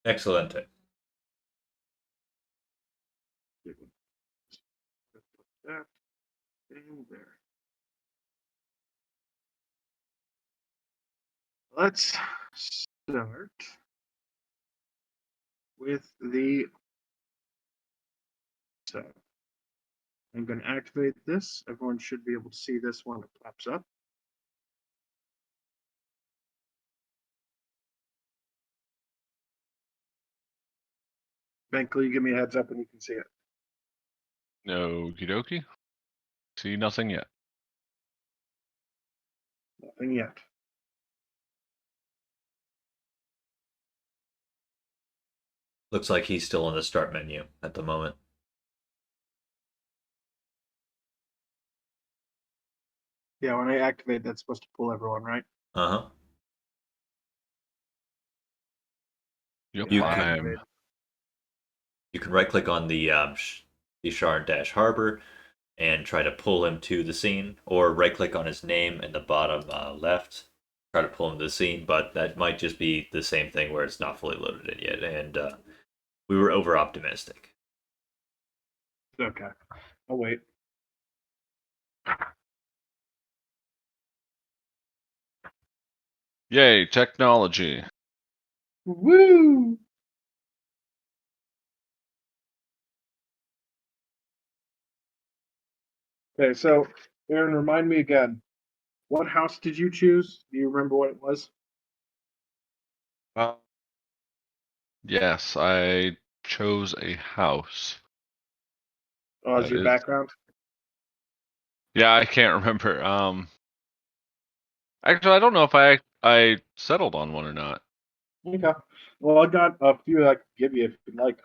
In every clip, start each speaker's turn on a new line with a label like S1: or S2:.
S1: Excellent.
S2: Put that in there. Let's start with the set. I'm going to activate this. Everyone should be able to see this when it pops up. Bankley, you give me a heads up when you can see it.
S3: Okie dokie. See nothing yet.
S2: Nothing yet.
S1: Looks like he's still in the start menu at the moment.
S2: Yeah, when I activate, that's supposed to pull everyone, right?
S1: Uh huh.
S3: Yep,
S1: You
S2: I
S1: can
S3: I'm.
S2: activated.
S1: right click on the Shard Dash Harbor and try to pull him to the scene, or right click on his name in the bottom left, try to pull him to the scene. But that might just be the same thing where it's not fully loaded in yet, and we were over optimistic.
S2: Okay. I'll wait.
S3: Yay, technology.
S2: Woo! Okay, so Aaron, remind me again. What house did you choose? Do you remember what it was?
S3: Uh, yes, I chose a house.
S2: Oh, as
S3: That
S2: your
S3: is.
S2: background?
S3: Yeah, I can't remember. Actually, I don't know if I settled on one or not.
S2: Okay. Well, I got a few I could give you if you'd like.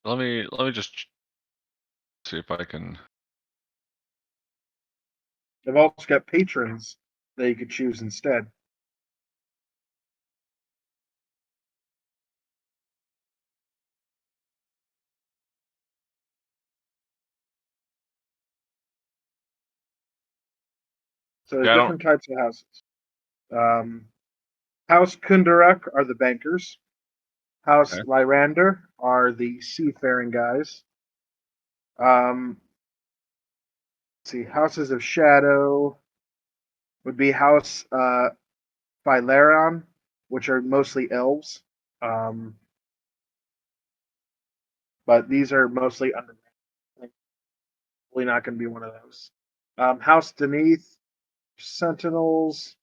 S3: Let me just see if I can.
S2: I've also got patrons that you could choose instead. So there's
S3: Yeah, I don't.
S2: different types of houses. Um, House Kundarak are the bankers. House
S3: Okay.
S2: Lyrander are the seafaring guys. Let's see, Houses of Shadow would be House Phileron, which are mostly elves. Um, but these are mostly under. Probably not going to be one of those. House Beneath, Sentinels.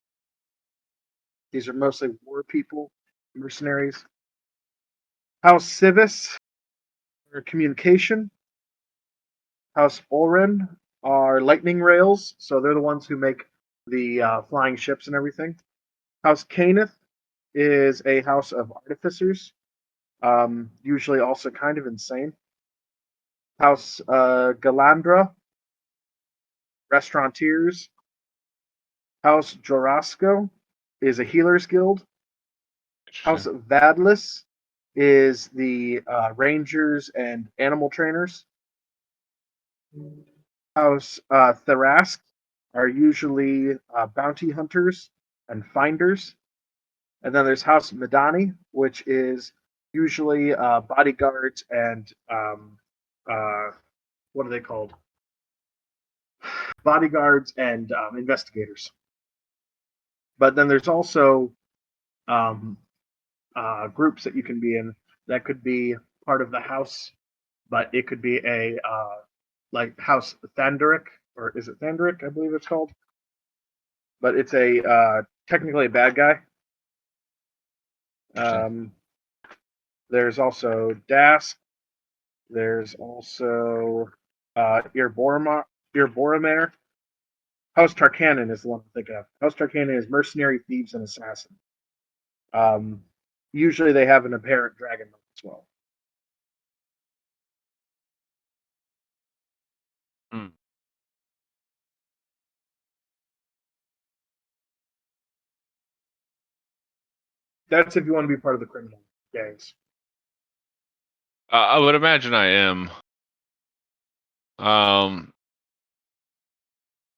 S2: These are mostly war people, mercenaries. House Civis are communication. House Oren are lightning rails, so they're the ones who make the flying ships and everything. House Caneth is a house of artificers, usually also kind of insane. House Galandra, restaurateurs. House Jorasco is a healers guild. House
S3: Interesting.
S2: Vadlis is the rangers and animal trainers. House Therask are usually bounty hunters and finders. And then there's House Medani, which is usually bodyguards and what are they called? Bodyguards and investigators. But then there's also um, groups that you can be in that could be part of the house, but it could be a like House Thanderic, or is it Thanderic? I believe it's called. But it's a technically a bad guy.
S3: Interesting.
S2: Um, there's also Dask. There's also Irboromir. House Tarkanan is the one I'm thinking of. House Tarkanan is mercenary, thieves, and assassin. Um, Usually they have an apparent dragon as well.
S3: Hmm.
S2: That's if you want to be part of the criminal gangs.
S3: I would imagine I am. Um.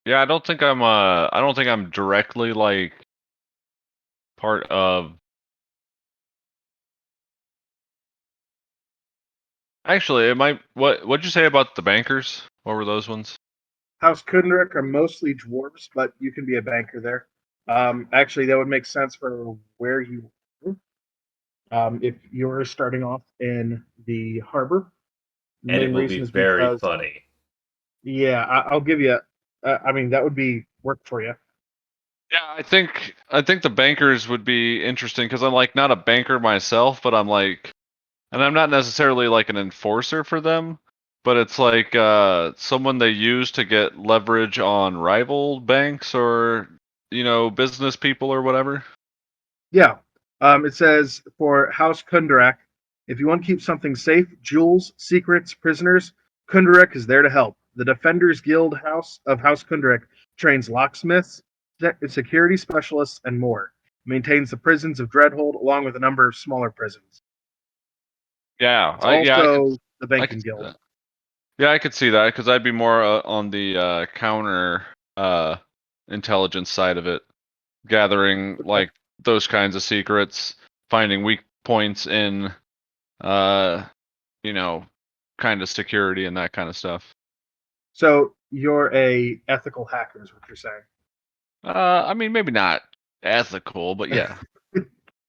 S3: Yeah, I don't think I'm. I don't think I'm directly like part of Actually, it might. What'd you say about the bankers? What were those ones?
S2: House Kundrik are mostly dwarves, but you can be a banker there. Actually, that would make sense for where you are. If you're starting off in the harbor, the
S1: And it
S2: main
S1: will be
S2: reason is
S1: very
S2: because,
S1: funny.
S2: yeah, I'll give you. I mean, that would be work for you.
S3: Yeah, I think the bankers would be interesting because I'm like not a banker myself, but I'm like, and I'm not necessarily like an enforcer for them, but it's like someone they use to get leverage on rival banks or business people or whatever.
S2: Yeah. It says for House Kundarak, if you want to keep something safe, jewels, secrets, prisoners, Kundarak is there to help. The Defenders Guild House of House Kundarak trains locksmiths, security specialists, and more. Maintains the prisons of Dreadhold along with a number of smaller prisons.
S3: Yeah,
S2: It's
S3: I could
S2: also the
S3: I could
S2: banking
S3: see
S2: guild.
S3: that. Yeah, I could see that because I'd be more on the counter uh, intelligence side of it, gathering
S2: Okay.
S3: like those kinds of secrets, finding weak points in uh, you know, kind of security and that kind of stuff.
S2: So you're a ethical hacker, is what you're saying.
S3: I mean, maybe not ethical, but yeah,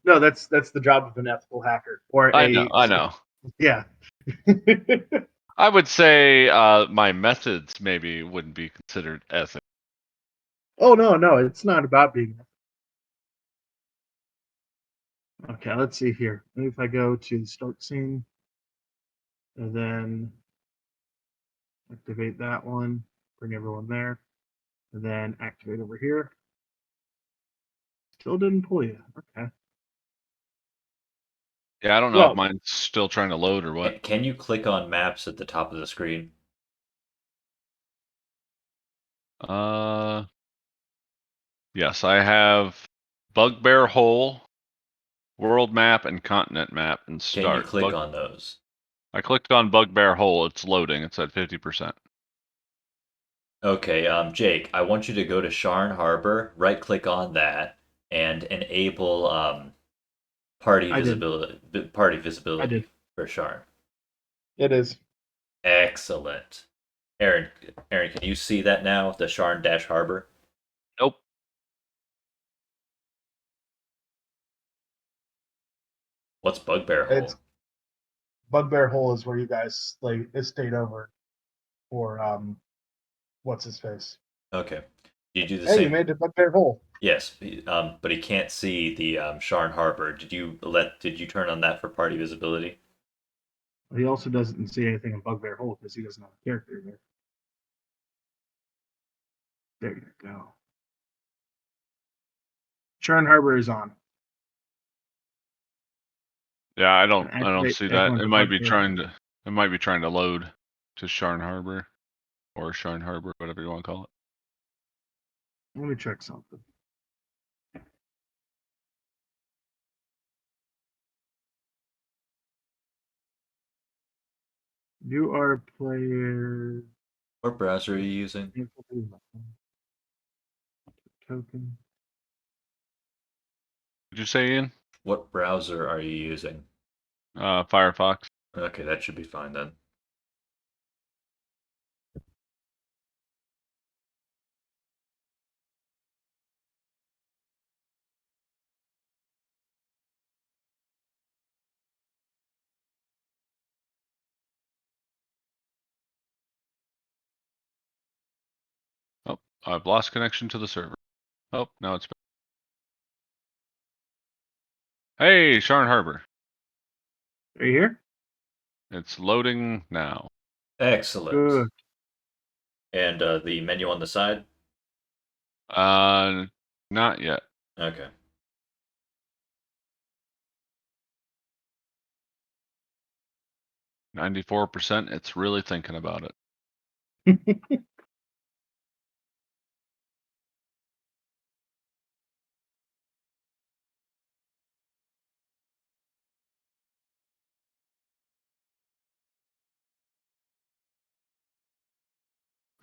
S2: No, that's the job of an ethical hacker or
S3: I know,
S2: a
S3: I know.
S2: yeah.
S3: I would say my methods maybe wouldn't be considered ethical.
S2: Oh no, it's not about being. Okay, let's see here. Maybe if I go to the start scene and then activate that one, bring everyone there, and then activate over here. Still didn't pull you. Okay.
S3: Yeah, I don't know if
S2: Well,
S3: mine's still trying to load or what.
S1: Can you click on maps at the top of the screen?
S3: Uh, yes, I have Bugbear Hole, World Map, and Continent Map, and
S1: Can you
S3: Start.
S1: click on those?
S3: I clicked on Bugbear Hole. It's loading. It's at 50%.
S1: Okay, Jake, I want you to go to Sharn Harbor, right click on that, and enable
S2: I did.
S1: party
S2: I did.
S1: visibility for Sharn.
S2: It is.
S1: Excellent. Aaron, Aaron, can you see that now? The Sharn Dash Harbor?
S3: Nope.
S1: What's Bugbear
S2: It's
S1: Hole?
S2: Bugbear Hole is where you guys like stayed over for what's his face.
S1: Okay. Did you do the
S2: Hey, you
S1: same?
S2: made it to Bugbear Hole.
S1: Yes, but he can't see the Sharn Harbor. Did you turn on that for party visibility?
S2: He also doesn't see anything in Bugbear Hole because he doesn't have a character there. There you go. Sharn Harbor is on.
S3: Yeah, I
S2: And
S3: don't
S2: activate
S3: see that.
S2: everyone to Bugbear Hole.
S3: It might be trying to load to Sharn Harbor or Sharn Harbor, whatever you want to call it.
S2: Let me check something. You are player
S1: What browser are you using?
S2: token.
S3: Did you say Ian?
S1: What browser are you using?
S3: Firefox.
S1: Okay, that should be fine then.
S3: Oh, I've lost connection to the server. Oh, now it's back. Hey, Sharn Harbor.
S2: Are you here?
S3: It's loading now.
S1: Excellent.
S2: Good.
S1: And the menu on the side?
S3: Uh, not yet.
S1: Okay.
S3: 94%. It's really thinking about it.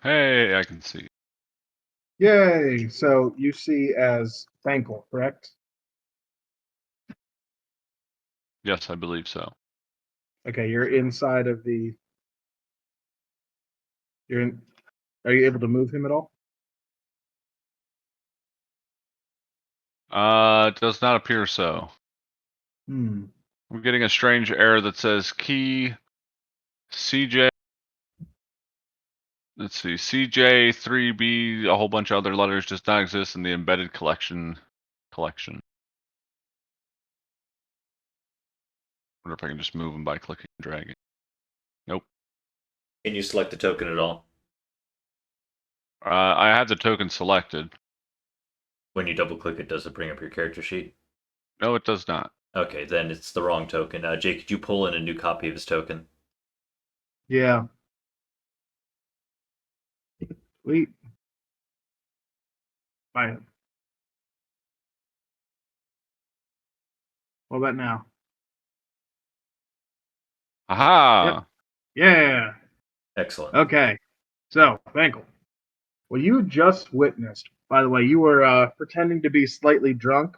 S3: Hey, I can see.
S2: Yay! So you see as Thankle, correct?
S3: Yes, I believe so.
S2: Okay, you're inside of the. You're in. Are you able to move him at all?
S3: It does not appear so.
S2: Hmm.
S3: I'm getting a strange error that says key CJ. Let's see, CJ3B, a whole bunch of other letters does not exist in the embedded collection. Wonder if I can just move them by clicking and dragging. Nope.
S1: Can you select the token at all?
S3: I have the token selected.
S1: When you double click it, does it bring up your character sheet?
S3: No, it does not.
S1: Okay, then it's the wrong token. Jake, could you pull in a new copy of his token?
S2: Yeah. Sweet. Fine. What about now?
S3: Aha!
S2: Yeah.
S1: Excellent.
S2: Okay. So, Bangle, what you just witnessed, by the way, you were pretending to be slightly drunk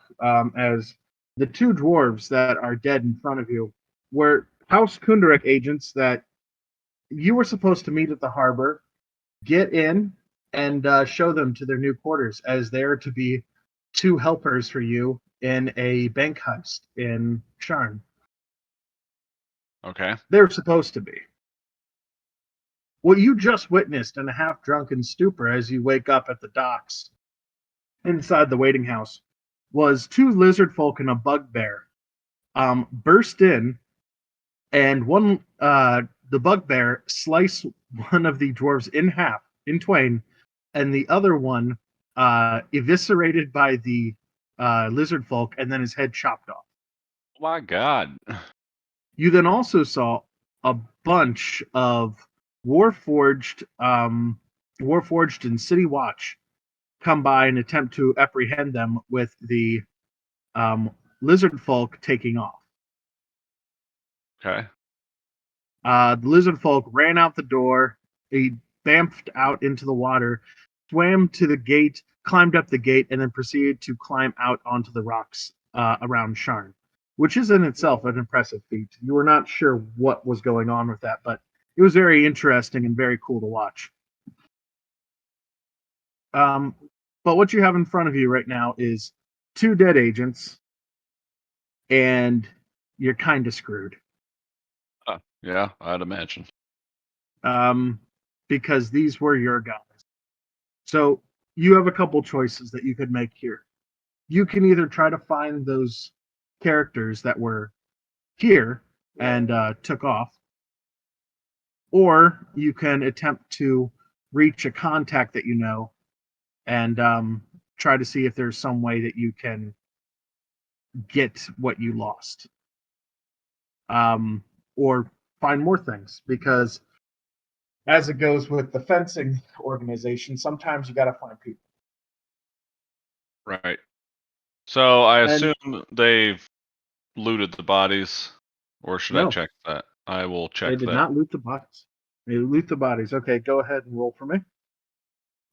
S2: as the two dwarves that are dead in front of you were House Kundarek agents that you were supposed to meet at the harbor, get in, and show them to their new quarters as they're to be two helpers for you in a bank heist in Sharn.
S3: Okay.
S2: They're supposed to be. What you just witnessed in a half drunken stupor as you wake up at the docks inside the waiting house was two lizard folk and a bugbear burst in, and the bugbear sliced one of the dwarves in half, in twain, and the other one eviscerated by the lizard folk, and then his head chopped off.
S3: Oh my god.
S2: You then also saw a bunch of Warforged, Warforged and City Watch come by and attempt to apprehend them, with the um, lizard folk taking off.
S3: Okay.
S2: The lizard folk ran out the door. He bamfed out into the water, swam to the gate, climbed up the gate, and then proceeded to climb out onto the rocks around Sharn, which is in itself an impressive feat. You were not sure what was going on with that, but it was very interesting and very cool to watch. Um, but what you have in front of you right now is two dead agents, and you're kind of screwed.
S3: Yeah, I'd imagine.
S2: Um, because these were your guys. So you have a couple choices that you could make here. You can either try to find those characters that were here and took off, or you can attempt to reach a contact that you know and try to see if there's some way that you can get what you lost, or find more things. Because as it goes with the fencing organization, sometimes you got to find people.
S3: Right. So I
S2: And
S3: assume they've looted the bodies, or should I
S2: no,
S3: check that? I will
S2: they
S3: check
S2: did
S3: that.
S2: not loot the bodies. They loot the bodies. Okay, go ahead and roll for me.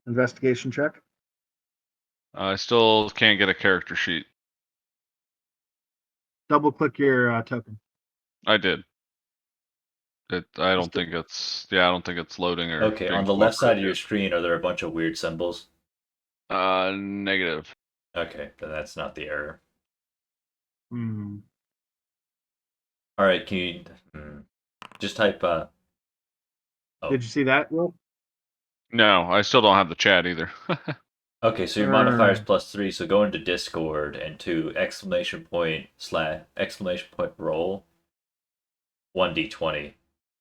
S2: Investigation check.
S3: I still can't get a character sheet.
S2: Double click your token.
S3: I did. I don't
S2: Just
S3: think it's. Yeah, I don't think it's loading or
S1: Okay,
S3: being
S1: on the left side of your
S3: cooperative.
S1: screen, are there a bunch of weird symbols?
S3: Negative.
S1: Okay, then that's not the error.
S2: Hmm.
S1: All right, can you just type oh,
S2: Did you see that, Will?
S3: No, I still don't have the chat either.
S1: okay, so your modifier is +3, so go into Discord and to !/exclamation point roll 1d20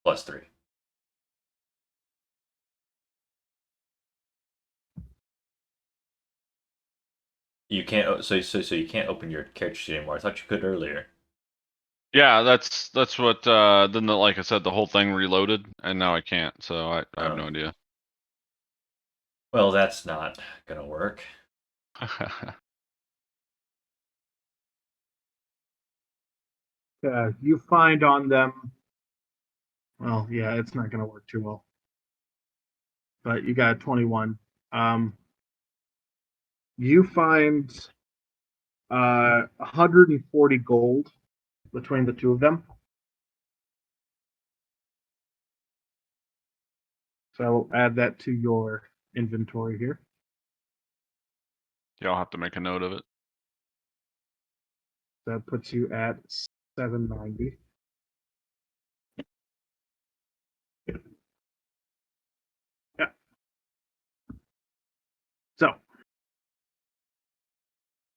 S1: +3. You can't so you can't open your character sheet anymore. I thought you could earlier.
S3: Yeah, that's what. Then, like I said, the whole thing reloaded, and now I can't. So I have no idea.
S1: Well, that's not gonna work.
S2: You find on them. Well, yeah, it's not going to work too well. But you got 21. You find 140 gold between the two of them. So I will add that to your inventory here.
S3: Yeah, I'll have to make a note of it.
S2: That puts you at 790. Yeah. So
S3: Okay.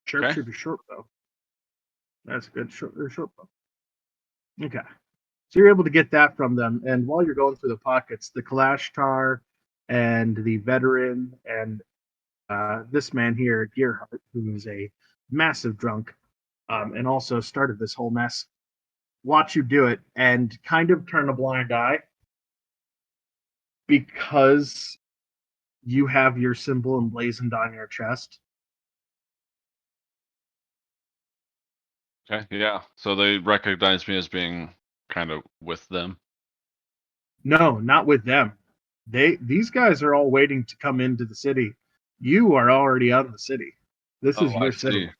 S2: sharpshooter short bow. That's a good short bow. Okay. So you're able to get that from them, and while you're going through the pockets, the Kalashtar and the veteran and this man here, Gearhart, who is a massive drunk, and also started this whole mess, watch you do it and kind of turn a blind eye because you have your symbol emblazoned on your chest.
S3: Okay. Yeah. So they recognize me as being kind of with them.
S2: No, not with them. These guys are all waiting to come into the city. You are already out of the city. This
S3: Oh,
S2: is
S3: I
S2: your
S3: see.
S2: city.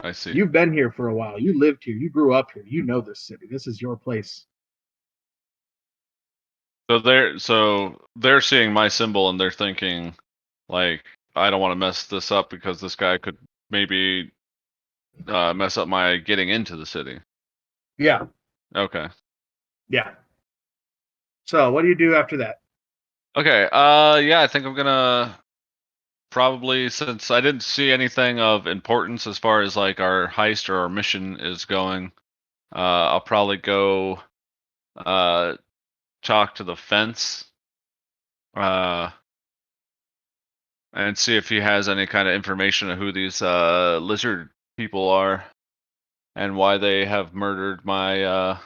S3: I see.
S2: You've been here for a while. You lived here. You grew up here. You know this city. This is your place.
S3: So they're seeing my symbol and they're thinking, like, I don't want to mess this up because this guy could maybe mess up my getting into the city.
S2: Yeah.
S3: Okay.
S2: Yeah. So what do you do after that?
S3: Okay. Yeah, I think I'm gonna probably, since I didn't see anything of importance as far as like our heist or our mission is going, I'll probably go uh talk to the fence uh and see if he has any kind of information of who these lizard people are and why they have murdered my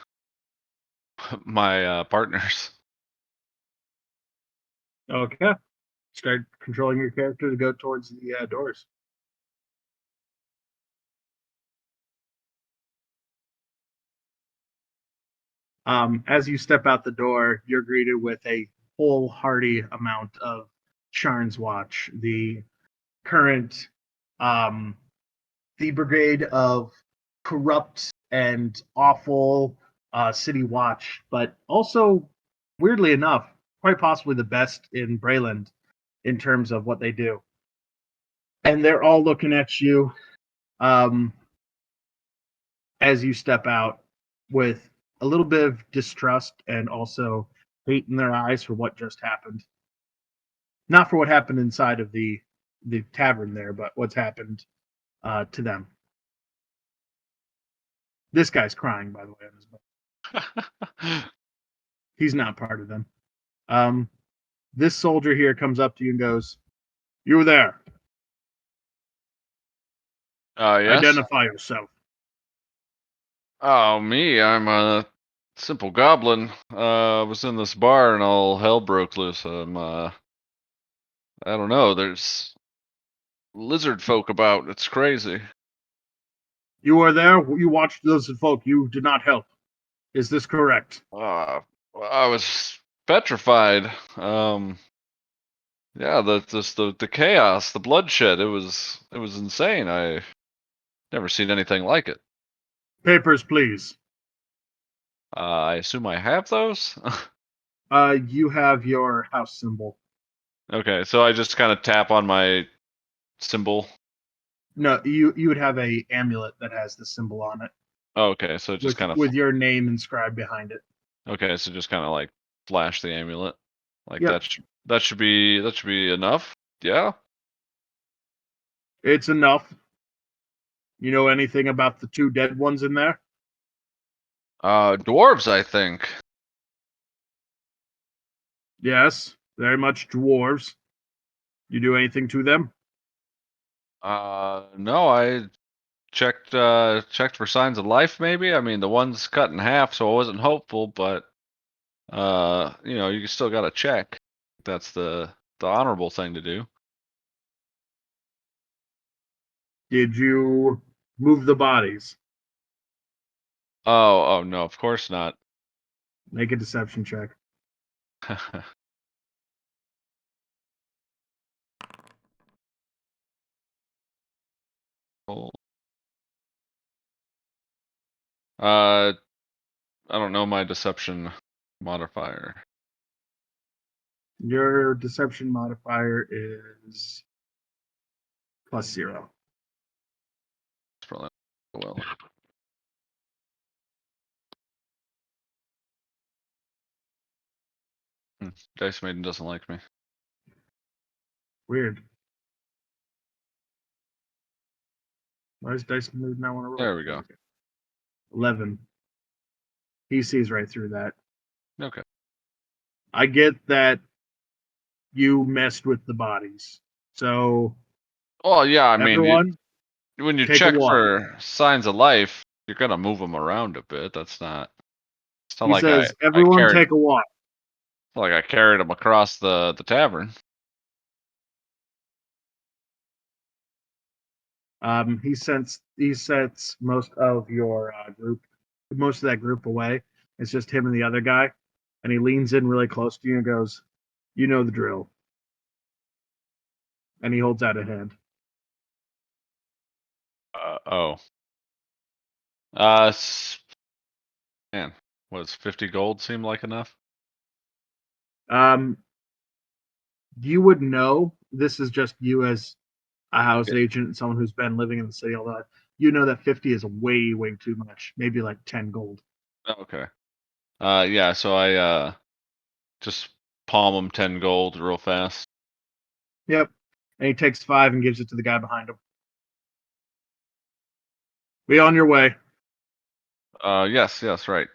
S3: my partners.
S2: Okay. Start controlling your character to go towards the doors. As you step out the door, you're greeted with a whole hearty amount of Sharn's Watch, the current um, the brigade of corrupt and awful city watch, but also weirdly enough, quite possibly the best in Brayland in terms of what they do. And they're all looking at you um, as you step out with a little bit of distrust and also hate in their eyes for what just happened. Not for what happened inside of the tavern there, but what's happened to them. This guy's crying, by the way, on his book. He's not part of them. Um, this soldier here comes up to you and goes, "You were there.
S3: Yes.
S2: Identify yourself."
S3: Oh, me, I'm a simple goblin. Was in this bar and all hell broke loose. I don't know, there's lizard folk about. It's crazy.
S2: You were there. You watched those folk. You did not help. Is this correct?
S3: Uh, I was petrified. Yeah, the chaos, the bloodshed. It was insane. I never seen anything like it.
S2: Papers, please.
S3: I assume I have those.
S2: You have your house symbol.
S3: Okay, so I just kind of tap on my symbol.
S2: No, you would have a amulet that has the symbol on it
S3: Oh, okay, so just kind of
S2: with your name inscribed behind it.
S3: okay, so just kind of like flash the amulet, like
S2: Yep,
S3: that should be enough. Yeah.
S2: it's enough. You know anything about the two dead ones in there?
S3: Dwarves, I think.
S2: Yes, very much dwarves. You do anything to them?
S3: No, I checked for signs of life. Maybe. I mean, the one's cut in half, so I wasn't hopeful, but you still got to check. That's the honorable thing to do.
S2: Did you move the bodies?
S3: Oh, no, of course not.
S2: Make a deception check.
S3: Cool. I don't know my deception modifier.
S2: Your deception modifier is +0.
S3: It's probably well. Dice Maiden doesn't like me.
S2: Weird. Why does Dice Mood not want to roll?
S3: There we go.
S2: 11. He sees right through that.
S3: Okay.
S2: I get that you messed with the bodies. So,
S3: Well, yeah, I mean,
S2: everyone,
S3: when you
S2: take a
S3: check
S2: walk.
S3: for signs of life, you're gonna move them around a bit. It's not
S2: He
S3: like
S2: says,
S3: I
S2: everyone
S3: carried
S2: take a walk.
S3: it's not like I carried them across the tavern.
S2: He sets most of your most of that group away. It's just him and the other guy, and he leans in really close to you and goes, "You know the drill." And he holds out a hand.
S3: Oh. Man, was 50 gold seem like enough?
S2: Um, you would know this is just you as a house
S3: Yeah.
S2: agent and someone who's been living in the city all that. You know that 50 is way, way too much. Maybe like 10 gold.
S3: Okay. Yeah, so I just palm him 10 gold real fast.
S2: Yep. And he takes 5 and gives it to the guy behind him. Be on your way.
S3: Yes, right.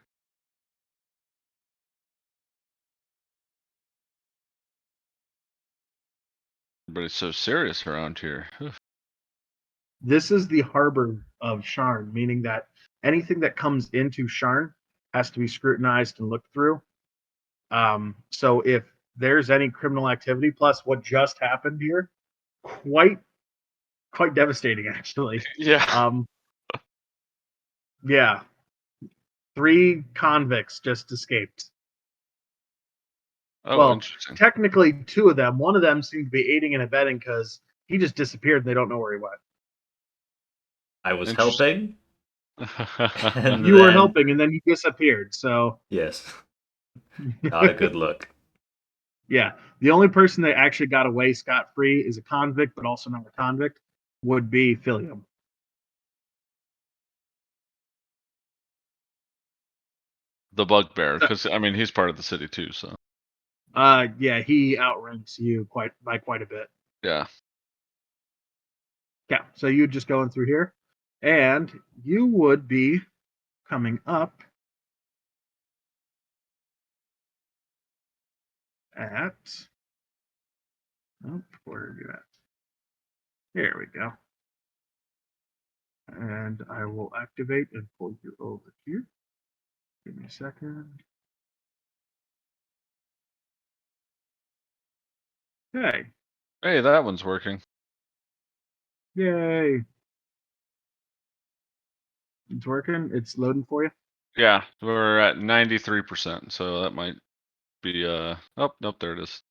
S3: Everybody's so serious around here.
S2: This is the harbor of Sharn, meaning that anything that comes into Sharn has to be scrutinized and looked through. So if there's any criminal activity, plus what just happened here, quite devastating actually.
S3: Yeah.
S2: Yeah, 3 convicts just escaped.
S3: Oh,
S2: Well,
S3: interesting.
S2: technically 2 of them. One of them seemed to be aiding and abetting because he just disappeared and they don't know where he went.
S1: I was
S3: Interesting.
S1: helping, and
S2: You were
S1: then
S2: helping and then he disappeared. So
S1: yes, not a good look.
S2: yeah, the only person that actually got away scot free is a convict, but also not a convict, would be Philium.
S3: The bugbear, because I mean he's part of the city too, so
S2: Yeah, he outranks you by quite a bit.
S3: yeah.
S2: Yeah, so you just going through here, and you would be coming up at. Oh, where are you at? Here we go. And I will activate and pull you over here. Give me a second. Okay.
S3: Hey, that one's working.
S2: Yay. It's working. It's loading for you.
S3: Yeah, we're at 93%, so that might be oh nope, there it is.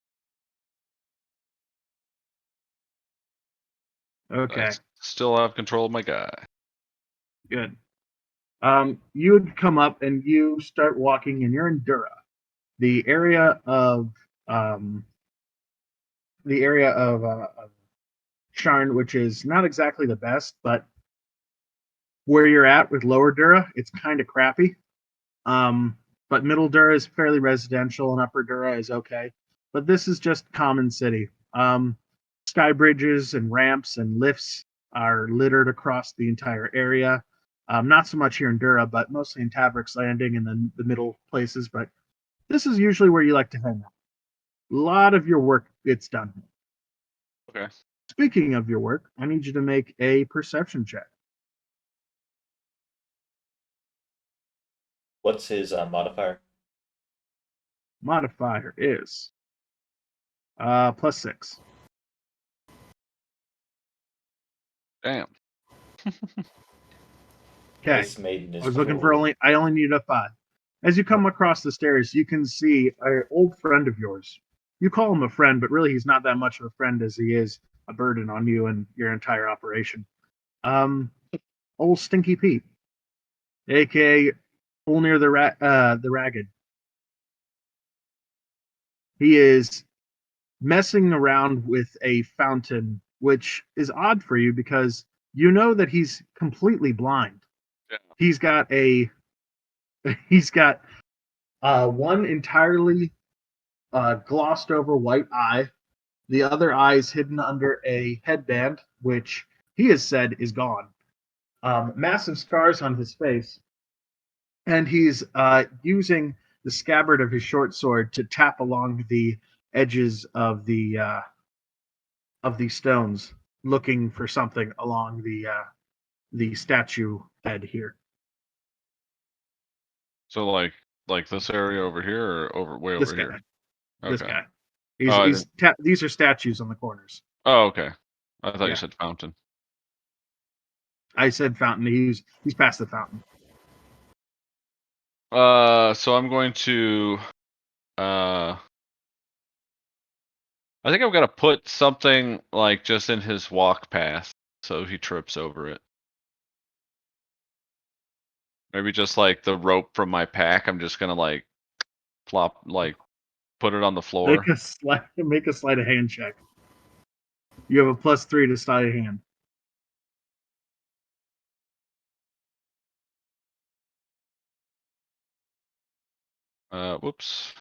S2: Okay.
S3: Still have control of my guy.
S2: Good. You would come up and you start walking, and you're in Dura, the area of um, of Sharn, which is not exactly the best, but where you're at with Lower Dura, it's kind of crappy. Um, but Middle Dura is fairly residential, and Upper Dura is okay. But this is just common city. Sky bridges and ramps and lifts are littered across the entire area. Not so much here in Dura, but mostly in Tabrik's Landing and then the middle places. But this is usually where you like to hang out. A lot of your work gets done.
S3: Okay.
S2: Speaking of your work, I need you to make a perception check.
S1: What's his modifier?
S2: Modifier is +6.
S3: Damn.
S2: Okay.
S1: Dice Maiden
S2: I
S1: is
S2: was looking for
S1: cruel.
S2: I only needed a 5. As you come across the stairs, you can see an old friend of yours. You call him a friend, but really he's not that much of a friend as he is a burden on you and your entire operation. Um, Old Stinky Pete, aka Ulnir the Ragged. He is messing around with a fountain, which is odd for you because you know that he's completely blind.
S3: Yeah.
S2: He's got a he's got one entirely glossed over white eye. The other eye is hidden under a headband, which he has said is gone. Massive scars on his face, and he's using the scabbard of his short sword to tap along the edges of the stones, looking for something along the statue head here.
S3: So like this area over here or way
S2: This
S3: over
S2: guy,
S3: here?
S2: this
S3: Okay.
S2: guy.
S3: Oh,
S2: These are statues on the corners.
S3: oh, okay. I thought you
S2: Yeah,
S3: said fountain.
S2: I said fountain. He's past the fountain.
S3: So I'm going to I think I'm gonna put something like just in his walk path so he trips over it. Maybe just like the rope from my pack. I'm just gonna like plop like put it on the floor.
S2: Make a sleight of hand check. You have a +3 to sleight of hand.
S3: Whoops.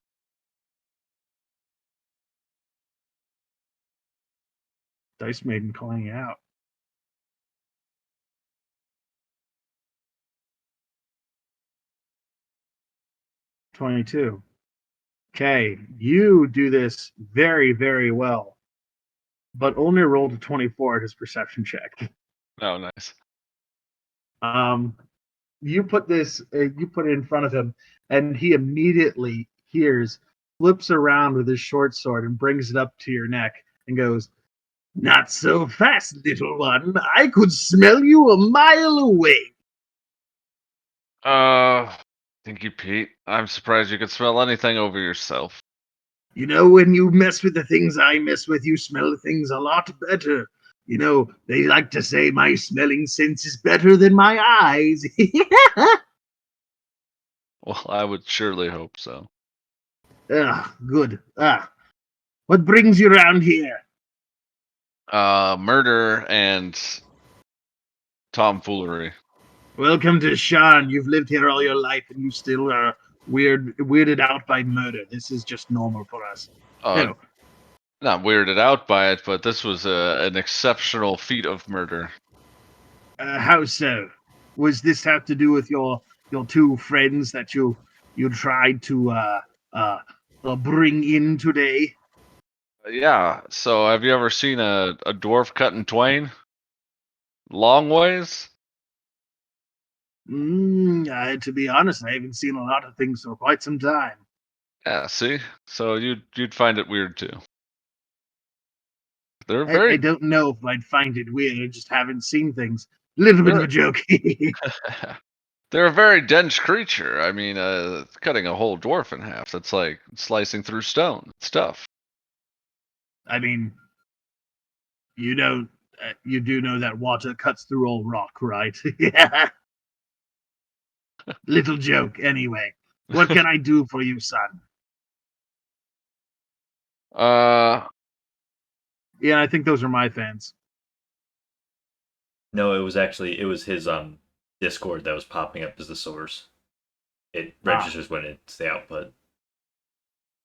S2: Dice Maiden calling you out. $22. Okay, you do this very, very well, but only rolled a 24 at his perception check.
S3: Oh, nice.
S2: Um, you put it in front of him, and he immediately flips around with his short sword and brings it up to your neck and goes, "Not so fast, little one. I could smell you a mile away."
S3: Thank you, Pete. I'm surprised you could smell anything over yourself.
S2: You know, when you mess with the things I mess with, you smell things a lot better. You know, they like to say my smelling sense is better than my eyes.
S3: Well, I would surely hope so.
S2: Good. What brings you around here?
S3: Murder and tomfoolery.
S2: Welcome to Shan. You've lived here all your life, and you still are weirded out by murder. This is just normal for us.
S3: Uh,
S2: No,
S3: Not weirded out by it, but this was an exceptional feat of murder.
S2: how so? Was this have to do with your two friends that you tried to bring in today?
S3: Yeah. So, have you ever seen a dwarf cut in twain? Long ways?
S2: To be honest, I haven't seen a lot of things for quite some time.
S3: Yeah. See. So you'd find it weird too. They're
S2: I
S3: very
S2: don't know if I'd find it weird. I just haven't seen things. A little bit of
S3: they're
S2: a joke.
S3: they're a very dense creature. I mean, cutting a whole dwarf in half. That's like slicing through stone. It's tough.
S2: I mean, you don't. You do know that water cuts through all rock, right? Yeah. Little joke, anyway. What can I do for you, son?
S3: uh,
S2: Yeah, I think those are my fans.
S1: No, it was his Discord that was popping up as the source. It
S2: Ah,
S1: registers when it's the output.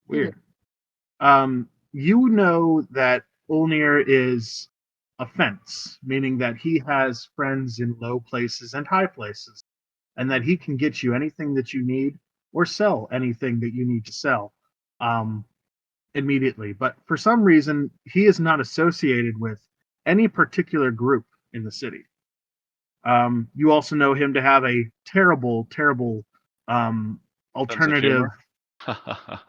S2: weird. You know that Ulnir is a fence, meaning that he has friends in low places and high places, and that he can get you anything that you need or sell anything that you need to sell um, immediately. But for some reason, he is not associated with any particular group in the city. You also know him to have a terrible, terrible um,
S3: sense of
S2: alternative.
S3: humor.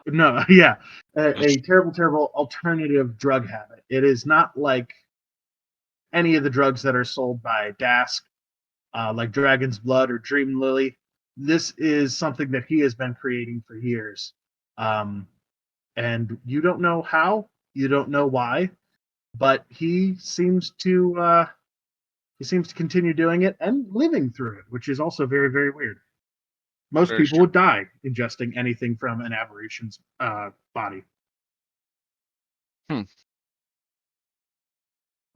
S2: No, yeah, a terrible, terrible alternative drug habit. It is not like any of the drugs that are sold by Dask, like Dragon's Blood or Dream Lily. This is something that he has been creating for years. Um, and you don't know how, you don't know why, but he seems to continue doing it and living through it, which is also very, very weird. Most
S3: Very
S2: people
S3: strange.
S2: would die ingesting anything from an aberration's body.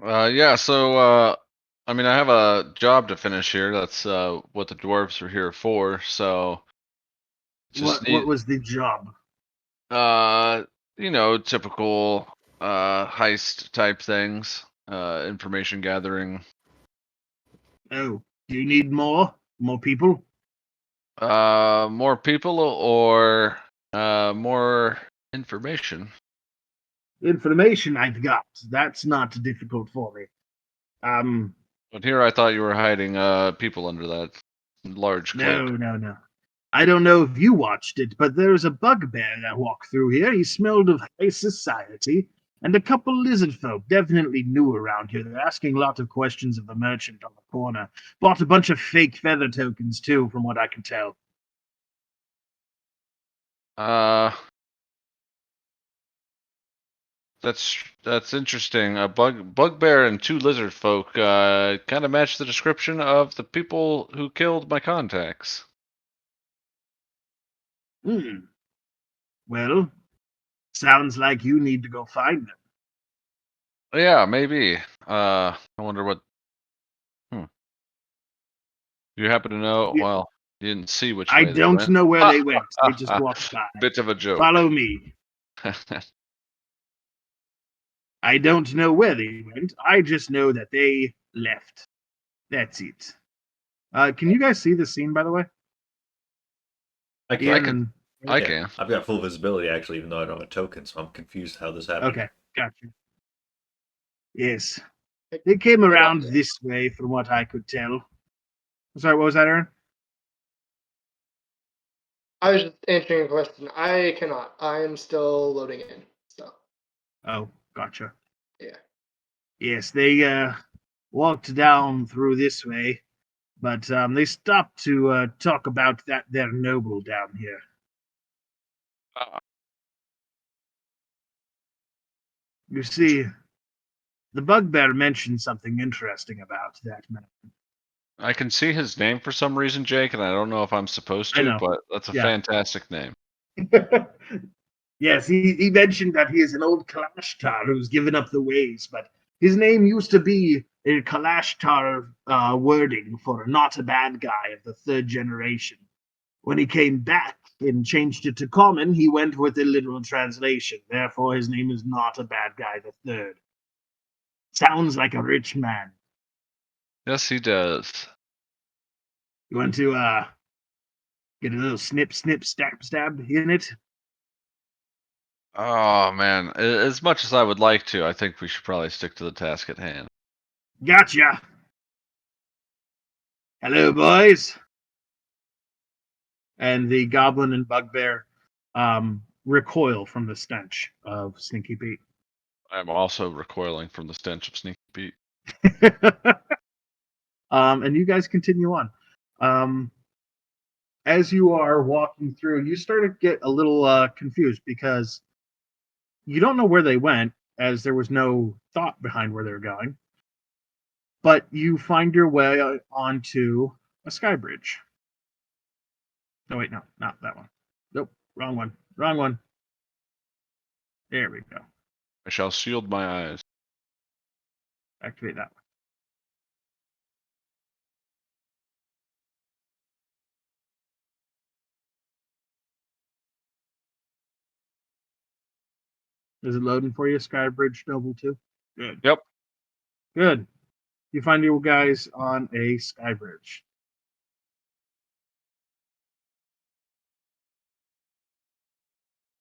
S3: Yeah, so I mean I have a job to finish here. That's what the dwarves are here for. So just
S2: What
S3: need
S2: was the job?
S3: uh typical heist type things, information gathering.
S2: Oh, do you need more people?
S3: More people or more information.
S2: Information I've got. That's not difficult for me.
S3: But here I thought you were hiding people under that large cloak.
S2: No. I don't know if you watched it, but there was a bugbear that walked through here. He smelled of high society, and a couple lizard folk, definitely new around here. They're asking lots of questions of the merchant on the corner. Bought a bunch of fake feather tokens, too, from what I can tell.
S3: Uh that's interesting. A bugbear and two lizard folk kind of match the description of the people who killed my contacts.
S2: Hmm. Well, sounds like you need to go find them.
S3: Yeah, maybe. I wonder what. Hmm. You happen to know?
S2: Yeah,
S3: Well, you didn't see which
S2: I
S3: way they
S2: don't
S3: went.
S2: know where they went. They just walked by.
S3: Bit of a joke.
S2: Follow me. I don't know where they went. I just know that they left. That's it. Can you guys see the scene, by the way?
S1: I
S3: I
S1: can.
S2: Ian
S3: can.
S2: and
S3: I
S1: Yeah,
S3: can.
S1: I've got full visibility actually, even though I don't have a token, so I'm confused how this happened.
S2: okay, gotcha. Yes, they came
S4: I got
S2: around
S4: it.
S2: this way, from what I could tell. Sorry, what was that, Aaron?
S4: I was just answering a question. I cannot. I am still loading in. So
S2: Oh, gotcha.
S4: yeah.
S2: Yes, they walked down through this way, but they stopped to talk about that their noble down here.
S3: Uh,
S2: You see, the bugbear mentioned something interesting about that man.
S3: I can see his name for some reason, Jake, and I don't know if I'm supposed
S2: I
S3: to,
S2: know.
S3: but that's a
S2: Yeah.
S3: fantastic name.
S2: Yes, he mentioned that he is an old Kalashtar who's given up the ways, but his name used to be a Kalashtar wording for not a bad guy of the third generation. When he came back and changed it to common, he went with the literal translation. Therefore, his name is not a bad guy the third. Sounds like a rich man.
S3: Yes, he does.
S2: You want to get a little snip, snip, stab, stab in it?
S3: Oh man, as much as I would like to, I think we should probably stick to the task at hand.
S2: Gotcha. Hello, boys. And the goblin and bugbear recoil from the stench of Stinky Pete.
S3: I'm also recoiling from the stench of Sneaky Pete.
S2: And you guys continue on. As you are walking through, you start to get a little confused because you don't know where they went, as there was no thought behind where they're going. But you find your way onto a sky bridge. No, wait, no, not that one. Nope, wrong one. Wrong one. There we go.
S3: I shall shield my eyes.
S2: Activate that one. Is it loading for you, Skybridge Noble 2? Good.
S3: Yep.
S2: Good. You find you guys on a sky bridge.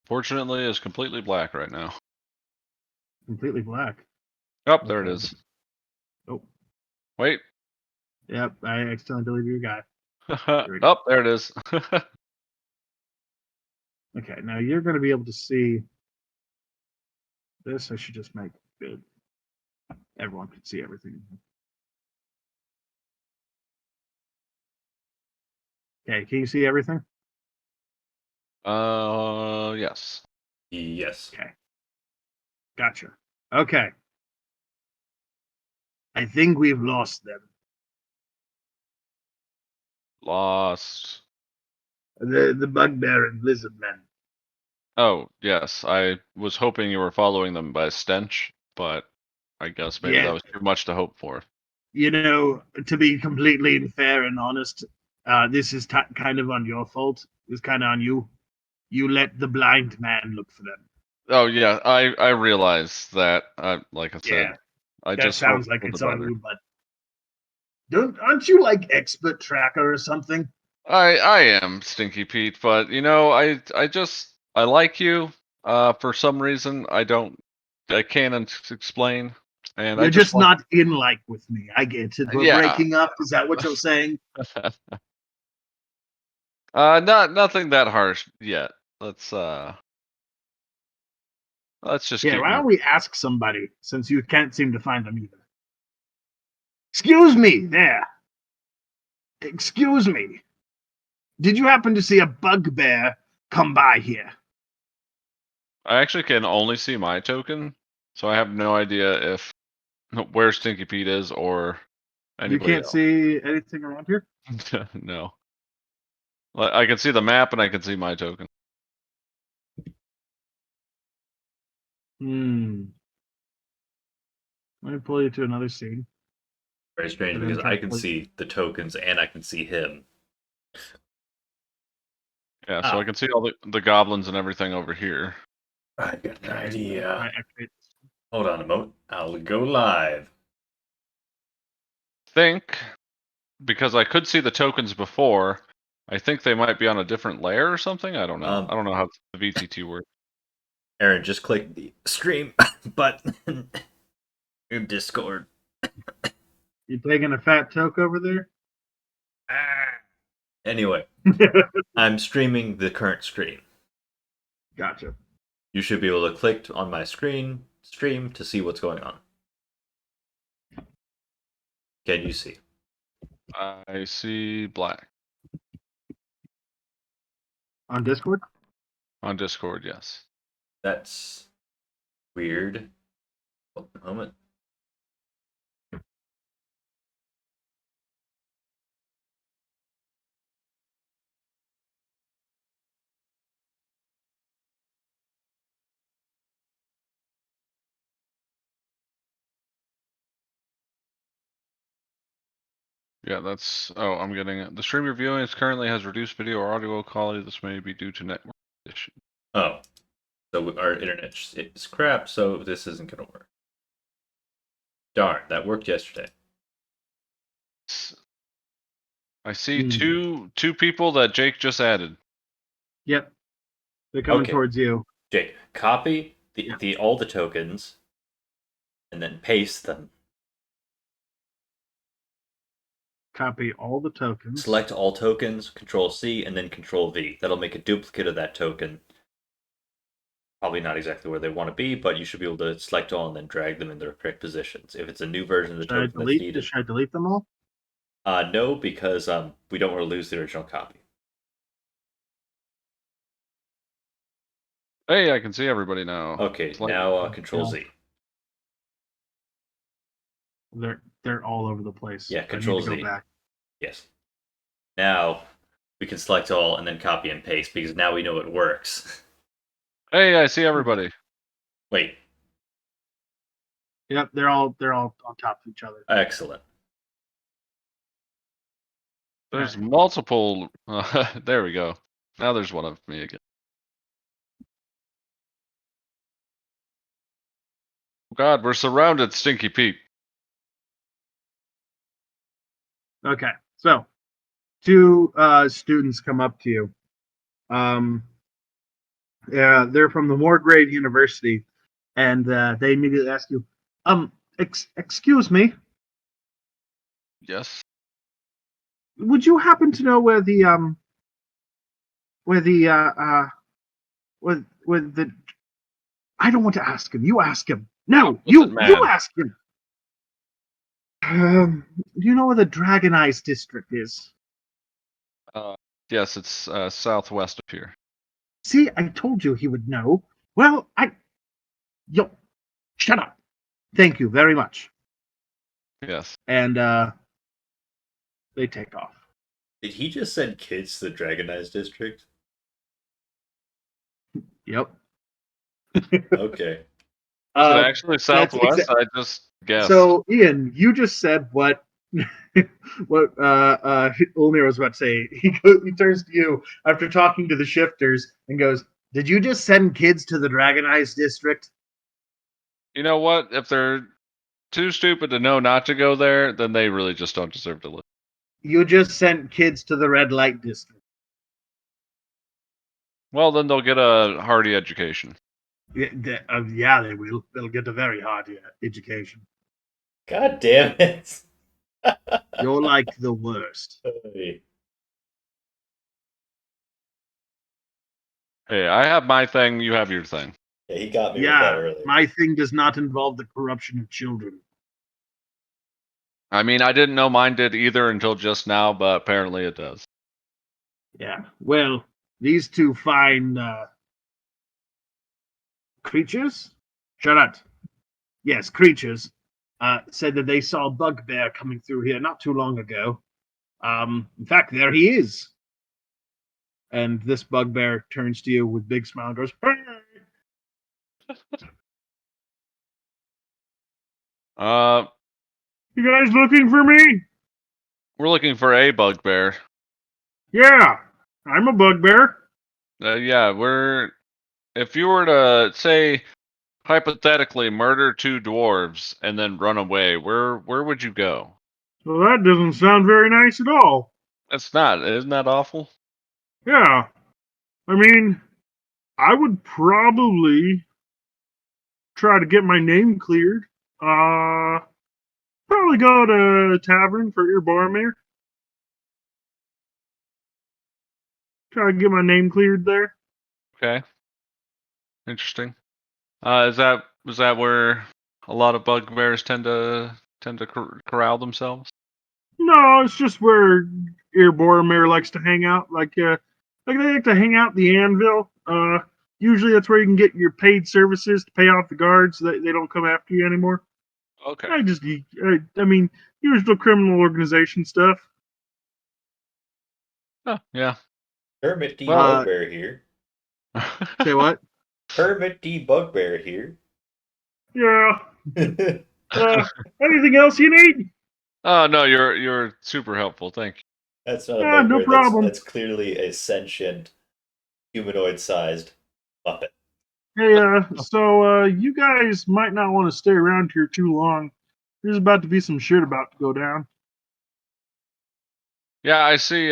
S3: Fortunately, it's completely black right now.
S2: Completely black.
S3: Oh, there it
S2: Okay.
S3: is.
S2: Oh,
S3: Wait.
S2: yep. I accidentally deleted your guy. we go.
S3: Oh, there it is.
S2: Okay, now you're going to be able to see this. I should just make good. Everyone can see everything. Okay, can you see everything?
S3: Yes.
S1: Yes.
S2: Okay, gotcha. Okay, I think we've lost them.
S3: Lost.
S2: The bugbear and lizard men.
S3: Oh, yes. I was hoping you were following them by stench, but I guess maybe that
S5: Yeah.
S3: was too much to hope for.
S5: You know, to be completely fair and honest, this is kind of on your fault. It's kind of on you. You let the blind man look for them.
S3: Oh yeah, I realize that. Like I said,
S5: Yeah,
S3: I
S5: that
S3: just hope
S5: sounds like
S3: for the
S5: it's on
S3: better.
S5: you, but aren't you like expert tracker or something?
S3: I am Stinky Pete, but you know, I like you. For some reason I can't explain, and I
S5: You're
S3: just
S5: just
S3: want.
S5: not in like with me. I get it. We're
S3: Yeah.
S5: breaking up. Is that what you're saying?
S3: Nothing that harsh yet. Let's uh, let's just
S5: Yeah,
S3: keep
S5: why don't
S3: moving.
S5: we ask somebody since you can't seem to find them either? Excuse me, there. Excuse me. Did you happen to see a bugbear come by here?
S3: I actually can only see my token, so I have no idea if where Stinky Pete is or
S5: You
S3: anybody
S5: can't
S3: else.
S5: see anything around here?
S3: No. I can see the map and I can see my token.
S5: Hmm. Let me pull you to another scene.
S1: Very strange
S5: And then
S1: because
S5: try
S1: I
S5: to
S1: can
S5: pull you.
S1: see the tokens and I can see him.
S3: Yeah, so I can see all the goblins and everything over here.
S1: I got an
S5: Okay,
S1: idea.
S5: I activate this.
S1: Hold on a moment. I'll go live.
S3: Think because I could see the tokens before, I think they might be on a different layer or something. I don't know. I don't know how the VTT works.
S1: Aaron, just click the stream button in Discord.
S5: You taking a fat toke over there?
S1: Anyway, I'm streaming the current stream.
S5: Gotcha.
S1: You should be able to click on my stream to see what's going on. Can you see?
S3: I see black
S5: On Discord?
S3: on Discord. Yes.
S1: That's weird. Oh, a moment.
S3: Yeah, that's. Oh, I'm getting it. The stream you're viewing is currently has reduced video or audio quality. This may be due to network issue.
S1: Oh, so our internet is crap, so this isn't going to work. Darn, that worked yesterday.
S3: I see
S5: Hmm.
S3: two people that Jake just added.
S5: Yep. They're coming
S1: Okay.
S5: towards you.
S1: Jake, copy
S5: Yeah.
S1: all the tokens and then paste them.
S5: Copy all the tokens.
S1: Select all tokens, Control C, and then Control V. That'll make a duplicate of that token. Probably not exactly where they want to be, but you should be able to select all and then drag them in their correct positions. If it's a new version of the token that's needed,
S5: Should I delete them all?
S1: no, because we don't want to lose the original copy.
S3: Hey, I can see everybody now.
S1: Okay,
S3: It's like,
S1: now Control
S5: Yeah.
S1: Z.
S5: They're all over the place.
S1: Yeah,
S5: I need
S1: Control
S5: to go
S1: Z.
S5: back.
S1: Yes. Now we can select all and then copy and paste because now we know it works.
S3: hey, I see everybody.
S1: Wait,
S5: Yep, they're all on top of each other.
S1: excellent.
S3: There's
S5: Alright.
S3: multiple. There we go. Now there's one of me again. God, we're surrounded, Stinky Pete.
S5: Okay. So two students come up to you. Yeah, they're from the Moorgrave University, and they immediately ask you, excuse me,
S3: Yes.
S5: would you happen to know where the where the where the I don't want to ask him. You ask him. No,
S3: Listen,
S5: you
S3: man.
S5: ask him. Do you know where the Dragon Eyes district is?
S3: Yes, it's southwest of here.
S5: See, I told you he would know. Well, yo, shut up. Thank you very much.
S3: Yes.
S5: And they take off.
S1: Did he just send kids to the Dragonized district?
S5: Yep.
S1: Okay.
S3: Is it
S5: Uh,
S3: actually
S5: that's
S3: southwest? I just guessed.
S5: So, Ian, you just said what what Ulnir was about to say. He turns to you after talking to the shifters and goes, "Did you just send kids to the Dragon Eyes district?"
S3: You know what? If they're too stupid to know not to go there, then they really just don't deserve to live.
S5: You just sent kids to the Red Light district.
S3: Well, then they'll get a hearty education.
S5: Yeah, they will. They'll get a very hard education.
S1: God damn it.
S5: You're like the worst.
S1: Hey.
S3: Hey, I have my thing, you have your thing.
S1: Yeah, he got me with that
S5: Yeah,
S1: earlier.
S5: my thing does not involve the corruption of children.
S3: I mean, I didn't know mine did either until just now, but apparently it does.
S5: Yeah. Well, these two fine creatures. Shut up. Yes, creatures. Said that they saw a bugbear coming through here not too long ago. In fact, there he is. And this bugbear turns to you with big smile and goes, "Hey,
S3: Uh,
S5: you guys looking for me?"
S3: we're looking for a bugbear.
S5: Yeah, I'm a bugbear.
S3: Yeah, if you were to say hypothetically murder two dwarves and then run away, where would you go?
S5: Well, that doesn't sound very nice at all.
S3: It's not. Isn't that awful?
S5: Yeah, I mean, I would probably try to get my name cleared. Uh, Probably go to a tavern for your Boromir. Try to get my name cleared there.
S3: Okay. Interesting. Is that where a lot of bugbears tend to corral themselves?
S5: No, it's just where your Boromir likes to hang out. Like they like to hang out in the Anvil. Usually that's where you can get your paid services to pay off the guards so that they don't come after you anymore.
S3: Okay.
S5: I mean, usual criminal organization stuff.
S3: Oh, yeah.
S1: Hermit D.
S3: Well,
S1: Bugbear here.
S5: Say what?
S1: Hermit D. Bugbear here.
S5: Yeah.
S1: That's
S5: Uh, Anything else you need?
S3: oh no, you're super helpful. Thank you.
S1: not a
S5: Yeah, no
S1: bugbear. That's
S5: problem.
S1: clearly a sentient, humanoid-sized puppet.
S5: Hey, you guys might not want to stay around here too long. There's about to be some shit about to go down.
S3: Yeah, I see.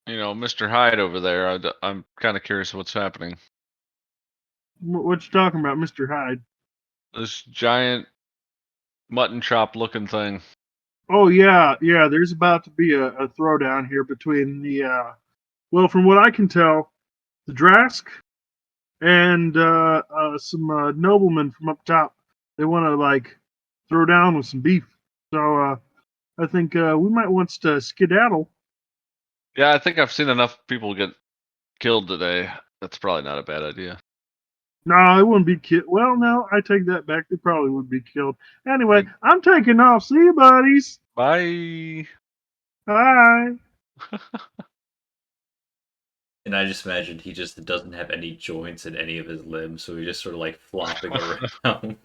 S3: Mr. Hyde over there. I'm kind of curious what's happening.
S5: What you talking about, Mr. Hyde?
S3: This giant mutton chop looking thing.
S5: Oh yeah. There's about to be a throwdown here between well, from what I can tell, the Drask and some noblemen from up top. They want to like throw down with some beef. So I think we might want to skedaddle.
S3: Yeah, I think I've seen enough people get killed today. That's probably not a bad idea.
S5: No, it wouldn't be killed. Well, no, I take that back. They probably would be killed. Anyway,
S3: Like,
S5: I'm taking off. See you, buddies.
S3: bye.
S5: Bye.
S1: And I just imagined he just doesn't have any joints in any of his limbs, so he's just sort of like flopping around.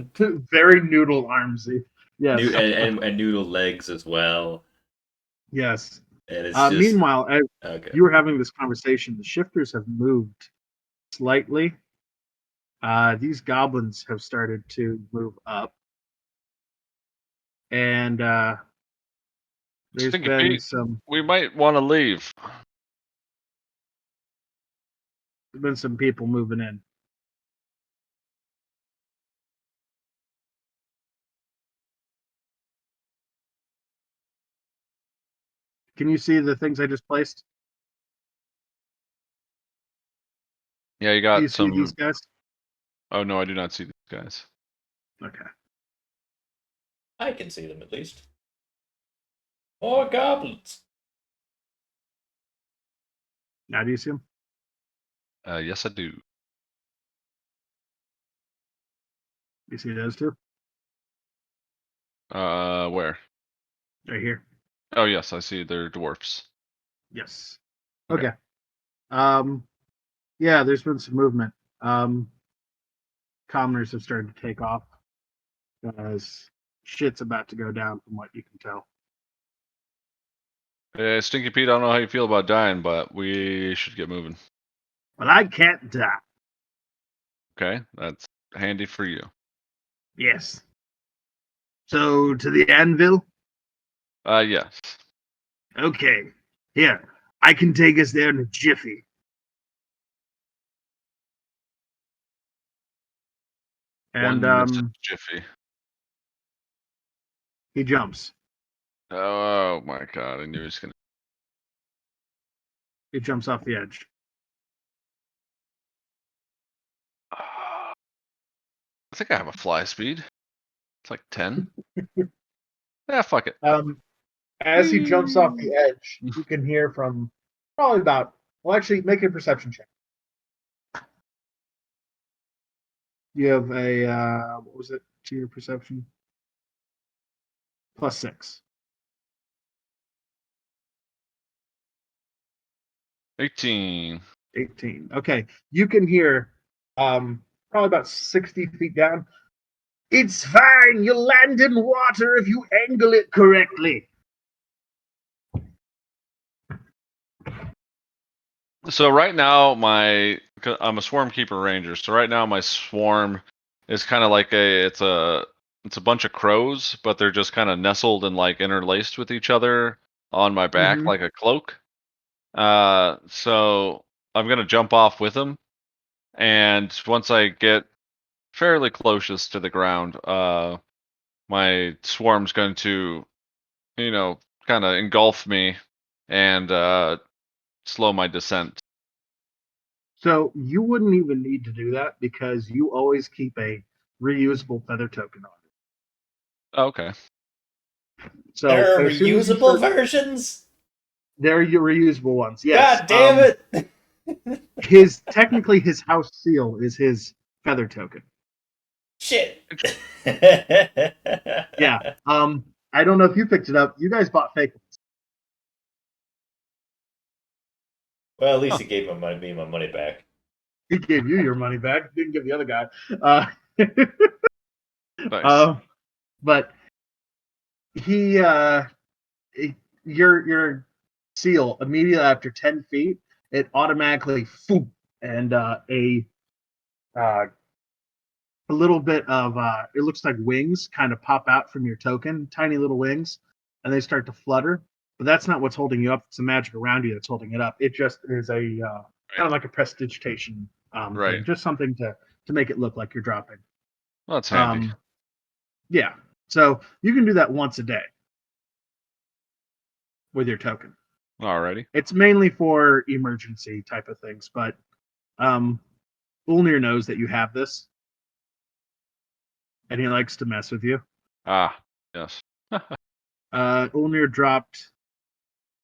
S5: Very noodle armsy. Yes.
S1: And noodle legs as well.
S5: Yes.
S1: And it's just
S5: Meanwhile, as
S1: okay.
S5: you were having this conversation, the shifters have moved slightly. These goblins have started to move up, and there's
S3: Stinky
S5: been
S3: Pete,
S5: some
S3: we might want to leave.
S5: people moving in. Can you see the things I just placed?
S3: Yeah, you
S5: Do you
S3: got
S5: see these
S3: some.
S5: guys?
S3: Oh no, I do not see these guys.
S5: Okay.
S1: I can see them at least. More goblins.
S5: Now do you see them?
S3: Yes, I do.
S5: You see those two?
S3: Where?
S5: Right here.
S3: Oh yes, I see. They're dwarfs.
S5: Yes.
S3: Okay.
S5: Okay. Um, Yeah, there's been some movement. Commoners have started to take off as shit's about to go down, from what you can tell.
S3: Hey, Stinky Pete, I don't know how you feel about dying, but we should get moving.
S5: But I can't die.
S3: Okay, that's handy for you.
S5: Yes. So to the anvil.
S3: Yes.
S5: Okay. Here, I can take us there in a jiffy. And
S3: 1 minute jiffy.
S5: he jumps.
S3: Oh my god, I knew he was gonna.
S5: He jumps off the edge.
S3: I think I have a fly speed. It's like 10. Yeah, fuck it.
S2: As he jumps off the edge, you can hear from probably about. Well, actually, make a perception check. You have a what was it to your perception? +6.
S3: 18.
S2: 18. Okay, you can hear probably about 60 feet down. It's fine. You'll land in water if you angle it correctly.
S3: So right now, I'm a swarm keeper ranger. So right now, my swarm is kind of like it's a bunch of crows, but they're just kind of nestled and like interlaced with each other on my back
S2: Mhm.
S3: like a cloak. So I'm gonna jump off with them, and once I get fairly closest to the ground, my swarm's going to, kind of engulf me and slow my descent.
S5: So you wouldn't even need to do that because you always keep a reusable feather token on it.
S3: Okay.
S5: So
S1: There are
S5: as soon as you
S1: reusable
S5: start,
S1: versions?
S5: they're your reusable ones. Yes.
S1: God damn it!
S5: Technically his house seal is his feather token.
S1: Shit.
S5: Yeah. I don't know if you picked it up. You guys bought fake ones.
S1: Well, at least
S3: Huh.
S1: he gave me my money back.
S5: He gave you your money back. Didn't give the other guy. Uh,
S3: Nice.
S5: but he your seal immediately after 10 feet, it automatically and uh, a little bit of it looks like wings kind of pop out from your token, tiny little wings, and they start to flutter. But that's not what's holding you up. It's the magic around you that's holding it up. It just is a kind of like a prestidigitation
S3: Right.
S5: thing, just something to make it look like you're dropping.
S3: Well, that's handy.
S5: Yeah. So you can do that once a day with your token.
S3: Alrighty.
S5: It's mainly for emergency type of things, but Ulnir knows that you have this, and he likes to mess with you.
S3: Ah, yes.
S5: Ulnir dropped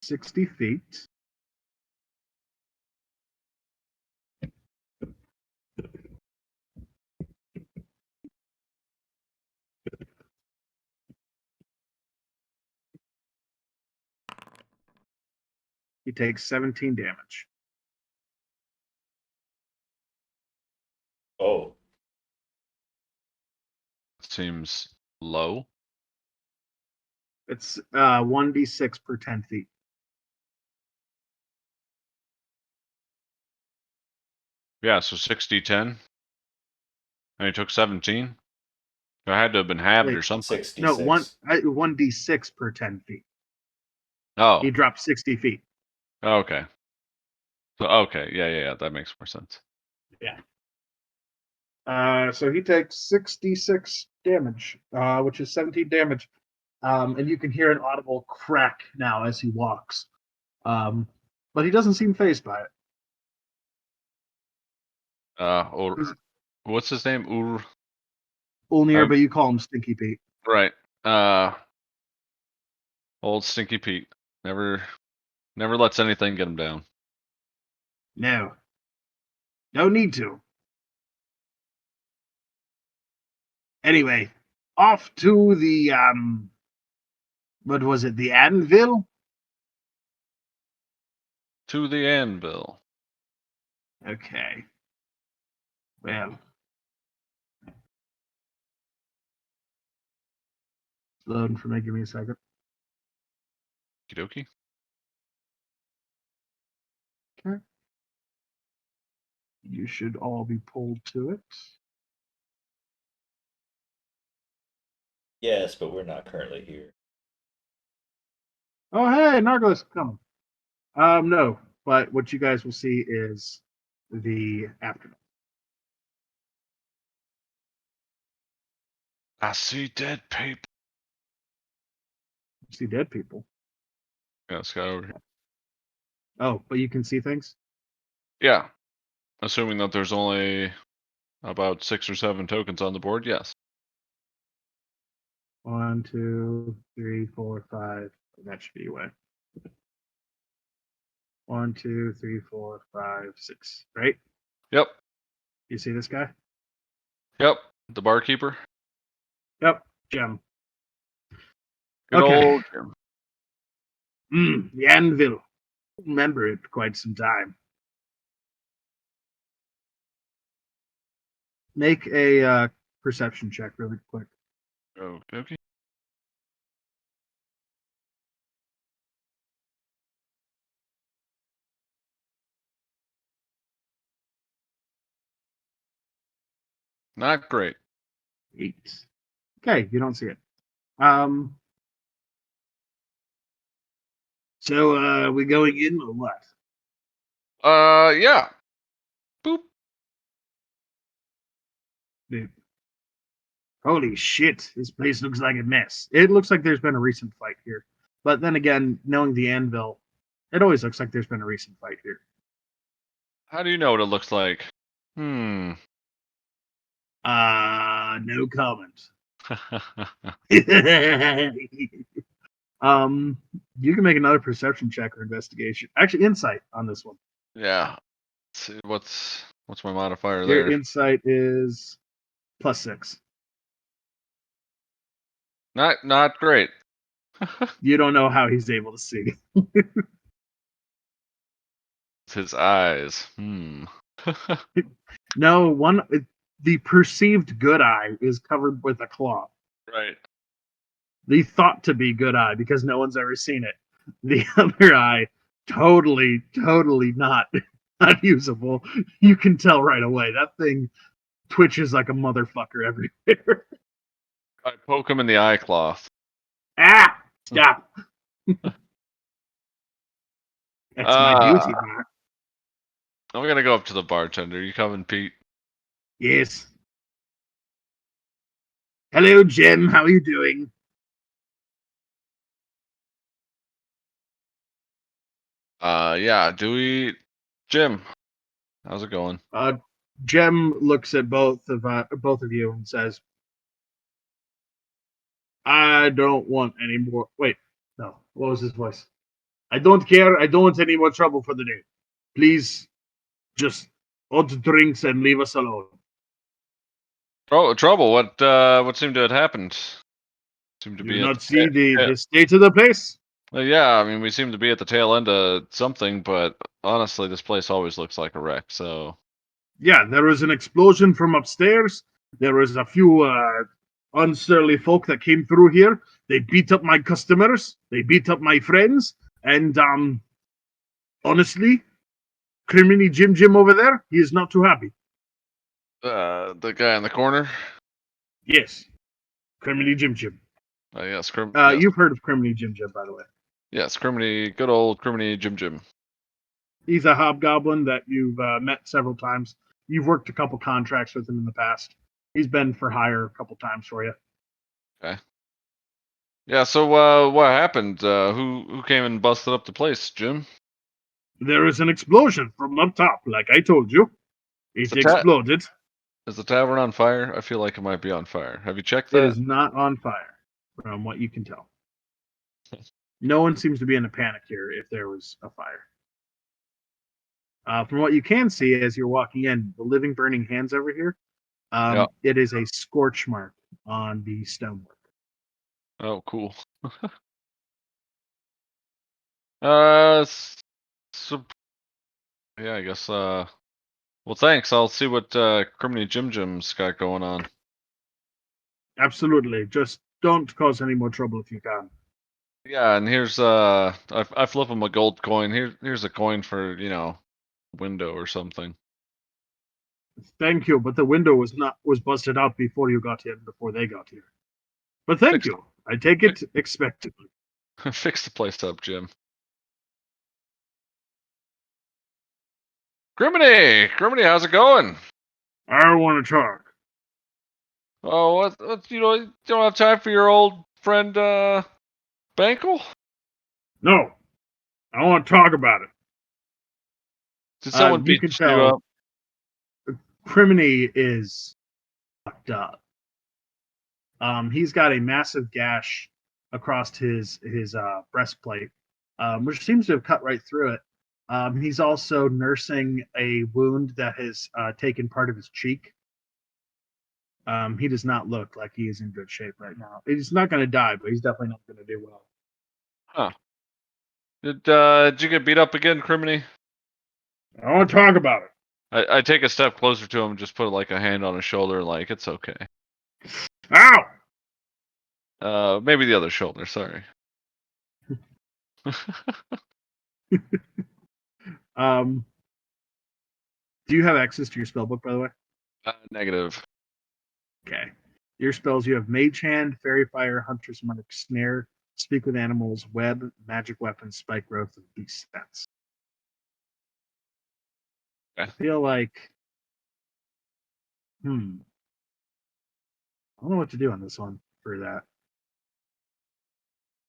S5: 60 feet. He takes 17 damage.
S1: Oh.
S3: Seems low.
S5: It's 1d6 per 10 feet.
S3: Yeah, so 60, 10. And he took 17. I had to have been halved
S5: Wait,
S3: or something.
S5: no,
S1: 66.
S5: 1d6 per 10 feet.
S3: Oh,
S5: He dropped 60 feet.
S3: okay. So, okay. Yeah. That makes more sense.
S5: Yeah. So he takes 66 damage, which is 17 damage. And you can hear an audible crack now as he walks. But he doesn't seem phased by it.
S3: Or what's his name?
S5: Ulnir, but you call him Stinky Pete.
S3: Right. Old Stinky Pete. Never lets anything get him down.
S5: No. No need to. Anyway, off to the what was it? The anvil?
S3: To the anvil.
S5: Okay. Well. Loading for me. Give me a second.
S3: Okie dokie.
S5: You should all be pulled to it.
S1: Yes, but we're not currently here.
S5: Oh, hey, Nargos, come. No, but what you guys will see is the aftermath.
S3: I see dead people.
S5: You see dead people.
S3: Yeah, this guy over here.
S5: Oh, but you can see things.
S3: Yeah. Assuming that there's only about 6 or 7 tokens on the board, yes.
S5: 1, 2, 3, 4, 5. That should be away. 1, 2, 3, 4, 5, 6. Right?
S3: Yep.
S5: You see this guy?
S3: Yep. The barkeeper.
S5: Yep. Gem.
S3: Good
S5: Okay.
S3: old Jim.
S5: The anvil. Remember it for quite some time. Make a perception check really quick.
S3: Okie dokie. Not great.
S5: 8. Okay, you don't see it. So we going in or what?
S3: Yeah. Boop.
S5: Dude. Holy shit, this place looks like a mess. It looks like there's been a recent fight here. But then again, knowing the anvil, it always looks like there's been a recent fight here.
S3: How do you know what it looks like? Hmm.
S5: No comment. You can make another perception check or investigation. Actually, insight on this one.
S3: Yeah. Let's see, what's my modifier
S5: Your
S3: there?
S5: insight is +6.
S3: Not great.
S5: You don't know how he's able to see.
S3: It's his eyes. Hmm.
S5: No, the perceived good eye is covered with a claw.
S3: Right.
S5: The thought to be good eye because no one's ever seen it. The other eye, totally not usable. You can tell right away. That thing twitches like a motherfucker everywhere.
S3: I poke him in the eye cloth.
S5: Ah, stop. That's my duty, Mark.
S3: I'm gonna go up to the bartender. You coming, Pete?
S5: Yes. Hello, Jim. How are you doing?
S3: Yeah. Jim, how's it going?
S5: Jem looks at both of you and says, "I don't want any more." Wait, no. What was his voice? I don't care. I don't want any more trouble for the day. Please, just order drinks and leave us alone.
S3: Oh, trouble. What seemed to have happened? Seemed to
S5: Do you
S3: be at
S5: not see
S3: the
S5: the state of the place?
S3: yeah, I mean, we seem to be at the tail end of something, but honestly, this place always looks like a wreck. So,
S5: Yeah, there was an explosion from upstairs. There was a few unsurly folk that came through here. They beat up my customers. They beat up my friends. And honestly, Criminy Jim over there, he is not too happy.
S3: the guy in the corner.
S5: Yes, Criminy Jim.
S3: Yes, yes,
S5: You've heard of Criminy Jim, by the way.
S3: yes, good old Criminy Jim.
S5: He's a hobgoblin that you've met several times. You've worked a couple contracts with him in the past. He's been for hire a couple times for you.
S3: Okay. Yeah. So, what happened? Who came and busted up the place, Jim?
S5: There was an explosion from up top, like I told you.
S3: Is
S5: It
S3: the ta-
S5: exploded.
S3: is the tavern on fire? I feel like it might be on fire. Have you checked
S5: It
S3: that?
S5: is not on fire, from what you can tell. No one seems to be in a panic here if there was a fire. From what you can see as you're walking in, the living burning hands over here,
S3: Yeah.
S5: it is a scorch mark on the stonework.
S3: Oh, cool. Uh, s- so, yeah, I guess. Well, thanks. I'll see what Criminy Jim Jim's got going on.
S5: Absolutely. Just don't cause any more trouble if you can.
S3: Yeah, and here's I flip him a gold coin. Here's a coin for window or something.
S5: Thank you, but the window was busted out before you got here, before they got here. But thank
S3: Fix,
S5: you. I take it expectantly.
S3: fix the place up, Jim. Criminy, how's it going?
S5: I want to talk.
S3: Oh, what you don't have time for your old friend Bankel?
S5: No, I want to talk about it.
S3: Did someone
S5: You
S3: beat
S5: can
S3: you
S5: tell
S3: up?
S5: Criminy is fucked up. He's got a massive gash across his breastplate, which seems to have cut right through it. He's also nursing a wound that has taken part of his cheek. He does not look like he is in good shape right now. He's not going to die, but he's definitely not going to do well.
S3: Huh. Did you get beat up again, Criminy?
S5: I want to talk about it.
S3: I take a step closer to him and just put like a hand on his shoulder, like it's okay.
S5: Ow!
S3: Maybe the other shoulder. Sorry.
S5: Um, do you have access to your spell book, by the way?
S3: Negative.
S5: Okay. Your spells, you have Mage Hand, Fairy Fire, Hunter's Mark, Snare, Speak with Animals, Web, Magic Weapon, Spike Growth, and Beast Stats.
S3: Okay.
S5: I feel like, I don't know what to do on this one for that.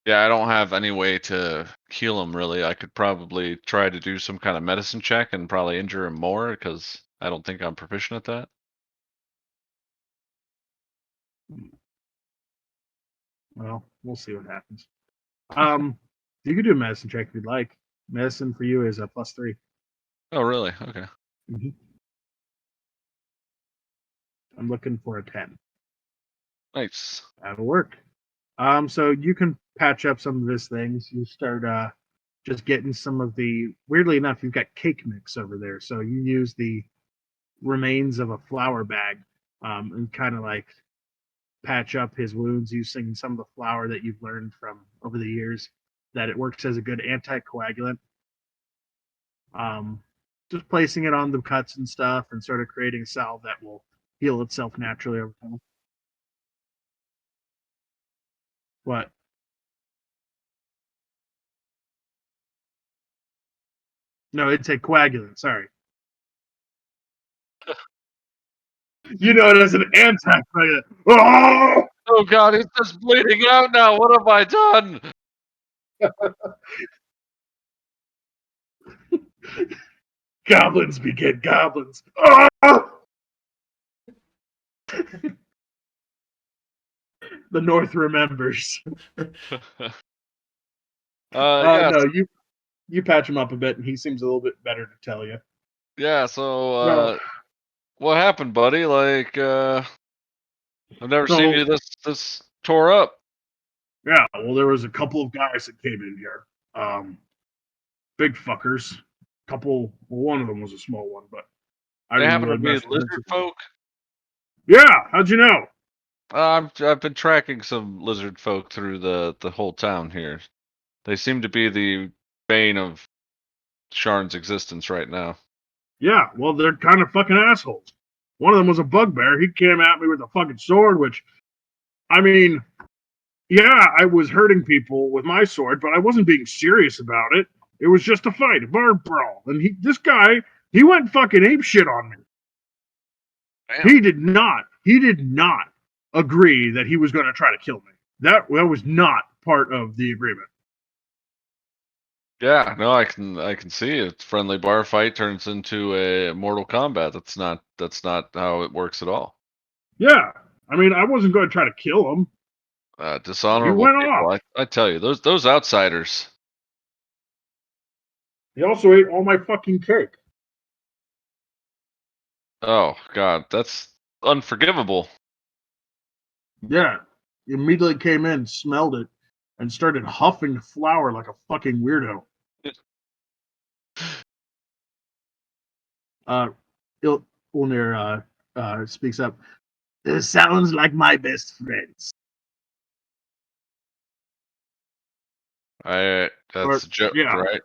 S3: Yeah, I don't have any way to heal him really. I could probably try to do some kind of medicine check and probably injure him more because I don't think I'm proficient at that.
S5: Well, we'll see what happens. You can do a medicine check if you'd like. Medicine for you is a +3.
S3: Oh, really? Okay.
S5: Mm-hmm. I'm looking for a 10.
S3: Nice.
S5: That'll work. So you can patch up some of his things. You start just getting some of the. Weirdly enough, you've got cake mix over there, so you use the remains of a flour bag and kind of like patch up his wounds using some of the flour that you've learned from over the years. That it works as a good anticoagulant. Um, just placing it on the cuts and stuff, and sort of creating a salve that will heal itself naturally over time. What? No, it's a coagulant. Sorry. You know it as an anticoagulant. Oh!
S3: Oh God, he's just bleeding out now. What have I done?
S5: Goblins beget goblins. Oh! The North remembers.
S3: Yeah,
S5: No, you patch him up a bit, and he seems a little bit better to tell you.
S3: yeah. So,
S5: No,
S3: what happened, buddy? Like, I've never seen
S5: so
S3: you this tore up.
S5: yeah, well, there was a couple of guys that came in here. Big fuckers. Couple. Well, one of them was a small one, but I
S3: They
S5: didn't
S3: happen to
S5: really
S3: be
S5: mess with
S3: lizard
S5: him.
S3: folk.
S5: Yeah, how'd you know?
S3: I've been tracking some lizard folk through the whole town here. They seem to be the bane of Sharn's existence right now.
S5: Yeah, well, they're kind of fucking assholes. One of them was a bugbear. He came at me with a fucking sword, which, I mean, yeah, I was hurting people with my sword, but I wasn't being serious about it. It was just a fight, a bar brawl. And this guy, he went fucking ape shit on me.
S3: Damn.
S5: He did not agree that he was going to try to kill me. That was not part of the agreement.
S3: Yeah, no, I can see it. Friendly bar fight turns into a Mortal Kombat. That's not how it works at all.
S5: Yeah, I mean, I wasn't going to try to kill him. He
S3: Dishonorable
S5: went
S3: people.
S5: off.
S3: I tell you, those outsiders.
S5: He also ate all my fucking cake.
S3: Oh God, that's unforgivable.
S5: Yeah, he immediately came in, smelled it, and started huffing flour like a fucking weirdo. Ulnir speaks up. This sounds like my best friends.
S3: That's
S5: Or
S3: a joke,
S5: yeah.
S3: right?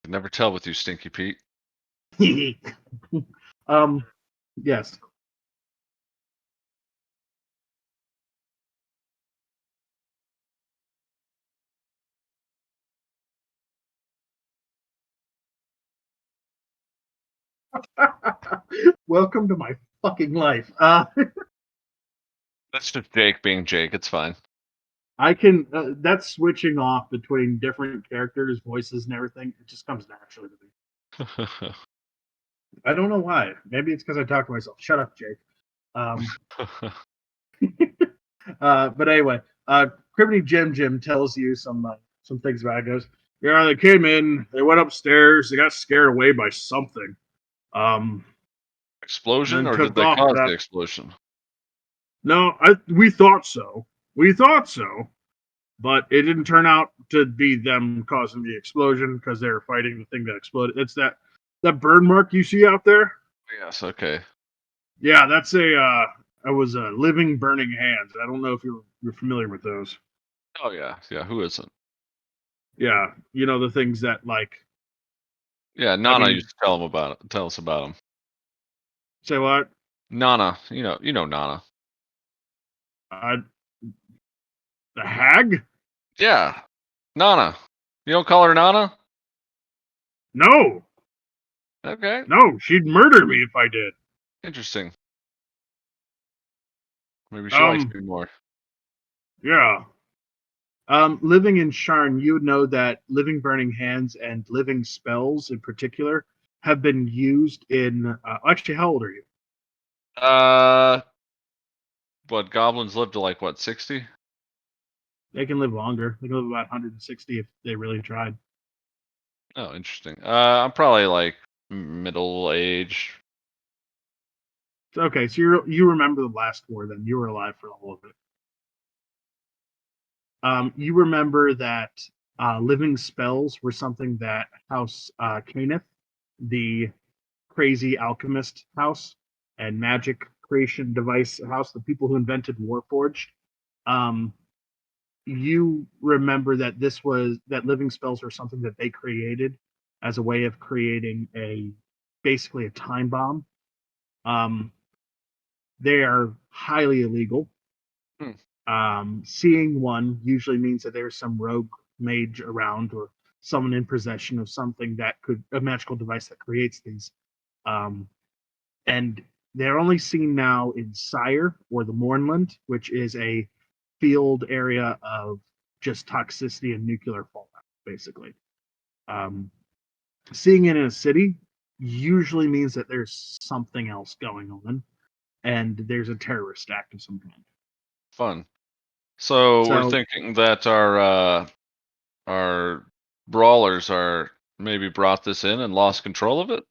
S3: Can never tell with you, Stinky Pete.
S5: Yes. Welcome to my fucking life.
S3: That's just Jake being Jake. It's fine.
S5: I can. That's switching off between different characters, voices, and everything. It just comes naturally to me. I don't know why. Maybe it's because I talk to myself. Shut up, Jake. But anyway, Criminy Jim tells you some things about it. Goes, yeah, they came in, they went upstairs, they got scared away by something. And
S3: Explosion,
S5: then
S3: or did
S5: took
S3: they
S5: off
S3: cause
S5: without.
S3: the explosion?
S5: No, we thought so. We thought so, but it didn't turn out to be them causing the explosion because they were fighting the thing that exploded. It's that burn mark you see out there.
S3: Yes. Okay.
S5: Yeah, that's it was a living burning hands. I don't know if you're familiar with those.
S3: Oh yeah. Yeah. Who isn't?
S5: Yeah, you know the things that like.
S3: Yeah.
S5: I
S3: Nana
S5: mean,
S3: used to tell him about it. Tell us about him.
S5: say what?
S3: Nana. You know Nana.
S5: Uh, the hag?
S3: Yeah. Nana. You don't call her Nana?
S5: No,
S3: Okay.
S5: no, she'd murder me if I did.
S3: Interesting. Maybe she likes
S5: Um,
S3: me more.
S5: yeah. Living in Sharn, you would know that living burning hands and living spells in particular have been used in. Actually, how old are you?
S3: What goblins live to like what 60?
S5: They can live longer. They can live about 160 if they really tried.
S3: Oh, interesting. I'm probably like middle age.
S5: Okay, so you remember the last war then. You were alive for all of it. You remember that living spells were something that House Caneth, the crazy alchemist house and magic creation device house, the people who invented Warforged, um, you remember that that living spells were something that they created as a way of creating basically a time bomb. Um, they are highly illegal.
S3: Hmm.
S5: Seeing one usually means that there's some rogue mage around or someone in possession of something that could a magical device that creates these. Um, and they're only seen now in Sire or the Mournland, which is a field area of just toxicity and nuclear fallout, basically. Um, Seeing it in a city usually means that there's something else going on and there's a terrorist act of some kind.
S3: Fun. So we're
S5: So
S3: thinking that our brawlers are maybe brought this in and lost control of it.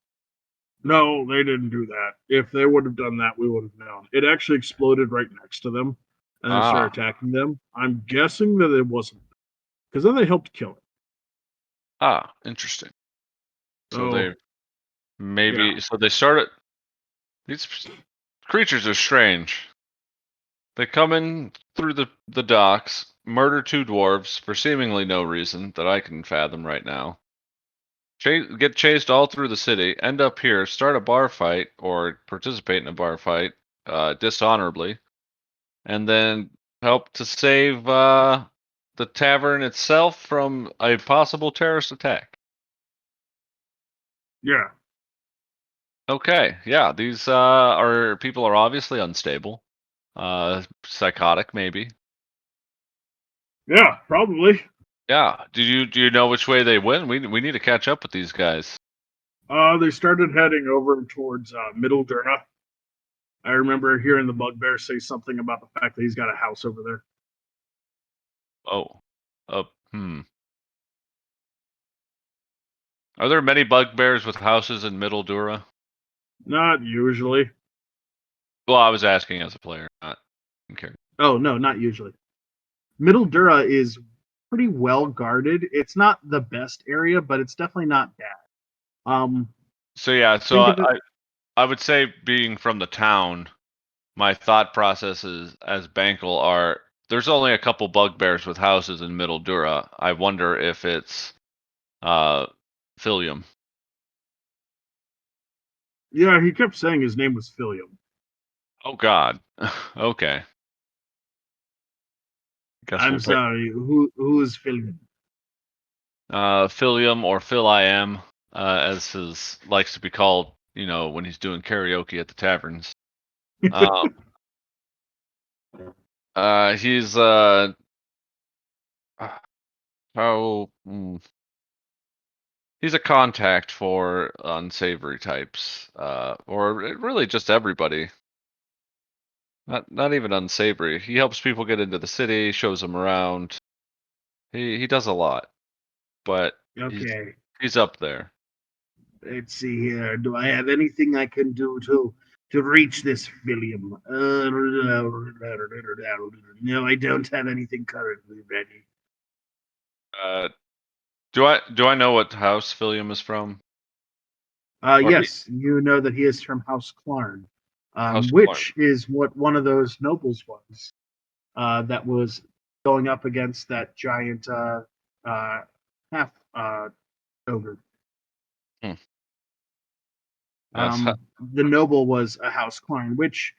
S5: no, they didn't do that. If they would have done that, we would have known. It actually exploded right next to them and then started
S3: Ah,
S5: attacking them. I'm guessing that it wasn't because then they helped kill it.
S3: interesting. So
S5: So
S3: they
S5: yeah,
S3: maybe so they started. These creatures are strange. They come in through the docks, murder two dwarves for seemingly no reason that I can fathom right now. Get chased all through the city, end up here, start a bar fight or participate in a bar fight dishonorably, and then help to save the tavern itself from a possible terrorist attack.
S5: yeah,
S3: Okay, yeah, these are people are obviously unstable, psychotic maybe.
S5: yeah, probably.
S3: Yeah, do you know which way they went? We need to catch up with these guys.
S5: They started heading over towards Middle Durna. I remember hearing the bugbear say something about the fact that he's got a house over there.
S3: Oh, hmm. Are there many bugbears with houses in Middle Dura?
S5: Not usually.
S3: Well, I was asking as a player, not in character.
S5: Oh no, not usually. Middle Dura is pretty well guarded. It's not the best area, but it's definitely not bad.
S3: So yeah, so
S5: Think of it.
S3: I would say being from the town, my thought processes as Bankel are there's only a couple bugbears with houses in Middle Dura. I wonder if it's Philium.
S5: Yeah, he kept saying his name was Philium.
S3: Oh God. Okay. Guess
S5: I'm
S3: we'll take
S5: sorry. Who is Philium?
S3: Philium or Phil I am, as his likes to be called, you know, when he's doing karaoke at the taverns. Um, he's how he's a contact for unsavory types, or really just everybody. Not even unsavory. He helps people get into the city, shows them around. He does a lot, but
S5: Okay.
S3: he's up there.
S5: Let's see here. Do I have anything I can do to reach this Philium? No, I don't have anything currently ready.
S3: Uh, do I know what house Philium is from? Or
S5: Yes, you know that he is from House Clarn,
S3: House Clark?
S5: which is what one of those nobles was. That was going up against that giant half ogre.
S3: Hmm. Yes.
S5: Um, the noble was a House Clarn, which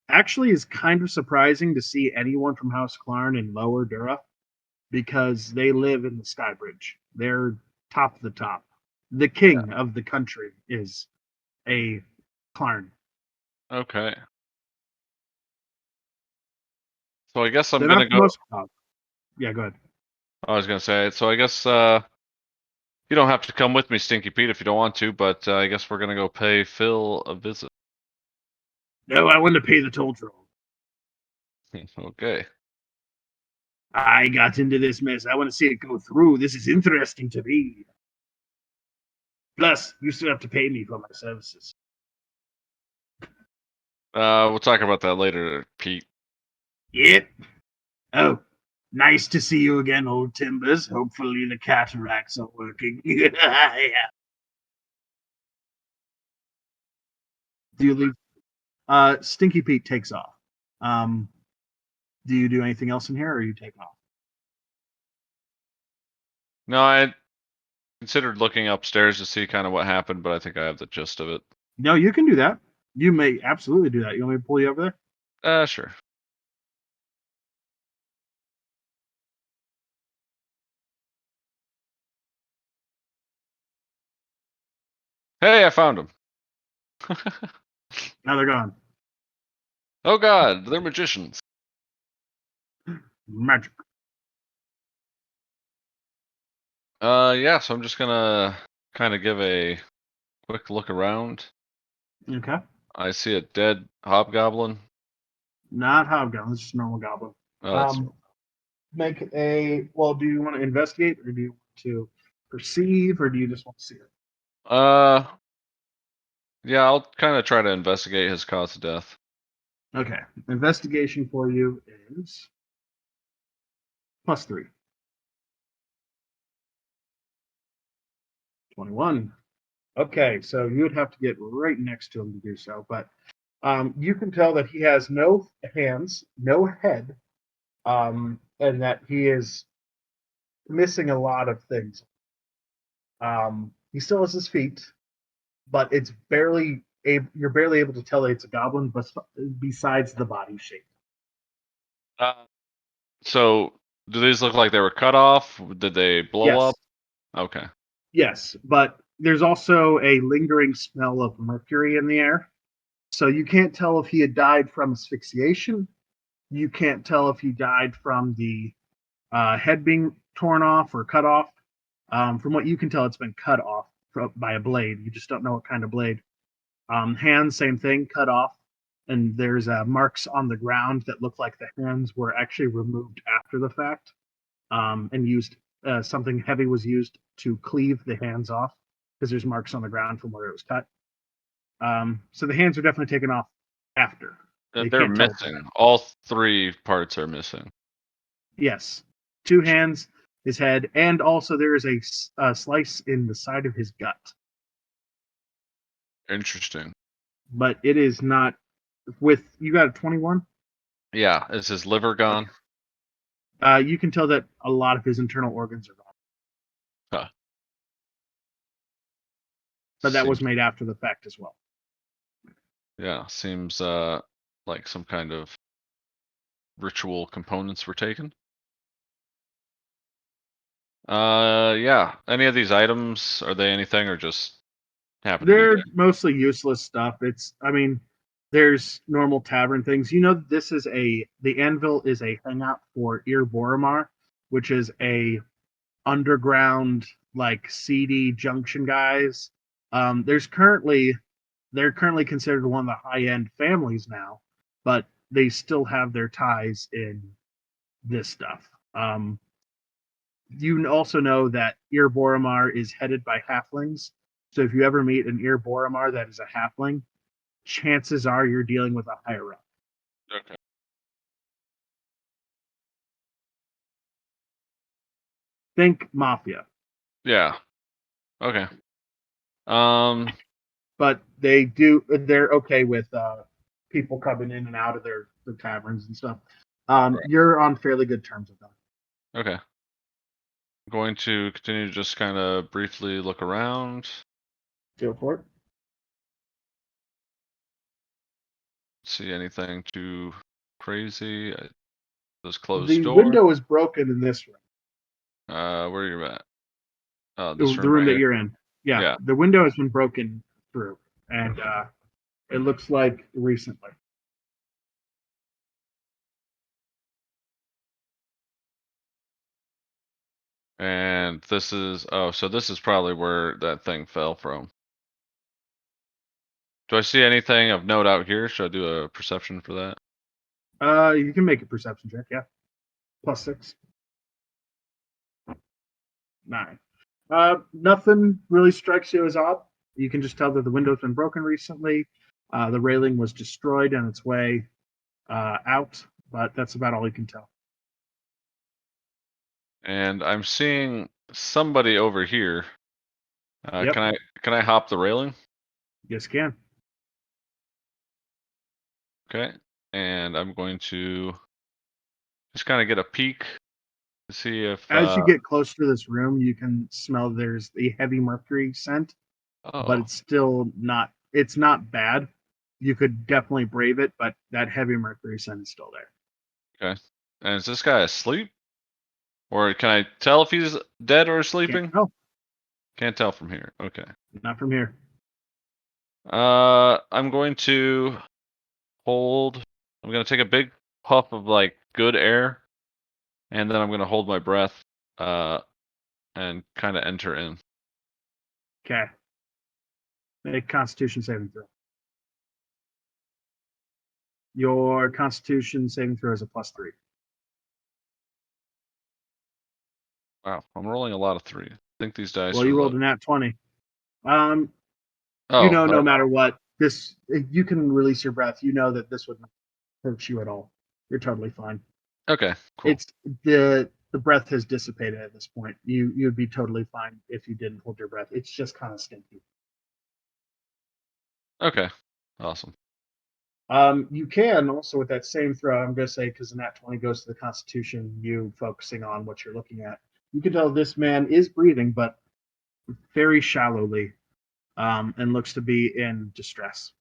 S5: actually is kind of surprising to see anyone from House Clarn in Lower Dura because they live in the Skybridge. They're top of the top. The king of the country is a Clarn.
S3: Okay. So I guess I'm
S5: They're
S3: gonna
S5: not the
S3: go.
S5: most top. Yeah, go ahead.
S3: I was gonna say. So I guess you don't have to come with me, Stinky Pete, if you don't want to. But I guess we're gonna go pay Phil a visit.
S5: No, I want to pay the toll troll.
S3: Okay.
S5: I got into this mess. I want to see it go through. This is interesting to me. Plus, you still have to pay me for my services.
S3: We'll talk about that later, Pete.
S5: Yep. Oh, nice to see you again, old Timbers. Hopefully the cataracts are working. Yeah. Do you leave? Stinky Pete takes off. Um, do you do anything else in here, or you take off?
S3: No, I considered looking upstairs to see kind of what happened, but I think I have the gist of it.
S5: No, you can do that. You may absolutely do that. You want me to pull you over there?
S3: Sure. Hey, I found him.
S5: Now they're gone.
S3: Oh God, they're magicians.
S5: Magic.
S3: Yeah. So I'm just gonna kind of give a quick look around.
S5: Okay.
S3: I see a dead hobgoblin.
S5: Not hobgoblin. It's just normal goblin.
S3: Oh, that's
S5: Um, make a. Well, do you want to investigate, or do you want to perceive, or do you just want to see it?
S3: uh, yeah. I'll kind of try to investigate his cause of death.
S5: Okay. Investigation for you is +3. 21. Okay, so you would have to get right next to him to do so, but you can tell that he has no hands, no head, and that he is missing a lot of things. He still has his feet, but it's barely you're barely able to tell that it's a goblin, but besides the body shape.
S3: Uh, so do these look like they were cut off? Did they blow
S5: Yes,
S3: up? Okay.
S5: yes, but there's also a lingering smell of mercury in the air. So you can't tell if he had died from asphyxiation. You can't tell if he died from the head being torn off or cut off. From what you can tell, it's been cut off by a blade. You just don't know what kind of blade. Hands, same thing, cut off. And there's marks on the ground that look like the hands were actually removed after the fact and used. Something heavy was used to cleave the hands off because there's marks on the ground from where it was cut. So the hands are definitely taken off after. They
S3: They're
S5: can't tell what the
S3: missing. All three parts are missing.
S5: Yes, 2 hands, his head, and also there is a slice in the side of his gut.
S3: Interesting.
S5: But it is not with you got a 21.
S3: Yeah, is his liver gone?
S5: You can tell that a lot of his internal organs are gone.
S3: Huh.
S5: But that was
S3: Seems,
S5: made after the fact as well.
S3: yeah, seems like some kind of ritual components were taken. Yeah. Any of these items, are they anything or just happen to be
S5: They're
S3: there?
S5: mostly useless stuff. There's normal tavern things. You know, the anvil is a hangout for Ir Boromar, which is a underground like seedy junction guys. They're currently considered one of the high end families now, but they still have their ties in this stuff. You also know that Ir Boromar is headed by halflings. So if you ever meet an Ir Boromar that is a halfling, chances are you're dealing with a higher up.
S3: Okay.
S5: Think mafia,
S3: Yeah. Okay. Um.
S5: but they're okay with people coming in and out of their taverns and stuff.
S3: Right.
S5: You're on fairly good terms with them.
S3: Okay. I'm going to continue to just kind of briefly look around.
S5: Go for it.
S3: See anything too crazy? This closed
S5: The
S3: door.
S5: window is broken in this room.
S3: Where you at? This
S5: The
S3: room
S5: room
S3: right
S5: that
S3: here.
S5: you're in. Yeah,
S3: Yeah.
S5: the window has been broken through, and it looks like recently.
S3: And this is, so this is probably where that thing fell from. Do I see anything of note out here? Should I do a perception for that?
S5: You can make a perception check. Yeah, +6. 9. Nothing really strikes you as odd. You can just tell that the window's been broken recently. The railing was destroyed on its way out, but that's about all you can tell.
S3: And I'm seeing somebody over here.
S5: Yep.
S3: Can I hop the railing?
S5: Yes, can.
S3: Okay. And I'm going to just kind of get a peek to see if
S5: As you get close to this room, you can smell there's a heavy mercury scent, but
S3: oh,
S5: it's still not. It's not bad. You could definitely brave it, but that heavy mercury scent is still there.
S3: okay. And is this guy asleep? Or can I tell if he's dead or
S5: Can't
S3: sleeping?
S5: tell.
S3: Can't tell from here. Okay.
S5: Not from here.
S3: I'm going to hold. I'm gonna take a big puff of like good air, and then I'm gonna hold my breath, and kind of enter in.
S5: Okay. Make Constitution saving throw. Your Constitution saving throw is a +3.
S3: Wow, I'm rolling a lot of threes. I think these dice
S5: Well,
S3: are
S5: you
S3: low.
S5: rolled a nat 20. You
S3: Oh,
S5: know, no matter what, this you can release your breath. You know that this wouldn't hurt you at all. You're totally fine.
S3: okay, cool.
S5: It's the breath has dissipated at this point. You'd be totally fine if you didn't hold your breath. It's just kind of stinky.
S3: Okay, awesome.
S5: You can also with that same throw. I'm going to say because the nat 20 goes to the Constitution. You focusing on what you're looking at. You can tell this man is breathing, but very shallowly, and looks to be in distress.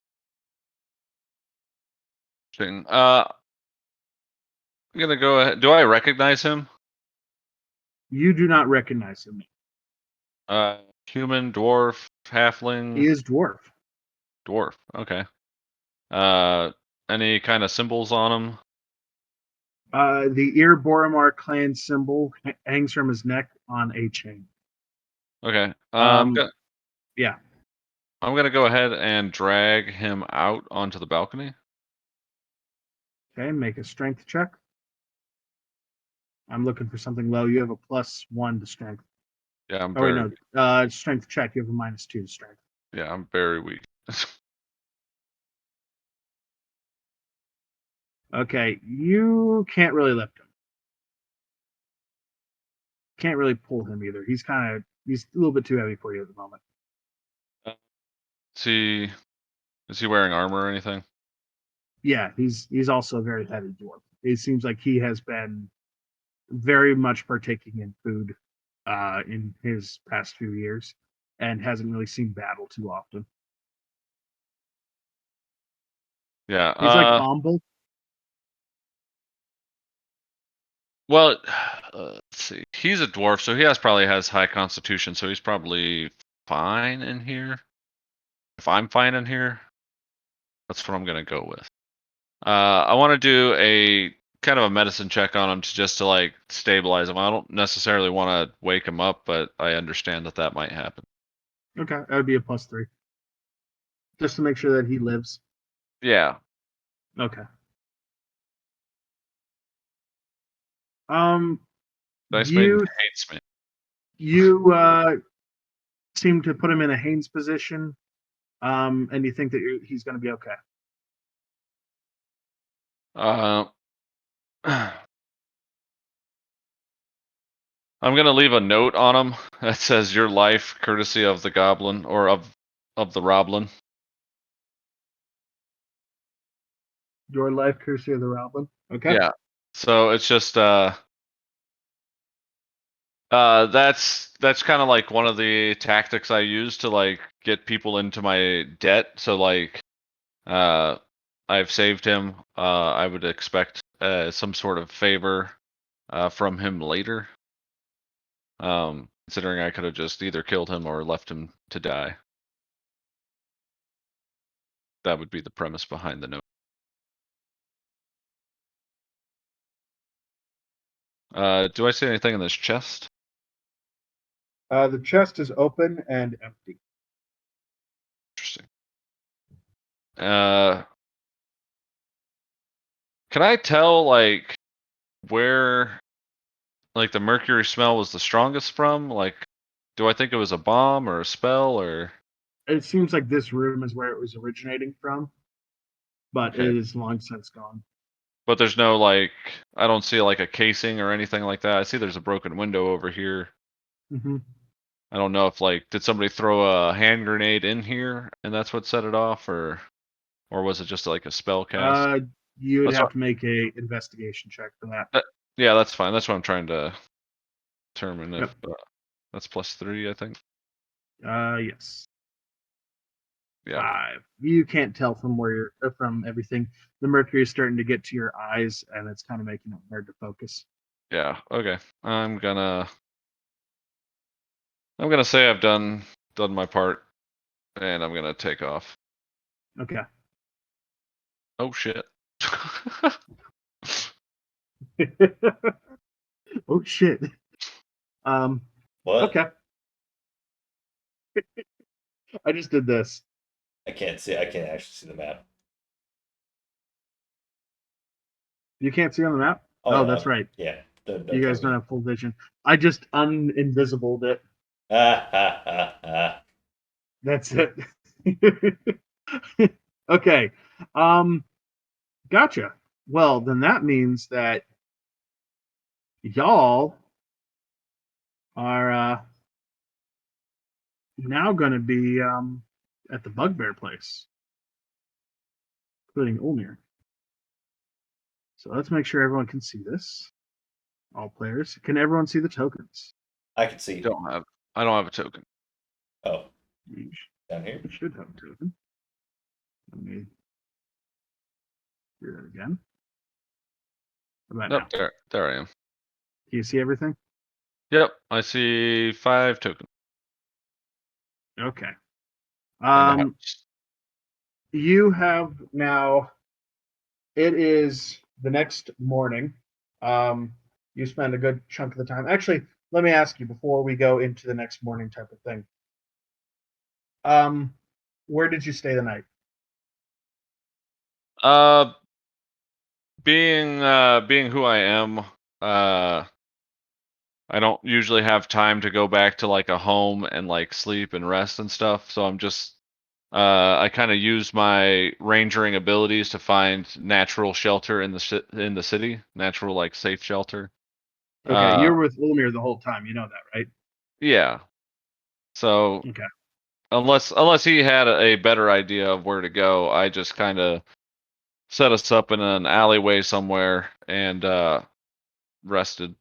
S3: Interesting. I'm gonna go ahead. Do I recognize him?
S5: You do not recognize him.
S3: Human, dwarf,
S5: He
S3: halfling,
S5: is dwarf.
S3: dwarf. Okay. Uh, any kind of symbols on him?
S5: The Ir Boromar clan symbol hangs from his neck on a chain.
S3: Okay.
S5: Um, yeah.
S3: I'm gonna go ahead and drag him out onto the balcony.
S5: Okay, make a strength check. I'm looking for something low. You have a +1 to strength.
S3: Yeah, I'm
S5: Oh wait,
S3: very,
S5: no. Strength check. You have a -2 to strength.
S3: yeah, I'm very weak.
S5: Okay, you can't really lift him. can't really pull him either. He's a little bit too heavy for you at the moment.
S3: Is he wearing armor or anything?
S5: Yeah, he's also a very heavy dwarf. It seems like he has been very much partaking in food in his past few years and hasn't really seen battle too often.
S3: Yeah.
S5: He's like humble.
S3: Well, let's see. He's a dwarf, so probably has high constitution, so he's probably fine in here. If I'm fine in here, that's what I'm gonna go with. I want to do a kind of a medicine check on him to like stabilize him. I don't necessarily want to wake him up, but I understand that might happen.
S5: Okay, that would be a +3, just to make sure that he lives.
S3: Yeah.
S5: Okay.
S3: Dice Maiden
S5: You
S3: hates me.
S5: seem to put him in a Haynes position, and you think that he's going to be okay.
S3: I'm gonna leave a note on him that says "Your life, courtesy of the goblin or of the roblin."
S5: Your life, courtesy of the Roblin. Okay.
S3: Yeah. So it's just that's kind of like one of the tactics I use to like get people into my debt. So like I've saved him. I would expect some sort of favor from him later. Considering I could have just either killed him or left him to die. That would be the premise behind the note. Do I see anything in this chest?
S2: The chest is open and empty.
S3: Interesting. Can I tell like where like the mercury smell was the strongest from? Like, do I think it was a bomb or a spell or?
S5: It seems like this room is where it was originating from, but
S3: Okay.
S5: it is long since gone.
S3: But there's no like, I don't see like a casing or anything like that. I see there's a broken window over here.
S5: Mm-hmm.
S3: I don't know if like, did somebody throw a hand grenade in here and that's what set it off, or was it just like a spell cast?
S5: You would
S3: That's
S5: have
S3: what.
S5: to make a investigation check for that.
S3: Yeah, that's fine. That's what I'm trying to determine if
S5: Yep.
S3: that's +3, I think.
S5: Yes.
S3: Yeah.
S5: 5. You can't tell from where from everything. The mercury is starting to get to your eyes, and it's kind of making it hard to focus.
S3: Yeah. Okay. I'm gonna say I've done my part, and I'm gonna take off.
S5: Okay.
S3: Oh shit.
S5: Oh shit.
S1: What?
S5: Okay. I just did this.
S1: I can't see. I can't actually see the map.
S5: You can't see on the map?
S1: Oh,
S5: Oh,
S1: no,
S5: that's right.
S1: yeah. Don't
S5: You
S1: tell
S5: guys don't
S1: me.
S5: have full vision. I just uninvisibled it.
S1: Ah, ha, ha, ha.
S5: That's it. Okay. Gotcha. Well, then that means that y'all are now going to be at the Bugbear place, including Ulmir. So let's make sure everyone can see this. All players. Can everyone see the tokens?
S1: I can see.
S3: I don't have a token.
S1: Oh,
S5: You
S1: down here.
S5: should have a token. Let me do that again. How about
S3: Nope,
S5: now?
S3: there I am.
S5: Can you see everything?
S3: Yep, I see 5 tokens
S5: Okay.
S3: in the house.
S2: You have now. It is the next morning. You spend a good chunk of the time. Actually, let me ask you before we go into the next morning type of thing. Where did you stay the night?
S3: Uh, being who I am, I don't usually have time to go back to like a home and like sleep and rest and stuff. So I'm just I kind of use my rangering abilities to find natural shelter in the city, natural like safe shelter.
S5: Okay, you're with Ulmir the whole time. You know that, right?
S3: Yeah. So
S5: Okay.
S3: unless he had a better idea of where to go, I just kind of set us up in an alleyway somewhere and rested.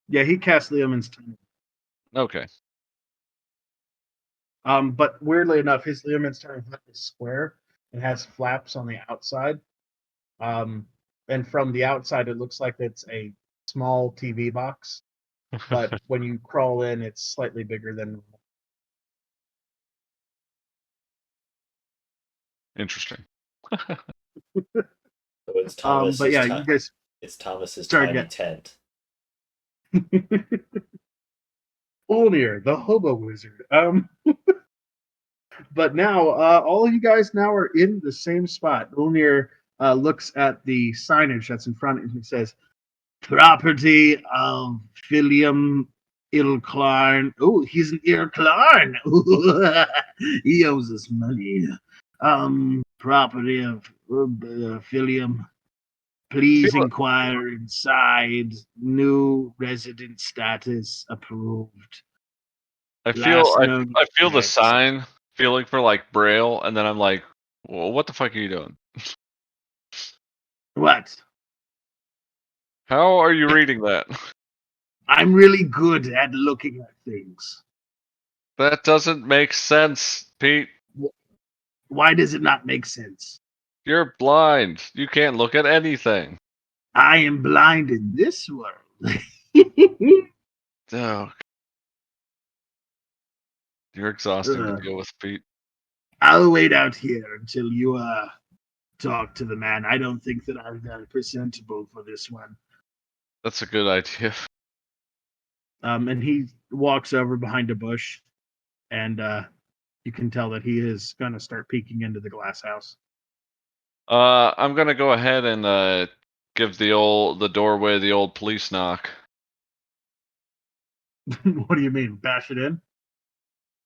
S5: Yeah, he cast Leomund's tongue.
S3: Okay.
S5: But weirdly enough, his Leomund's tongue is square and has flaps on the outside. And from the outside, it looks like it's a small TV box. But when you crawl in, it's slightly bigger than normal.
S3: Interesting.
S1: So it's Thomas.
S5: But yeah, you guys
S1: It's Thomas's
S5: start
S1: tiny
S5: getting
S1: tent.
S5: Ulnir, the hobo wizard. But now all of you guys now are in the same spot. Ulnir looks at the signage that's in front and he says, "Property of Philium Ilklarn." Oh, he's an Ilklarn. He owes us money. Property of Philium. Please
S3: Feel-
S5: inquire inside. New resident status approved.
S3: I
S5: Last
S3: feel I,
S5: known
S3: I feel the
S5: address.
S3: sign feeling for like Braille, and then I'm like, well, what the fuck are you doing?
S5: What?
S3: How are you reading that?
S5: I'm really good at looking at things.
S3: That doesn't make sense, Pete.
S5: Why does it not make sense?
S3: You're blind. You can't look at anything.
S5: I am blind in this world.
S3: Oh, you're exhausting to deal with, Pete.
S5: I'll wait out here until you talk to the man. I don't think that I'm presentable for this one.
S3: That's a good idea.
S5: And he walks over behind a bush, and you can tell that he is going to start peeking into the glass house.
S3: I'm gonna go ahead and give the doorway the old police knock.
S5: What do you mean? Bash it in?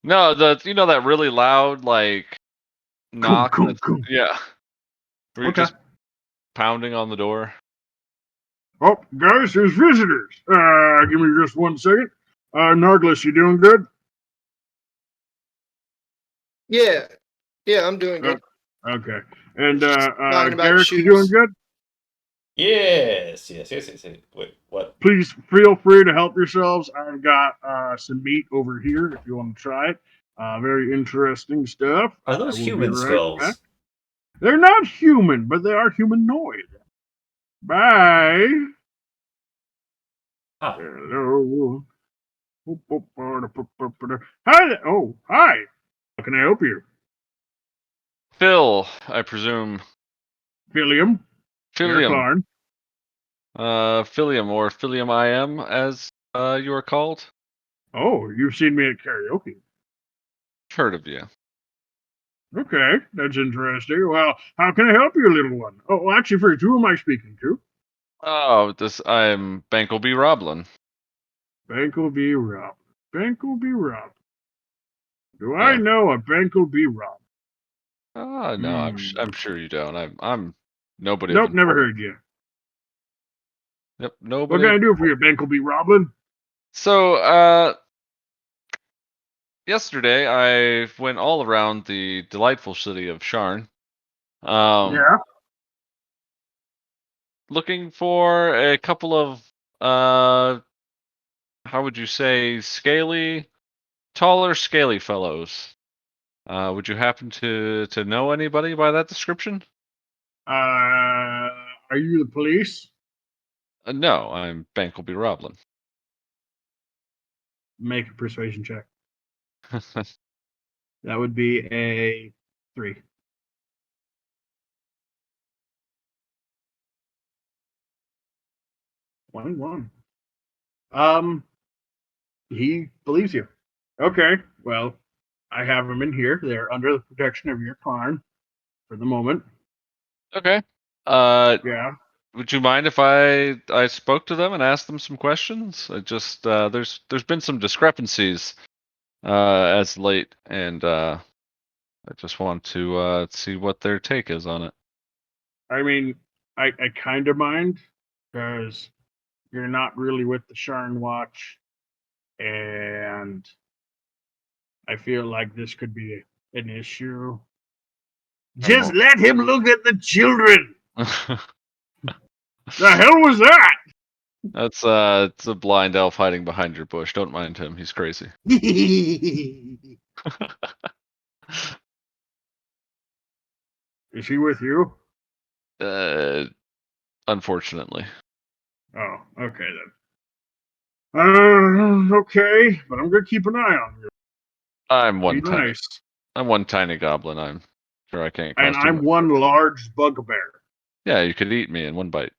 S3: No, that really loud like
S5: Coom,
S3: knock.
S5: coom, coom.
S3: Yeah, where you're
S5: Okay.
S3: just pounding on the door.
S5: Oh, guys, there's visitors. Give me just 1 second. Narglis, you doing good?
S4: Yeah, yeah, I'm doing
S5: Uh,
S4: good.
S5: okay. And
S4: Talking about
S5: Garrick, you doing
S4: shoes.
S5: good?
S1: Yes. Wait, what?
S5: Please feel free to help yourselves. I've got some meat over here if you want to try it. Very interesting stuff.
S1: Are
S5: I
S1: those
S5: will be
S1: human
S5: right back.
S1: skulls?
S5: They're not human, but they are humanoid. Bye.
S1: Huh.
S5: Hello. Hi. Oh, hi. How can I help you?
S3: Phil, I presume.
S5: Philium.
S3: Philium.
S5: Clarn.
S3: Philium or Philium IM, as you are called.
S5: Oh, you've seen me at karaoke.
S3: Heard of you.
S5: Okay, that's interesting. Well, how can I help you, little one? Oh, actually, first, who am I speaking to?
S3: Oh, I'm Bankleby Roblin.
S5: Bankleby Rob. Bankleby Rob. Do I
S3: Yeah.
S5: know a Bankleby Rob?
S3: Oh no, I'm sure you don't. I'm nobody of
S5: Nope, never
S3: importance.
S5: heard you.
S3: Yep,
S5: What
S3: nobody.
S5: can I do for you, Bankleby Roblin?
S3: So, yesterday I went all around the delightful city of Sharn,
S5: Yeah.
S3: looking for a couple of uh, how would you say, taller, scaly fellows. Would you happen to know anybody by that description?
S5: Are you the police?
S3: No, I'm Bankleby Roblin.
S5: Make a persuasion check. That would be a 3. 21. He believes you. Okay, well, I have them in here. They're under the protection of your clan for the moment.
S3: Okay.
S5: Yeah.
S3: Would you mind if I spoke to them and asked them some questions? I just there's been some discrepancies as late, and I just want to see what their take is on it.
S5: I mean, I kind of mind because You're not really with the Sharn Watch, and I feel like this could be an issue. Just let him look at the children. The hell was that?
S3: That's it's a blind elf hiding behind your bush. Don't mind him. He's crazy.
S5: Is he with you?
S3: Unfortunately.
S5: Oh, okay then. Okay, but I'm gonna keep an eye on you.
S3: I'm
S5: Be
S3: one tiny.
S5: nice.
S3: I'm one tiny goblin. I'm sure I can't
S5: And
S3: cause too
S5: I'm
S3: much.
S5: one large bugbear.
S3: Yeah, you could eat me in one bite.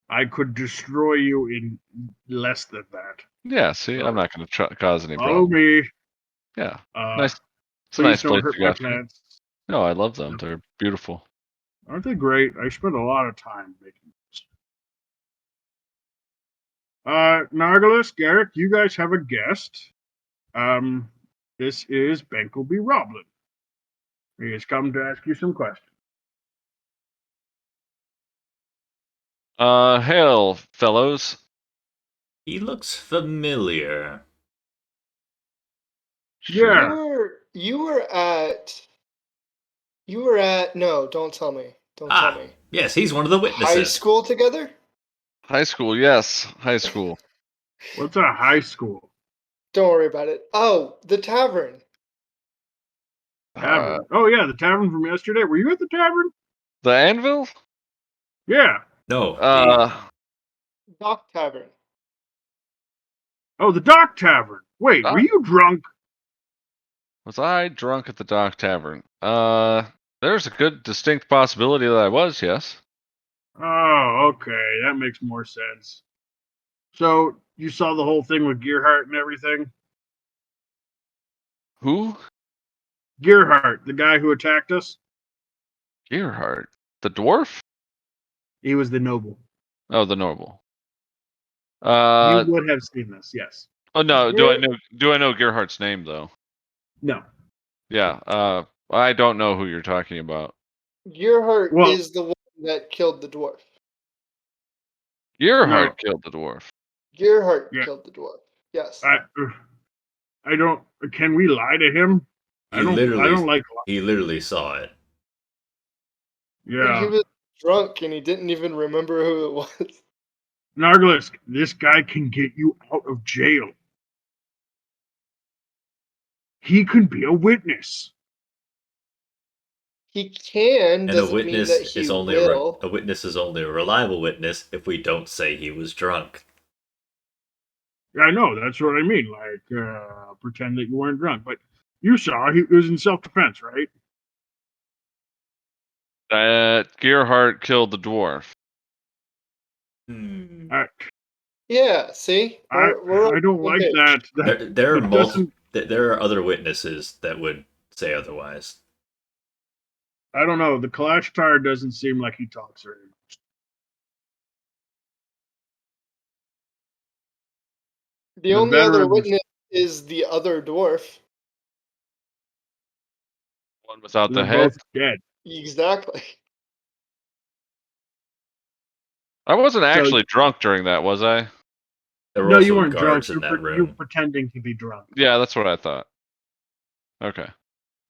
S5: I could destroy you in less than that.
S3: Yeah, see, I'm not going to cause any
S5: Follow
S3: problem.
S5: me.
S3: Yeah, nice. It's a
S5: Please
S3: nice
S5: don't
S3: place
S5: hurt
S3: you
S5: my
S3: got to.
S5: plants.
S3: No, I love them. They're beautiful.
S5: Aren't they great? I spent a lot of time making those. Nargilus, Garrick, you guys have a guest. This is Bankleby Roblin. He has come to ask you some questions.
S3: Hail, fellows.
S1: He looks familiar.
S5: Yeah.
S4: You were at no, don't tell me. Don't tell
S1: Ah,
S4: me.
S1: yes, he's one of the
S4: High
S1: witnesses.
S4: school together?
S3: High school, yes, high school.
S5: What's a high school?
S4: Don't worry about it. Oh, the tavern.
S5: Tavern. Oh, yeah, the tavern from yesterday. Were you at the tavern?
S3: The anvil?
S5: Yeah.
S1: No, the
S3: Uh,
S4: Dock Tavern.
S5: Oh, the Dock Tavern. Wait, were
S3: uh,
S5: you drunk?
S3: was I drunk at the Dock Tavern? There's a good distinct possibility that I was, yes.
S5: Oh, okay. That makes more sense. So, you saw the whole thing with Gearhart and everything?
S3: Who?
S5: Gearhart, the guy who attacked us?
S3: Gearhart. The dwarf?
S5: He was the noble.
S3: Oh, the noble.
S5: You would have seen this, yes.
S3: Oh no,
S4: Gear
S3: do I know Gearhart's name though?
S5: No.
S3: Yeah, I don't know who you're talking about.
S4: Gearhart
S5: Well,
S4: is the one that killed the dwarf.
S3: Gearhart
S5: no.
S3: killed the dwarf.
S4: Gearhart
S5: Yeah.
S4: killed the dwarf. Yes.
S5: I don't. Can we lie to him? I
S1: he
S5: don't. I
S1: literally
S5: don't like.
S1: he literally saw it.
S4: He
S5: Yeah,
S4: was drunk and he didn't even remember who it was.
S5: Nargilus, this guy can get you out of jail. He can be a witness.
S4: He can
S1: And
S4: doesn't mean that he will.
S1: a witness is only a reliable witness if we don't say he was drunk.
S5: I know. That's what I mean. Like, pretend that you weren't drunk, but you saw he was in self-defense, right?
S3: That Gearhart killed the dwarf.
S5: I,
S4: Yeah, see? We're on
S5: I don't
S4: the same
S5: like
S4: page.
S5: that.
S1: There are
S5: That doesn't.
S1: there are other witnesses that would say otherwise.
S5: I don't know. The Kalashtar doesn't seem like he talks very much.
S4: The
S5: The
S4: only other
S5: veterans.
S4: witness is the other dwarf.
S3: One without
S5: They're
S3: the head.
S5: both dead.
S4: Exactly.
S3: I wasn't
S5: So
S3: actually drunk during that, was I?
S1: There were
S5: no, you
S1: also
S5: weren't drunk.
S1: guards in that
S5: You're
S1: room.
S5: pretending to be drunk.
S3: Yeah, that's what I thought. Okay.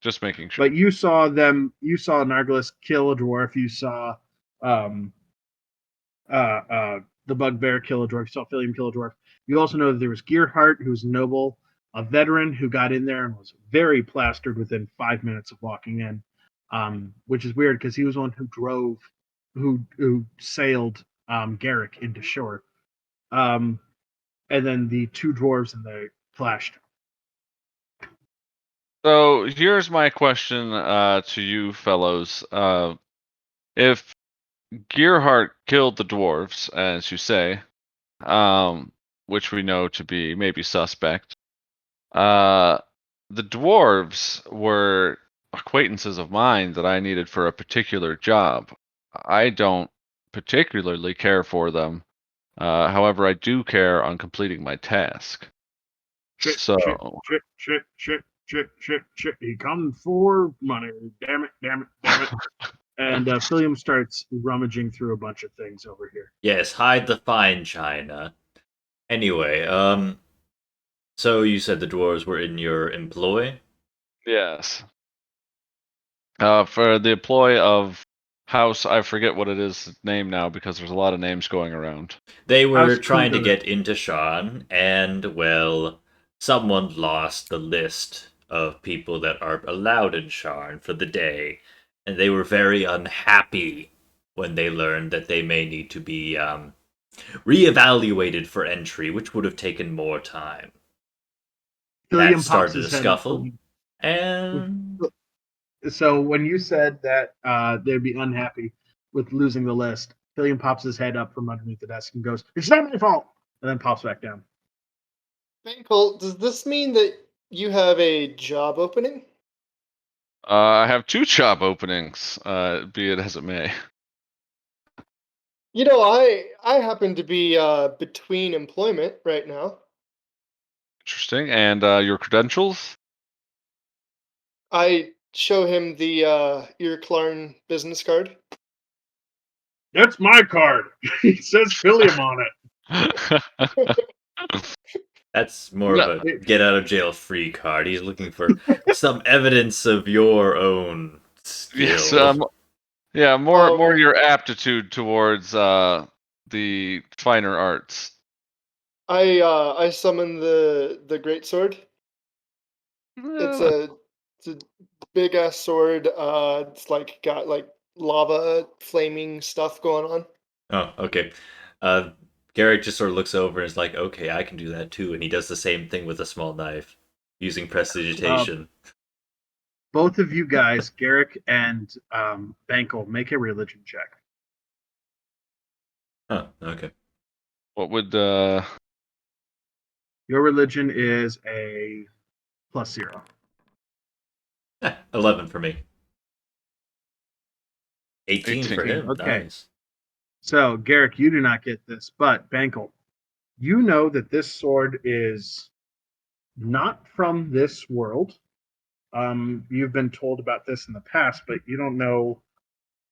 S3: Just making sure.
S5: But you saw them. You saw Nargilus kill a dwarf. You saw um, the bugbear kill a dwarf. You saw Philium kill a dwarf. You also know that there was Gearhart, who was a noble, a veteran who got in there and was very plastered within 5 minutes of walking in, which is weird because he was one who drove, who sailed Garrick into shore. And then the two dwarves and the flashed.
S3: So here's my question to you fellows. If Gearhart killed the dwarves, as you say, which we know to be maybe suspect, the dwarves were acquaintances of mine that I needed for a particular job. I don't particularly care for them. However, I do care on completing my task.
S5: Shit,
S3: So,
S5: shit, shit, shit, shit, shit, shit, shit. He comes for money. Damn it, damn it, damn it. And Philium starts rummaging through a bunch of things over here.
S1: Yes, hide the fine china. Anyway, so you said the dwarves were in your employ?
S3: Yes. For the employ of House, I forget what it is name now because there's a lot of names going around.
S1: They were
S5: How's
S1: trying to
S5: Kundra?
S1: get into Shan, and, well, someone lost the list of people that are allowed in Sharn for the day, and they were very unhappy when they learned that they may need to be reevaluated for entry, which would have taken more time. That
S5: Philium pops
S1: started a
S5: his head up.
S1: scuffle, and
S5: So when you said that they'd be unhappy with losing the list, Philium pops his head up from underneath the desk and goes, "It's not my fault," and then pops back down.
S4: Bankel, does this mean that you have a job opening?
S3: I have 2 job openings, be it as it may.
S4: You know, I happen to be between employment right now.
S3: Interesting. And your credentials?
S4: I show him the Earclarn business card.
S5: That's my card. It says Philium on it.
S1: that's more of
S3: No,
S1: a get out of jail free card. He's looking for some evidence of your own
S3: yes,
S1: skill.
S3: yeah, more
S4: Um,
S3: your aptitude towards the finer arts.
S4: I summon the great sword. It's
S3: Eh,
S4: a big ass sword. It's like got like lava flaming stuff going on.
S1: Oh, okay. Uh, Garrett just sort of looks over and is like, okay, I can do that too. And he does the same thing with a small knife using
S5: Uh,
S1: prestidigitation.
S5: both of you guys, Garrick and Bankel, make a religion check.
S1: Huh, okay.
S3: What would
S5: Your religion is a +0.
S1: 11 for me. 18 for
S3: 18?
S5: 18.
S1: him.
S5: Okay.
S1: Nice.
S5: So, Garrick, you do not get this, but Bankel, you know that this sword is not from this world. You've been told about this in the past, but you don't know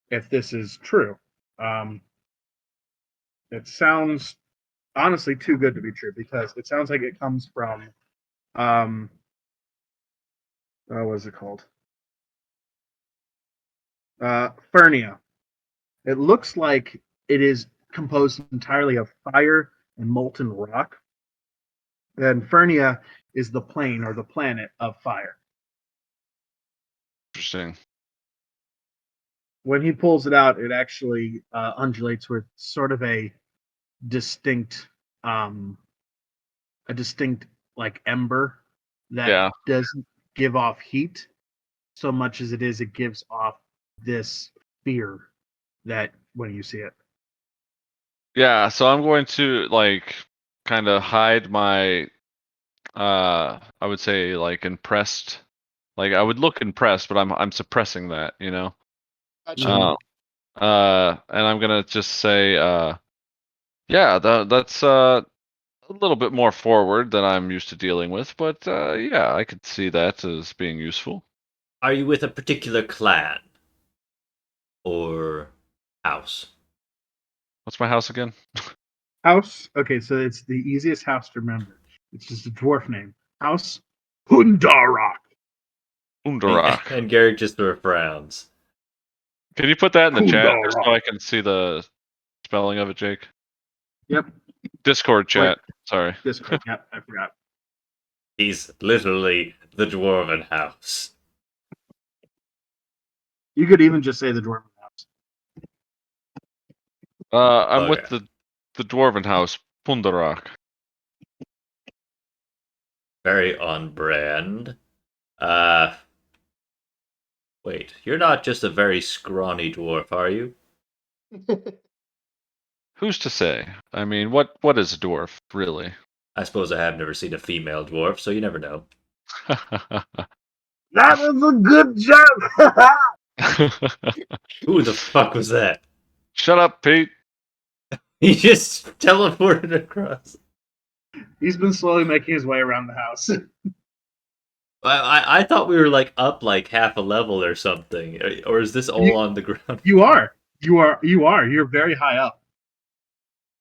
S5: if this is true. Um, it sounds honestly too good to be true because it sounds like it comes from what was it called? Fernia. It looks like it is composed entirely of fire and molten rock. And Fernia is the plane or the planet of fire.
S3: Interesting.
S5: When he pulls it out, it actually undulates with sort of distinct, um, a distinct like ember that
S3: Yeah.
S5: doesn't give off heat so much as it gives off this fear that when you see it.
S3: Yeah, so I'm going to like kind of hide my I would say like impressed. Like I would look impressed, but I'm suppressing that, you know.
S4: Gotcha.
S5: Mhm.
S3: And I'm gonna just say yeah, that's a little bit more forward than I'm used to dealing with, but yeah, I could see that as being useful.
S1: Are you with a particular clan or house?
S3: What's my house again?
S5: House. Okay, so it's the easiest house to remember. It's just a dwarf name. House Hundarak.
S3: Undarak.
S1: And Garrick just sort of frowns.
S3: Can you put that in the chat just
S5: Hundarak.
S3: so I can see the spelling of it, Jake?
S5: Yep.
S3: Discord
S5: Wait,
S3: chat. Sorry.
S5: Discord. Yep, I forgot.
S1: He's literally the dwarven house.
S5: You could even just say the dwarf house.
S3: I'm with
S1: Okay.
S3: the dwarven house, Pundarak.
S1: Very on brand. Uh, wait, you're not just a very scrawny dwarf, are you?
S3: Who's to say? I mean, what is a dwarf, really?
S1: I suppose I have never seen a female dwarf, so you never know.
S5: That was a good joke.
S1: Who the fuck was that?
S3: Shut up, Pete.
S1: He just teleported across.
S5: He's been slowly making his way around the house.
S1: I thought we were like up like half a level or something, or is this all
S5: You,
S1: on the ground?
S5: you are. You're very high up.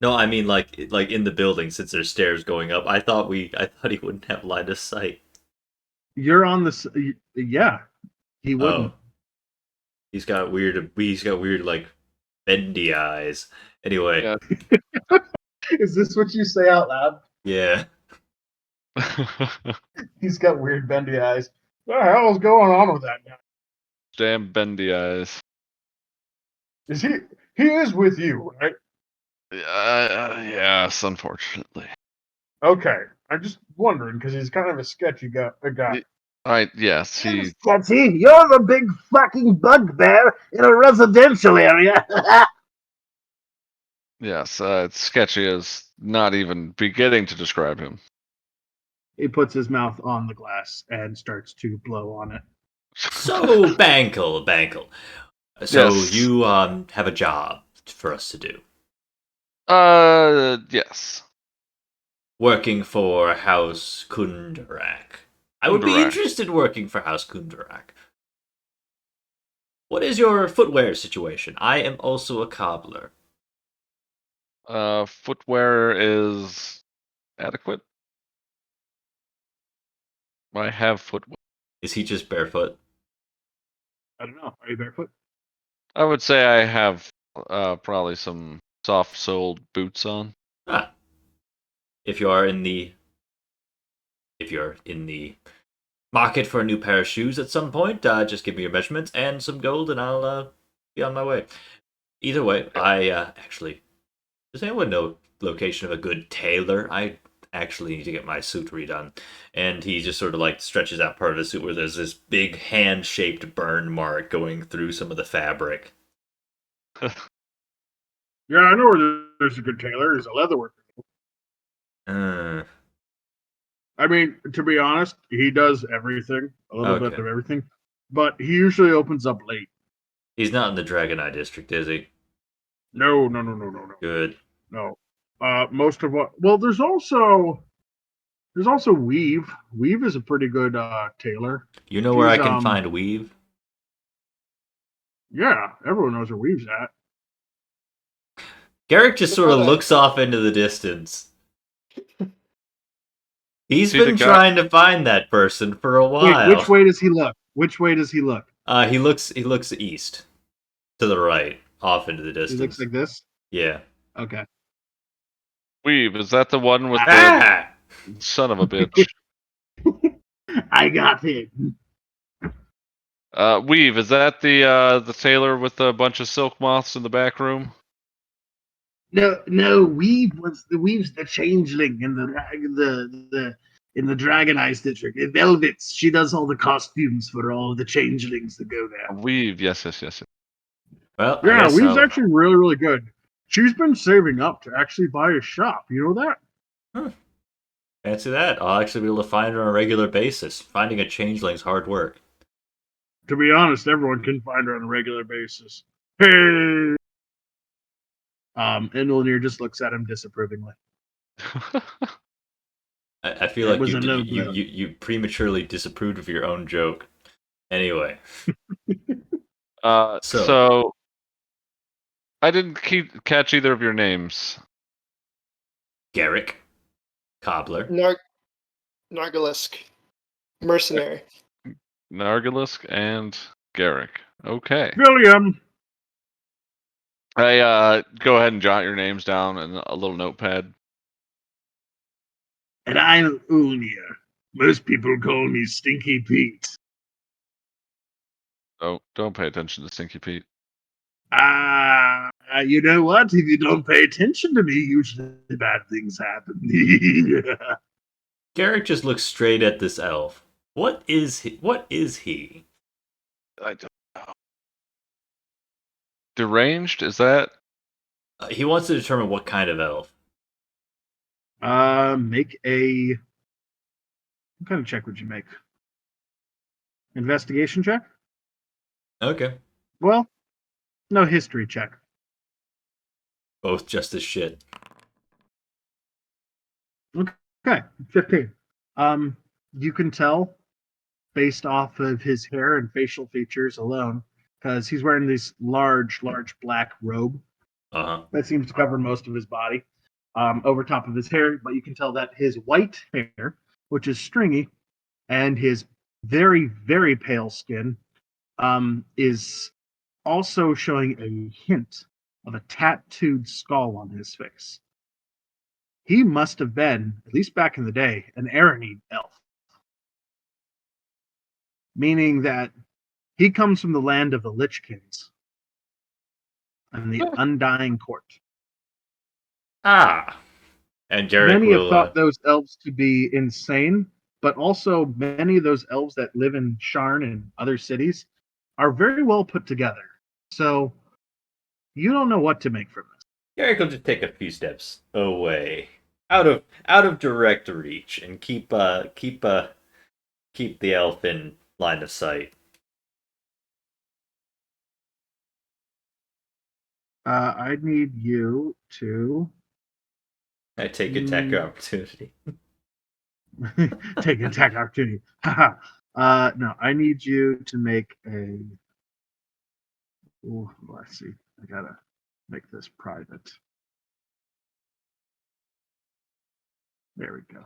S1: No, I mean like in the building since there's stairs going up. I thought he wouldn't have line of sight.
S5: You're on this. Yeah, he
S1: Oh,
S5: wouldn't.
S1: he's got weird like bendy eyes. Anyway,
S3: Yeah.
S5: Is this what you say out loud?
S1: yeah.
S5: He's got weird bendy eyes. What the hell is going on with that guy?
S3: Damn bendy eyes.
S5: Is he? He is with you, right?
S3: Yes, unfortunately.
S5: Okay. I'm just wondering because he's kind of a sketchy guy.
S3: Yes, he.
S6: Sketchy, you're the big fucking bugbear in a residential area.
S3: Yes, it's sketchy as not even beginning to describe him.
S5: He puts his mouth on the glass and starts to blow on it.
S1: So Bankle. So
S3: Yes.
S1: you have a job for us to do.
S3: Yes.
S1: Working for House Kundarak. I would be
S3: Kundarak.
S1: interested in working for House Kundarak. What is your footwear situation? I am also a cobbler.
S3: Footwear is adequate. I have footwear.
S1: Is he just barefoot?
S5: I don't know. Are you barefoot?
S3: I would say I have probably some soft-soled boots on.
S1: Ah. If you're in the market for a new pair of shoes at some point, just give me your measurements and some gold, and I'll be on my way. Either way, I actually, does anyone know location of a good tailor? I actually need to get my suit redone. And he just sort of like stretches out part of the suit where there's this big hand-shaped burn mark going through some of the fabric.
S5: Yeah, I know where there's a good tailor. He's a leatherworker.
S1: Uh,
S5: I mean, to be honest, he does everything, a little bit
S1: okay.
S5: of everything, but he usually opens up late.
S1: He's not in the Dragon Eye district, is he?
S5: No.
S1: Good.
S5: No. Most of what? Well, there's also Weave. Weave is a pretty good tailor.
S1: You know where I
S5: She's
S1: can find weave?
S5: Yeah, everyone knows where Weave's at.
S1: Garrick just
S4: You
S1: sort
S4: know
S1: of
S4: that-
S1: looks off into the distance. He's
S3: See the
S1: been
S3: guy-
S1: trying to find that person for a while.
S5: Wait, which way does he look? Which way does he look?
S1: He looks east, to the right, off into the
S5: He
S1: distance.
S5: looks like this.
S1: Yeah.
S5: Okay.
S3: Weave, is that the one with the
S1: Ah!
S3: son of a bitch?
S6: I got him.
S3: Weave, is that the tailor with a bunch of silk moths in the back room?
S6: No, Weave's the changeling in in the Dragon Eyes district. Velvet's, she does all the costumes for all the changelings that go there.
S3: Weave, yes.
S1: Well, I
S5: Yeah,
S1: guess
S5: Weave's
S1: I'll-
S5: actually really, really good. She's been saving up to actually buy a shop. You know that?
S1: fancy that. I'll actually be able to find her on a regular basis. Finding a changeling's hard work.
S5: To be honest, everyone can find her on a regular basis. Hey. And Ulnir just looks at him disapprovingly.
S1: I feel
S5: That
S1: like
S5: was
S1: you,
S5: a no-go.
S1: you prematurely disapproved of your own joke. Anyway,
S3: So I didn't catch either of your names.
S1: Garrick, cobbler.
S4: Nargalisk. Mercenary.
S3: Nargalisk and Garrick. Okay.
S5: William.
S3: I go ahead and jot your names down in a little notepad.
S6: And I'm Ulnir. Most people call me Stinky Pete.
S3: Oh, don't pay attention to Stinky Pete.
S6: You know what? If you don't pay attention to me, usually bad things happen.
S1: Garrick just looks straight at this elf. What is he? What is he?
S3: I don't know. Deranged? Is that?
S1: He wants to determine what kind of elf.
S5: Make a. What kind of check would you make? Investigation check?
S1: Okay.
S5: Well, no, history check.
S1: Both just as shit.
S5: Okay, 15. You can tell based off of his hair and facial features alone, because he's wearing this large black robe
S1: Uh-huh.
S5: that seems to cover most of his body over top of his hair. But you can tell that his white hair, which is stringy, and his very pale skin is also showing a hint of a tattooed skull on his face. He must have been, at least back in the day, an Aranid elf, meaning that he comes from the land of the Lich Kings and the Undying Court.
S1: Ah. And Garrick
S5: Many have
S1: will
S5: thought those elves to be insane, but also many of those elves that live in Sharn and other cities are very well put together. So you don't know what to make from this.
S1: Garrick will just take a few steps away. Out of direct reach and keep the elf in line of sight.
S5: I need you to
S1: I take attack opportunity.
S5: take an attack opportunity. No, I need you to make a. Ooh, let's see. I gotta make this private. There we go.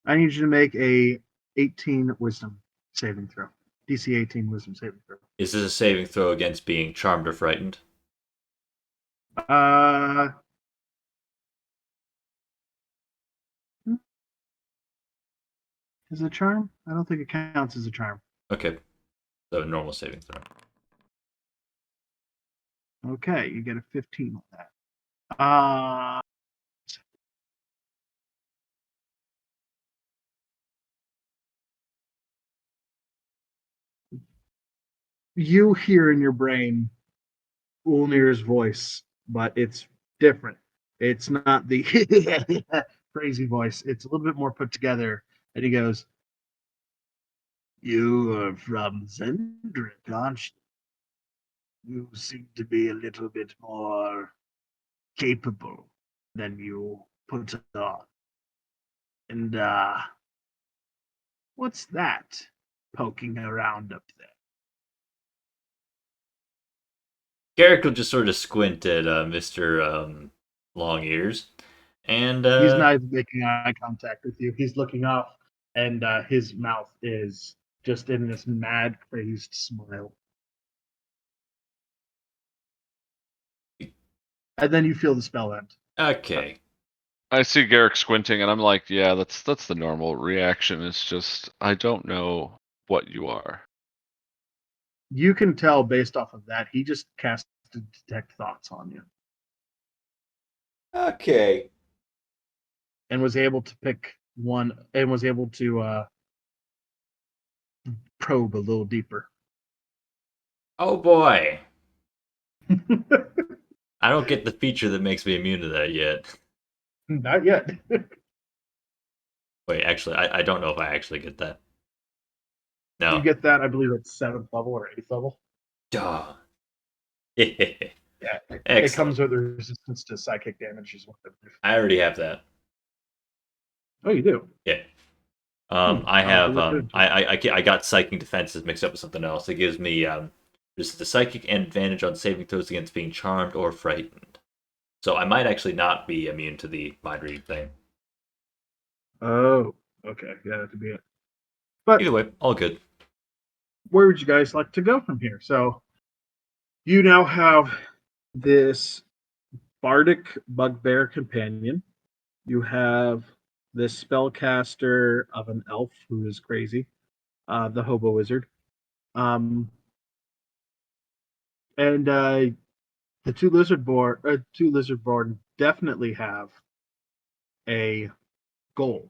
S5: I need you to make a 18 wisdom saving throw. DC 18 wisdom saving throw.
S1: Is this a saving throw against being charmed or frightened?
S5: Uh, is it a charm? I don't think it counts as a charm.
S1: Okay. So normal saving throw.
S5: Okay, you get a 15 on that. You hear in your brain Ulnir's voice, but it's different. It's not the crazy voice. It's a little bit more put together. And he goes, "You are from Zendrick, aren't you? You seem to be a little bit more capable than you put on. And what's that poking around up there?"
S1: Garrick will just sort of squint at Mr. Long Ears. And
S5: He's not even making eye contact with you. He's looking off, and his mouth is just in this mad, crazed smile. And then you feel the spell end.
S1: okay.
S3: I see Garrick squinting, and I'm like, yeah, that's the normal reaction. It's just I don't know what you are.
S5: You can tell based off of that, he just casted detect thoughts on you
S1: Okay.
S5: and was able to pick one and was able to probe a little deeper.
S1: Oh boy. I don't get the feature that makes me immune to that yet.
S5: Not yet.
S1: Wait, actually, I don't know if I actually get that. No.
S5: You get that, I believe, at 7th level or 8th level.
S1: Duh.
S5: Yeah, it
S1: Excellent.
S5: comes with a resistance to psychic damage as well.
S1: I already have that.
S5: Oh, you do?
S1: Yeah. I
S5: I'll
S1: have
S5: look into
S1: I got psychic defenses mixed up with something else. It gives me just the psychic and advantage on saving throws against being charmed or frightened. So I might actually not be immune to the mind reading thing.
S5: Oh, okay. Yeah, that could be it. But
S1: Either way, all good.
S5: where would you guys like to go from here? So you now have this bardic bugbear companion. You have this spellcaster of an elf who is crazy, the hobo wizard. And the two lizardborn definitely have a goal.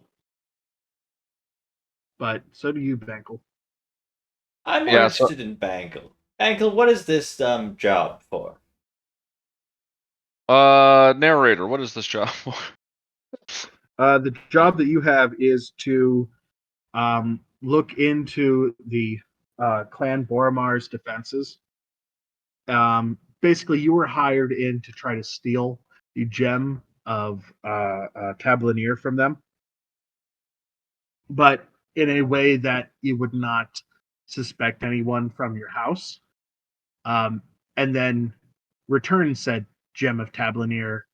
S5: But so do you, Bankel.
S1: I'm more
S3: Yeah, so
S1: interested in Bangle. Bangle, what is this job for?
S3: narrator, what is this job for?
S5: The job that you have is to look into the clan Boromar's defenses. Basically, you were hired in to try to steal the gem of Tablanier from them. but in a way that you would not suspect anyone from your house. And then return said gem of Tablanier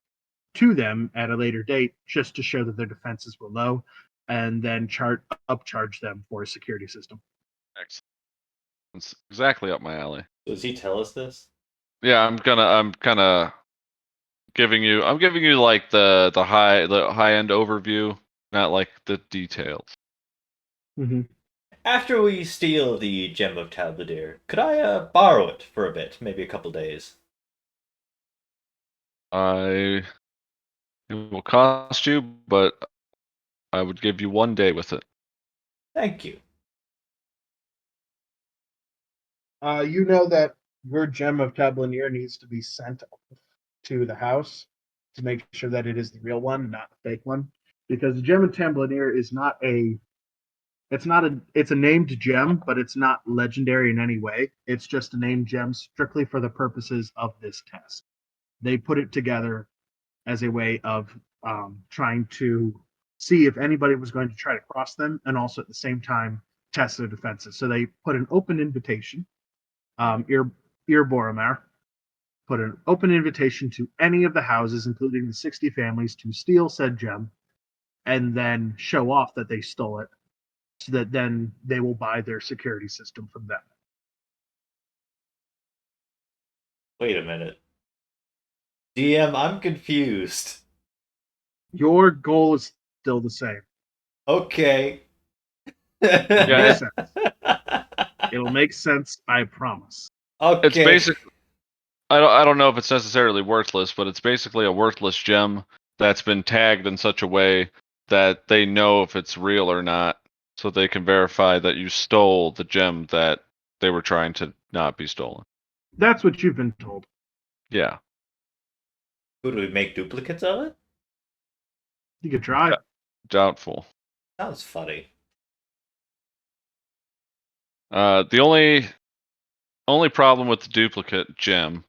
S5: to them at a later date, just to show that their defenses were low, and then upcharge them for a security system.
S3: Excellent. It's exactly up my alley.
S1: Does he tell us this?
S3: Yeah, I'm kind of I'm giving you like the high end overview, not like the details.
S5: Mm-hmm.
S1: After we steal the gem of Talbadir, could I borrow it for a bit, maybe a couple days?
S3: It will cost you, but I would give you 1 day with it.
S1: Thank you.
S2: You know that your gem of Tablanier needs to be sent to the house to make sure that it is the real one, not the fake one, because the gem of Tablanier is not a. It's a named gem, but it's not legendary in any way. It's just a named gem strictly for the purposes of this test. They put it together as a way of trying to see if anybody was going to try to cross them, and also at the same time test their defenses. So they put an open invitation. Ir Boromir put an open invitation to any of the houses, including the 60 families, to steal said gem, and then show off that they stole it, so that then they will buy their security system from them.
S1: Wait a minute. DM, I'm confused.
S2: Your goal is still the same.
S1: Okay.
S2: It'll
S3: Yeah,
S2: make sense. It'll make sense, I promise.
S1: Okay.
S3: It's basic. I don't know if it's necessarily worthless, but it's basically a worthless gem that's been tagged in such a way that they know if it's real or not, so they can verify that you stole the gem that they were trying to not be stolen.
S2: That's what you've been told.
S3: Yeah.
S1: Could we make duplicates of it?
S2: You could try.
S3: Doubtful.
S1: Sounds funny.
S3: The only problem with the duplicate gem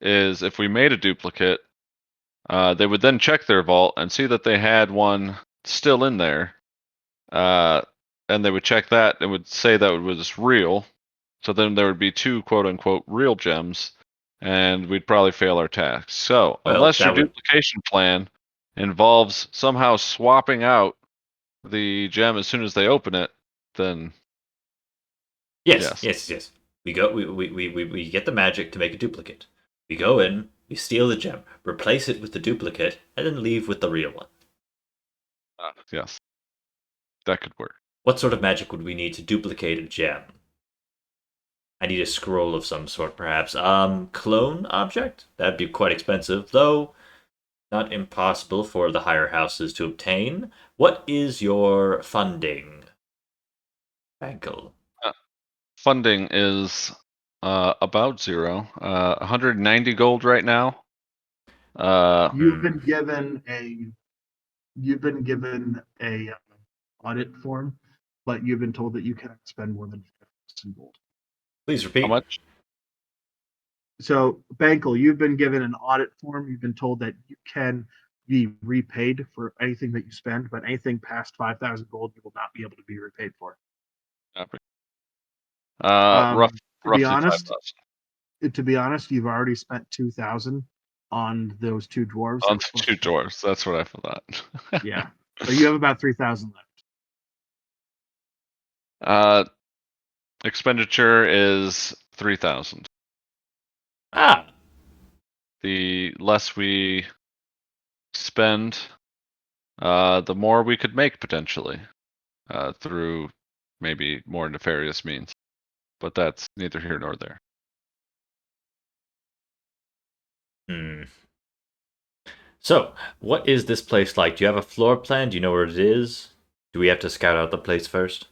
S3: is if we made a duplicate, they would then check their vault and see that they had one still in there, and they would check that and would say that it was real. So then there would be two quote unquote real gems, and we'd probably fail our task. So
S1: Well,
S3: unless your
S1: that would.
S3: duplication plan involves somehow swapping out the gem as soon as they open it, then
S1: Yes,
S3: yes.
S1: yes. We get the magic to make a duplicate. We go in, we steal the gem, replace it with the duplicate, and then leave with the real one.
S3: Yes, that could work.
S1: What sort of magic would we need to duplicate a gem? I need a scroll of some sort, perhaps. Clone object? That'd be quite expensive, though not impossible for the higher houses to obtain. What is your funding, Bankel?
S3: Funding is about zero. 190 gold right now.
S2: You've been given a audit form, but you've been told that you cannot spend more than 5,000 gold.
S1: Please repeat.
S3: How much?
S2: So, Bankel, you've been given an audit form. You've been told that you can be repaid for anything that you spend, but anything past 5,000 gold, you will not be able to be repaid for.
S3: Roughly
S2: be honest,
S3: 5,000.
S2: To be honest, you've already spent 2,000 on those two dwarves.
S3: On the two dwarves, that's what I thought.
S2: Yeah, so you have about 3,000 left.
S3: Expenditure is 3,000.
S1: Ah,
S3: The less we spend, the more we could make potentially, through maybe more nefarious means. But that's neither here nor there.
S1: So, what is this place like? Do you have a floor plan? Do you know where it is? Do we have to scout out the place first?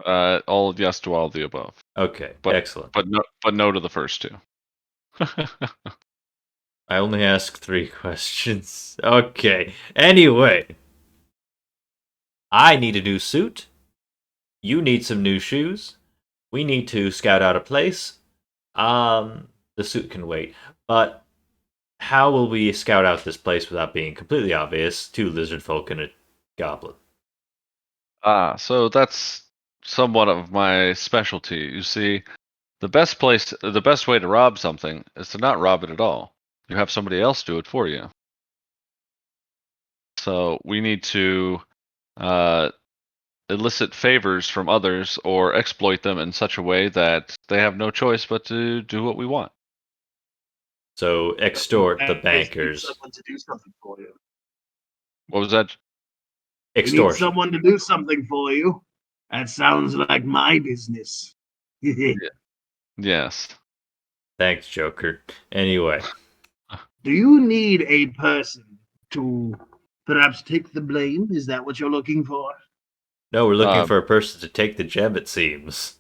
S3: All yes to all of the above.
S1: Okay,
S3: But,
S1: excellent.
S3: But no to the first two.
S1: I only ask 3 questions. Okay. Anyway, I need a new suit. You need some new shoes. We need to scout out a place. The suit can wait. But how will we scout out this place without being completely obvious? 2 lizard folk in a goblin.
S3: So that's somewhat of my specialty. You see, the best way to rob something is to not rob it at all. You have somebody else do it for you. So we need to uh, elicit favors from others or exploit them in such a way that they have no choice but to do what we want.
S1: So extort the
S6: You guys need
S1: bankers.
S6: someone to do something for you.
S3: What was that?
S6: You need
S1: Extortion.
S6: someone to do something for you. That sounds like my business. Do
S3: Yes.
S1: Thanks, Joker. Anyway,
S6: you need a person to perhaps take the blame? Is that what you're looking for?
S1: no, we're looking for a person to take the gem. It seems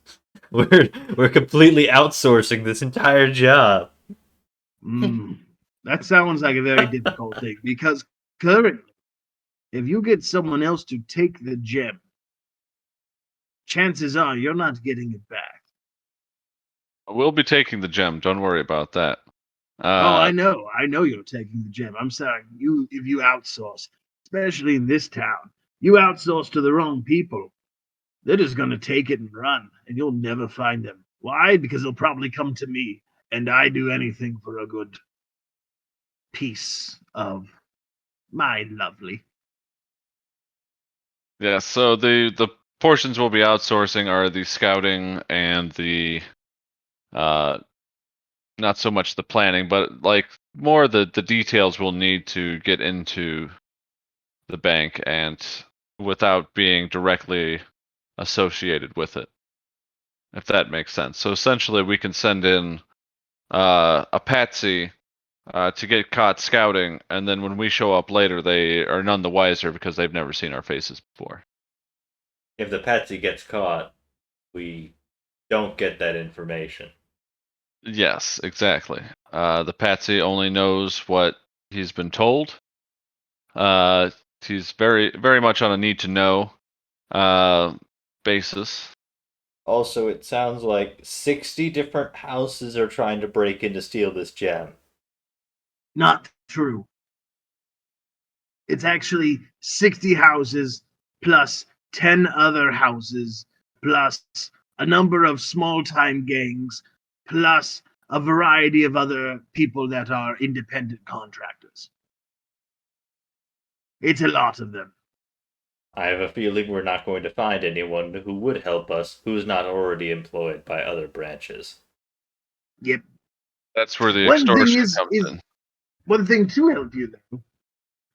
S1: we're completely outsourcing this entire job.
S6: Hmm. That sounds like a very difficult thing because currently, if you get someone else to take the gem, chances are you're not getting it back.
S3: We'll be taking the gem. Don't worry about that.
S6: Oh, I know you're taking the gem. I'm sorry. If you outsource, especially in this town, you outsource to the wrong people. They're just gonna take it and run, and you'll never find them. Why? Because they'll probably come to me, and I do anything for a good piece of my lovely.
S3: Yeah. So the portions we'll be outsourcing are the scouting and the uh, not so much the planning, but like more the details we'll need to get into the bank and without being directly associated with it, if that makes sense. So essentially, we can send in a patsy to get caught scouting, and then when we show up later, they are none the wiser because they've never seen our faces before.
S1: If the patsy gets caught, we don't get that information.
S3: Yes, exactly. The patsy only knows what he's been told. Uh, he's very much on a need to know uh, basis.
S1: Also, it sounds like 60 different houses are trying to break in to steal this gem.
S6: Not true. It's actually 60 houses plus 10 other houses plus a number of small time gangs plus a variety of other people that are independent contractors. It's a lot of them.
S1: I have a feeling we're not going to find anyone who would help us who is not already employed by other branches.
S6: Yep.
S3: That's where the
S6: One thing
S3: extortion
S6: is
S3: comes
S6: is
S3: in.
S6: one thing to help you though.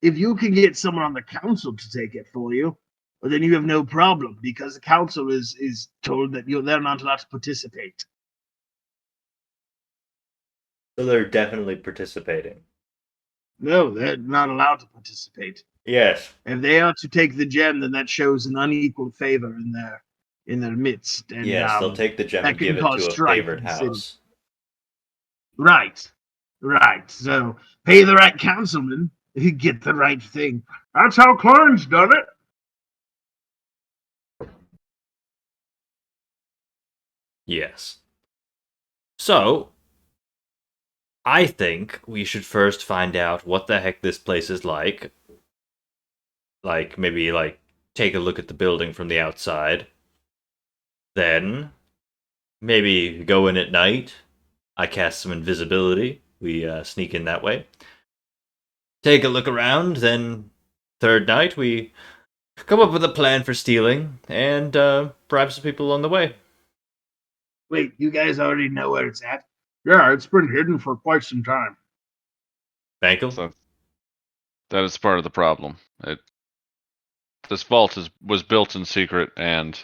S6: If you can get someone on the council to take it for you, well, then you have no problem because the council is told that they're not allowed to participate.
S1: So they're definitely participating.
S6: No, they're not allowed to participate.
S1: Yes.
S6: If they are to take the gem, then that shows an unequal favor in their midst, and
S1: Yes, they'll take the gem
S6: that
S1: and
S6: can
S1: give it
S6: cause
S1: to a
S6: strife
S1: favored
S6: in the city.
S1: house.
S6: Right, right. So pay the right councilman, you get the right thing.
S5: That's how Clarence done it.
S1: Yes. So, I think we should first find out what the heck this place is like. Like, maybe, take a look at the building from the outside. Then, maybe go in at night. I cast some invisibility. We sneak in that way. Take a look around. Then, third night, we come up with a plan for stealing and bribe some people on the way.
S6: Wait, you guys already know where it's at?
S5: Yeah, it's been hidden for quite some time.
S1: Bankel?
S3: So that is part of the problem. This vault was built in secret, and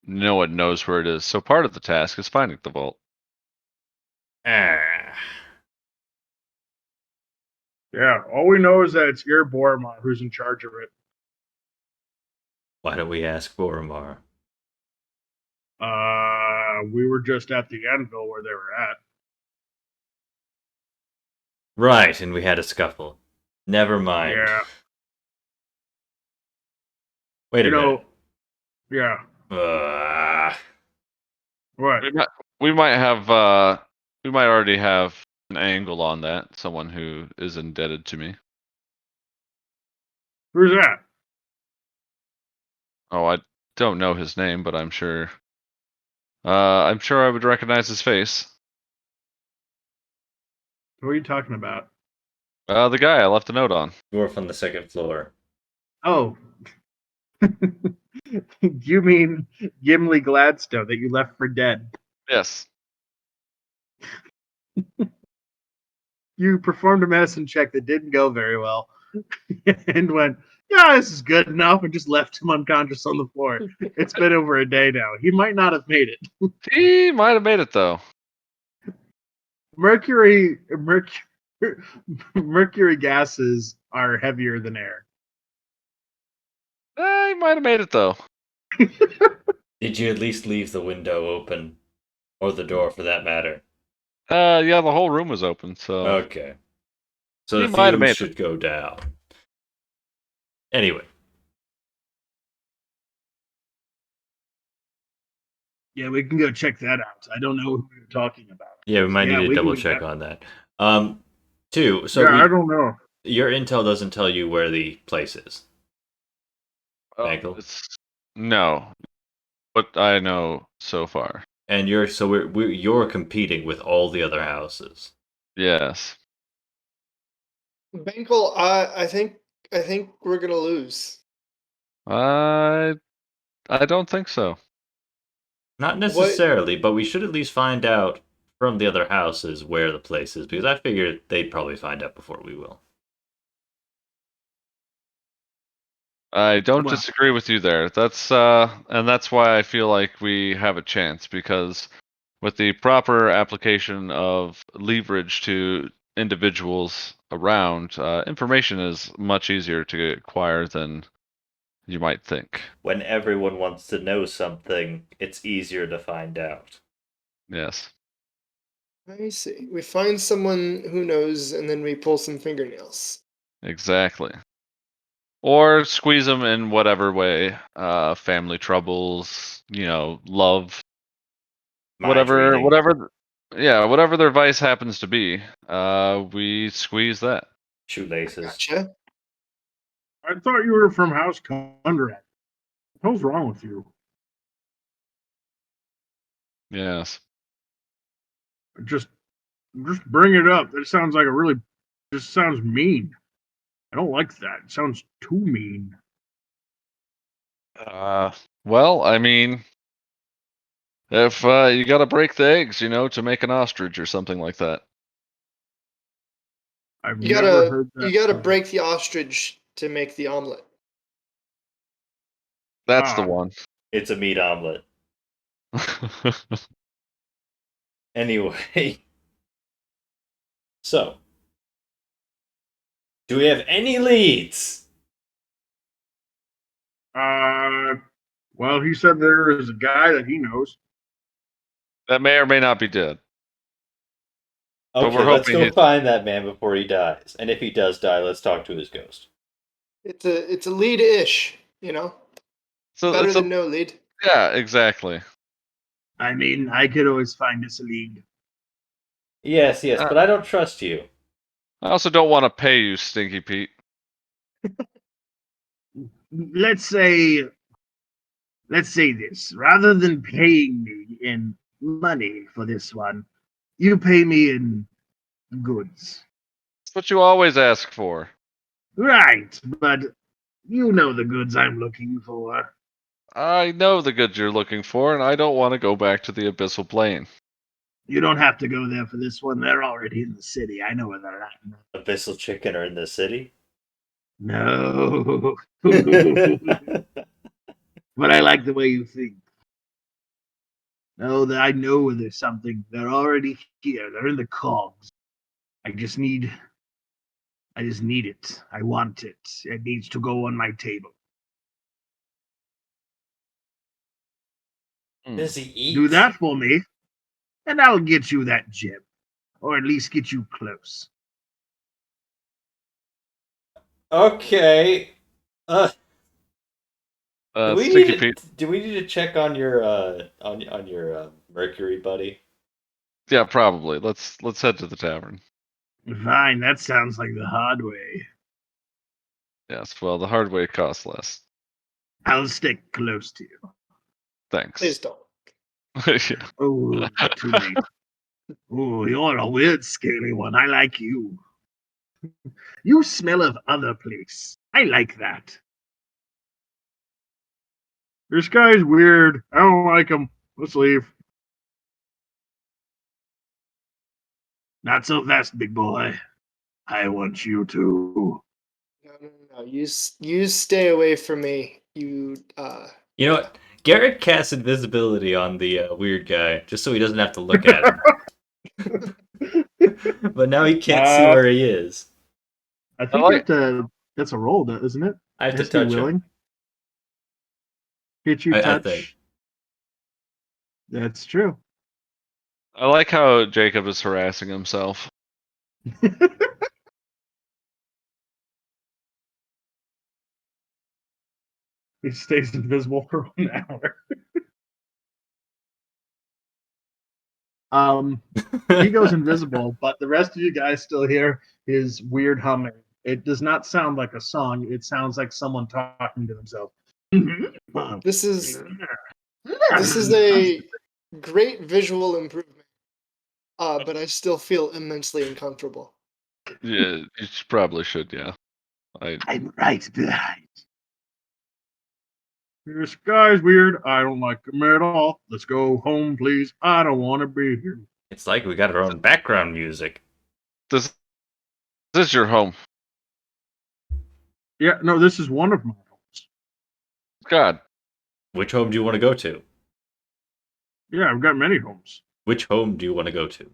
S3: no one knows where it is. So part of the task is finding the vault.
S1: Ah.
S5: Yeah, all we know is that it's Eberron who's in charge of it.
S1: Why don't we ask Boromar?
S5: We were just at the anvil where they were at.
S1: Right, and we had a scuffle. Never mind.
S5: Yeah,
S1: Wait a
S5: you know.
S1: minute.
S5: Yeah. What?
S3: We might have we might already have an angle on that. Someone who is indebted to me.
S5: Who's that?
S3: Oh, I don't know his name, but I'm sure. I'm sure I would recognize his face.
S5: What are you talking about?
S3: The guy I left a note on.
S1: Dwarf on the second floor.
S5: Oh. You mean Gimli Gladstone that you left for dead?
S3: Yes.
S5: You performed a medicine check that didn't go very well and went, yeah, this is good enough, and just left him unconscious on the floor. It's been over a day now. He might not have made it.
S3: He might have made it though.
S5: Mercury gases are heavier than air.
S3: He might have made it though.
S1: Did you at least leave the window open? Or the door, for that matter?
S3: Yeah, the whole room was open, so
S1: Okay. So
S3: he
S1: the
S3: might have
S1: fuse
S3: made it.
S1: should go down. Anyway.
S6: Yeah, we can go check that out. I don't know who you're talking about.
S1: Yeah, we might
S6: Yeah,
S1: need to
S6: we can
S1: double
S6: do
S1: check
S6: that.
S1: on that. Two. So
S5: I don't know.
S1: your intel doesn't tell you where the place is. Michael?
S3: No, what I know so far.
S1: And you're you're competing with all the other houses.
S3: Yes.
S4: Bankel, I think we're gonna lose.
S3: I don't think so.
S1: Not
S4: What?
S1: necessarily, but we should at least find out from the other houses where the place is, because I figure they'd probably find out before we will.
S3: I don't
S6: Well-
S3: disagree with you there. That's and that's why I feel like we have a chance, because with the proper application of leverage to individuals around, information is much easier to acquire than you might think.
S1: When everyone wants to know something, it's easier to find out.
S3: Yes.
S4: I see. We find someone who knows, and then we pull some fingernails.
S3: Exactly. Or squeeze them in whatever way. Family troubles, love,
S1: Mind
S3: whatever,
S1: reading,
S3: whatever their vice happens to be. We squeeze that.
S1: shoelaces.
S4: Gotcha.
S5: I thought you were from House Conrad. What was wrong with you?
S3: Yes.
S5: Just bring it up. That sounds like just sounds mean. I don't like that. It sounds too mean.
S3: Well, I mean, if you got to break the eggs, to make an ostrich or something like that.
S5: I've
S4: You
S5: never
S4: gotta
S5: heard that.
S4: you gotta
S5: before.
S4: break the ostrich to make the omelet.
S3: That's the
S5: Ah.
S3: one.
S1: It's a meat omelet. Anyway. So. Do we have any leads?
S5: Well, he said there is a guy that he knows.
S3: That may or may not be dead. But
S1: Okay,
S3: we're
S1: let's
S3: hoping
S1: go
S3: he's-
S1: find that man before he dies. And if he does die, let's talk to his ghost.
S4: It's a lead-ish,
S3: So
S4: better
S3: it's
S4: than no lead.
S3: yeah, exactly.
S6: I mean, I could always find us a lead.
S1: Yes,
S3: Uh,
S1: but I don't trust you.
S3: I also don't want to pay you, Stinky Pete.
S6: Let's say this. Rather than paying me in money for this one, you pay me in goods.
S3: That's what you always ask for.
S6: Right, but you know the goods I'm looking for.
S3: I know the goods you're looking for, and I don't want to go back to the abyssal plane.
S6: You don't have to go there for this one. They're already in the city. I know where they're at.
S1: Abyssal chicken are in the city?
S6: No. But I like the way you think. No, that I know where there's something. They're already here. They're in the cogs. I just need it. I want it. It needs to go on my table.
S1: Does he eat?
S6: Do that for me, and I'll get you that gem. Or at least get you close.
S1: Okay.
S3: Stinky Pete.
S1: Do we need to check on your on your Mercury buddy?
S3: Yeah, probably. Let's head to the tavern.
S6: Fine, that sounds like the hard way.
S3: Yes. Well, the hard way costs less.
S6: I'll stick close to you.
S3: Thanks.
S4: Please don't.
S3: Yeah.
S6: Oh, too late. Oh, you're a weird, scaly one. I like you. You smell of other place. I like that.
S5: This guy's weird. I don't like him. Let's leave.
S6: Not so fast, big boy. I want you to.
S4: No. You stay away from me.
S1: You know what? Garrett casts invisibility on the weird guy just so he doesn't have to look at him. But now he can't see where he is.
S5: I think you have to. That's a roll, isn't it?
S1: I have
S5: It
S1: to
S5: has to be
S1: touch
S5: willing.
S1: him.
S5: Hit you
S1: I
S5: touch.
S1: think.
S5: That's true.
S3: I like how Jacob is harassing himself.
S5: He stays invisible for 1 hour. He goes invisible, but the rest of you guys still hear his weird humming. It does not sound like a song. It sounds like someone talking to themselves.
S4: This is a great visual improvement. But I still feel immensely uncomfortable.
S3: Yeah, you probably should. Yeah.
S6: I'm right behind.
S5: This guy's weird. I don't like him at all. Let's go home, please. I don't want to be here.
S1: It's like we got our own background music.
S3: This is your home.
S5: Yeah, no, this is one of my homes.
S3: God.
S1: Which home do you want to go to?
S5: Yeah, I've got many homes.
S1: Which home do you want to go to?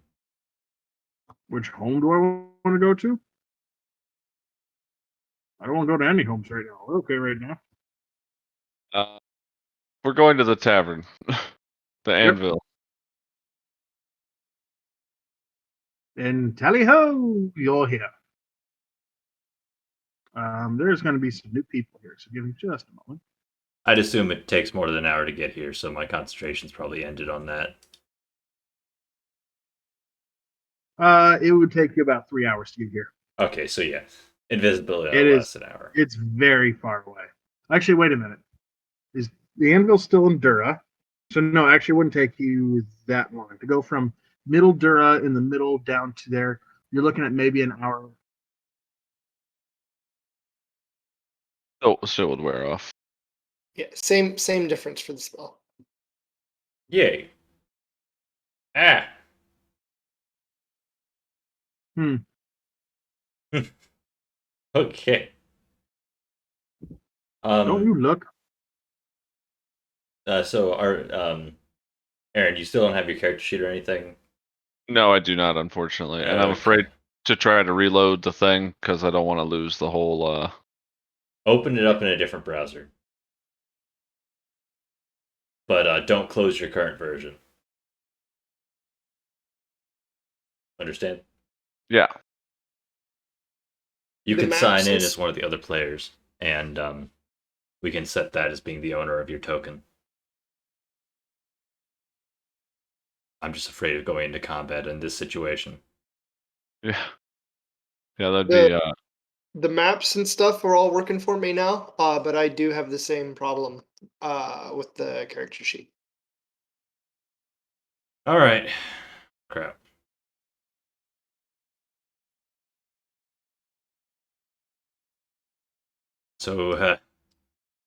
S5: Which home do I want to go to? I don't want to go to any homes right now. We're okay right now.
S3: We're going to the tavern. The
S5: Yep.
S3: Anvil.
S5: And tally ho, you're here. There's going to be some new people here, so give me just a moment.
S1: I'd assume it takes more than an hour to get here, so my concentration's probably ended on that.
S5: It would take you about 3 hours to get here.
S1: Okay, so yeah. Invisibility
S5: It
S1: will
S5: is.
S1: last an hour.
S5: It's very far away. Actually, wait a minute. Is the anvil still in Dura? So no, actually, it wouldn't take you that long to go from middle Dura in the middle down to there. You're looking at maybe an hour.
S3: Oh, so it would wear off.
S4: Yeah, same difference for the spell.
S1: Yay. Ah. Okay.
S5: Don't you look?
S1: So Aaron, you still don't have your character sheet or anything?
S3: No, I do not, unfortunately, and I'm
S1: Okay.
S3: afraid to try to reload the thing because I don't want to lose the whole.
S1: Open it up in a different browser. But don't close your current version. Understand?
S3: Yeah.
S1: You
S4: The
S1: can
S4: maps
S1: sign in
S4: is-
S1: as one of the other players, and we can set that as being the owner of your token. I'm just afraid of going into combat in this situation.
S3: Yeah. Yeah, that'd
S4: The-
S3: be.
S4: The maps and stuff are all working for me now, but I do have the same problem with the character sheet.
S1: All right. Crap. So,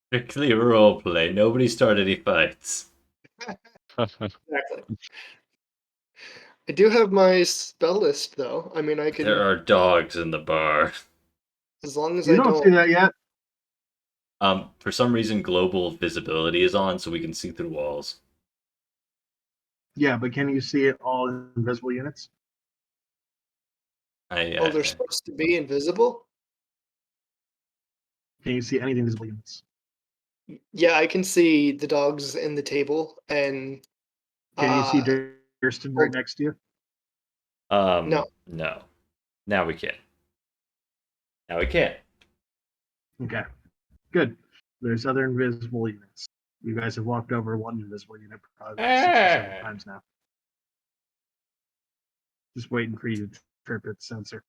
S1: strictly roleplay. Nobody start any fights.
S4: Exactly. I do have my spell list though. I mean, I can,
S1: There are dogs in the bar.
S4: as long as
S5: You
S4: I
S5: don't
S4: don't.
S5: see that yet.
S1: For some reason, global visibility is on, so we can see through walls.
S5: Yeah, but can you see it all invisible units?
S4: Oh, they're supposed to be invisible.
S5: Can you see anything visible units?
S4: Yeah, I can see the dogs in the table, and
S5: Can you see
S4: uh,
S5: Durston right next to you?
S4: no.
S1: No. Now we can. Now we can.
S5: Okay, good. There's other invisible units. You guys have walked over one invisible unit probably 6 or 7 times now. Just waiting for you to trip its sensor.